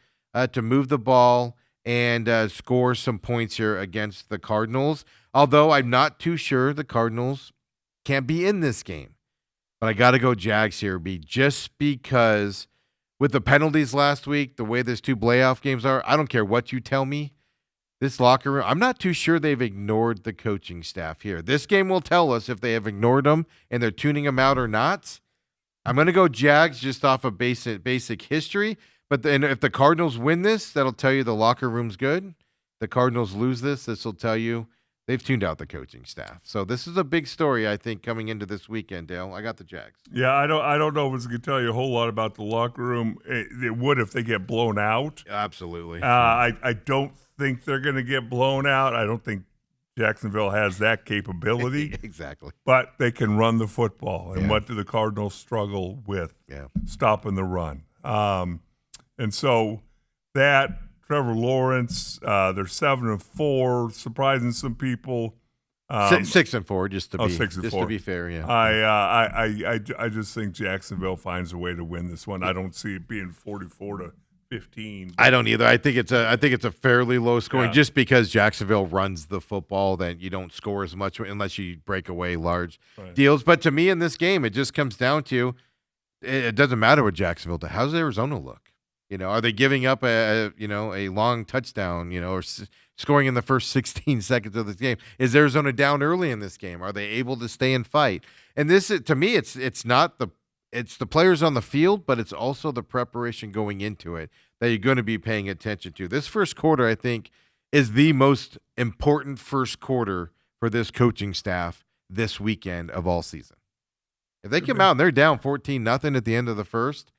to move the ball and score some points here against the Cardinals. Although I'm not too sure the Cardinals can't be in this game. But I got to go Jags here, just because with the penalties last week, the way these two playoff games are, I don't care what you tell me. This locker room, I'm not too sure they've ignored the coaching staff here. This game will tell us if they have ignored them and they're tuning them out or not. I'm going to go Jags just off of basic history. But then if the Cardinals win this, that'll tell you the locker room's good. The Cardinals lose this will tell you they've tuned out the coaching staff. So this is a big story, I think, coming into this weekend, Dale. I got the Jags. Yeah, I don't know if it's going to tell you a whole lot about the locker room. It would if they get blown out. Absolutely. I don't think they're going to get blown out. I don't think Jacksonville has that capability. Exactly. But they can run the football. And Yeah. what do the Cardinals struggle with? Yeah. Stopping the run. And so that Trevor Lawrence, they're 7-4, surprising some people. 6-4, just to be 6-4. just to be fair. Yeah. I just think Jacksonville finds a way to win this one. I don't see it being 44-15. I don't either. I think it's a fairly low scoring, just because Jacksonville runs the football. That you don't score as much unless you break away large deals. But to me, in this game, it just comes down to it doesn't matter what Jacksonville does. How's Arizona look? Are they giving up a long touchdown? Or scoring in the first 16 seconds of this game? Is Arizona down early in this game? Are they able to stay and fight? And this, to me, it's not the. It's the players on the field, but it's also the preparation going into it that you're going to be paying attention to. This first quarter, I think, is the most important first quarter for this coaching staff this weekend of all season. If they come out and they're down 14-0 at the end of the first,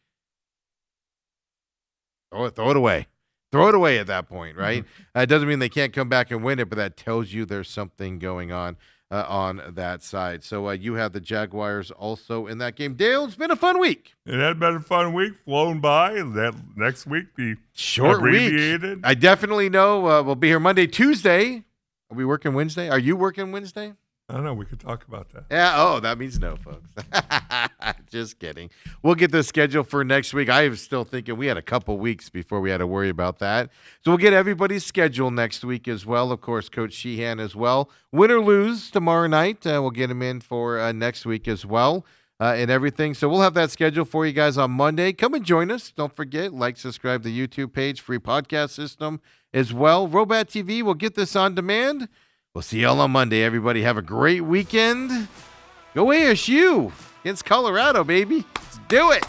throw it away. Throw it away at that point, right? It doesn't mean they can't come back and win it, but that tells you there's something going on that side. So you have the Jaguars also in that game. Dale, it's been a fun week. It had been a fun week, flown by. That next week be short abbreviated. Week. I definitely know we'll be here Monday, Tuesday. Are we working Wednesday? Are you working Wednesday? I don't know. We could talk about that. Yeah. Oh, that means no, folks. Just kidding. We'll get the schedule for next week. I was still thinking we had a couple weeks before we had to worry about that. So we'll get everybody's schedule next week as well. Of course, Coach Sheehan as well. Win or lose tomorrow night. We'll get him in for next week as well and everything. So we'll have that schedule for you guys on Monday. Come and join us. Don't forget, subscribe to the YouTube page, free podcast system as well. Robat TV will get this on demand. We'll see y'all on Monday, everybody. Have a great weekend. Go ASU against Colorado, baby. Let's do it.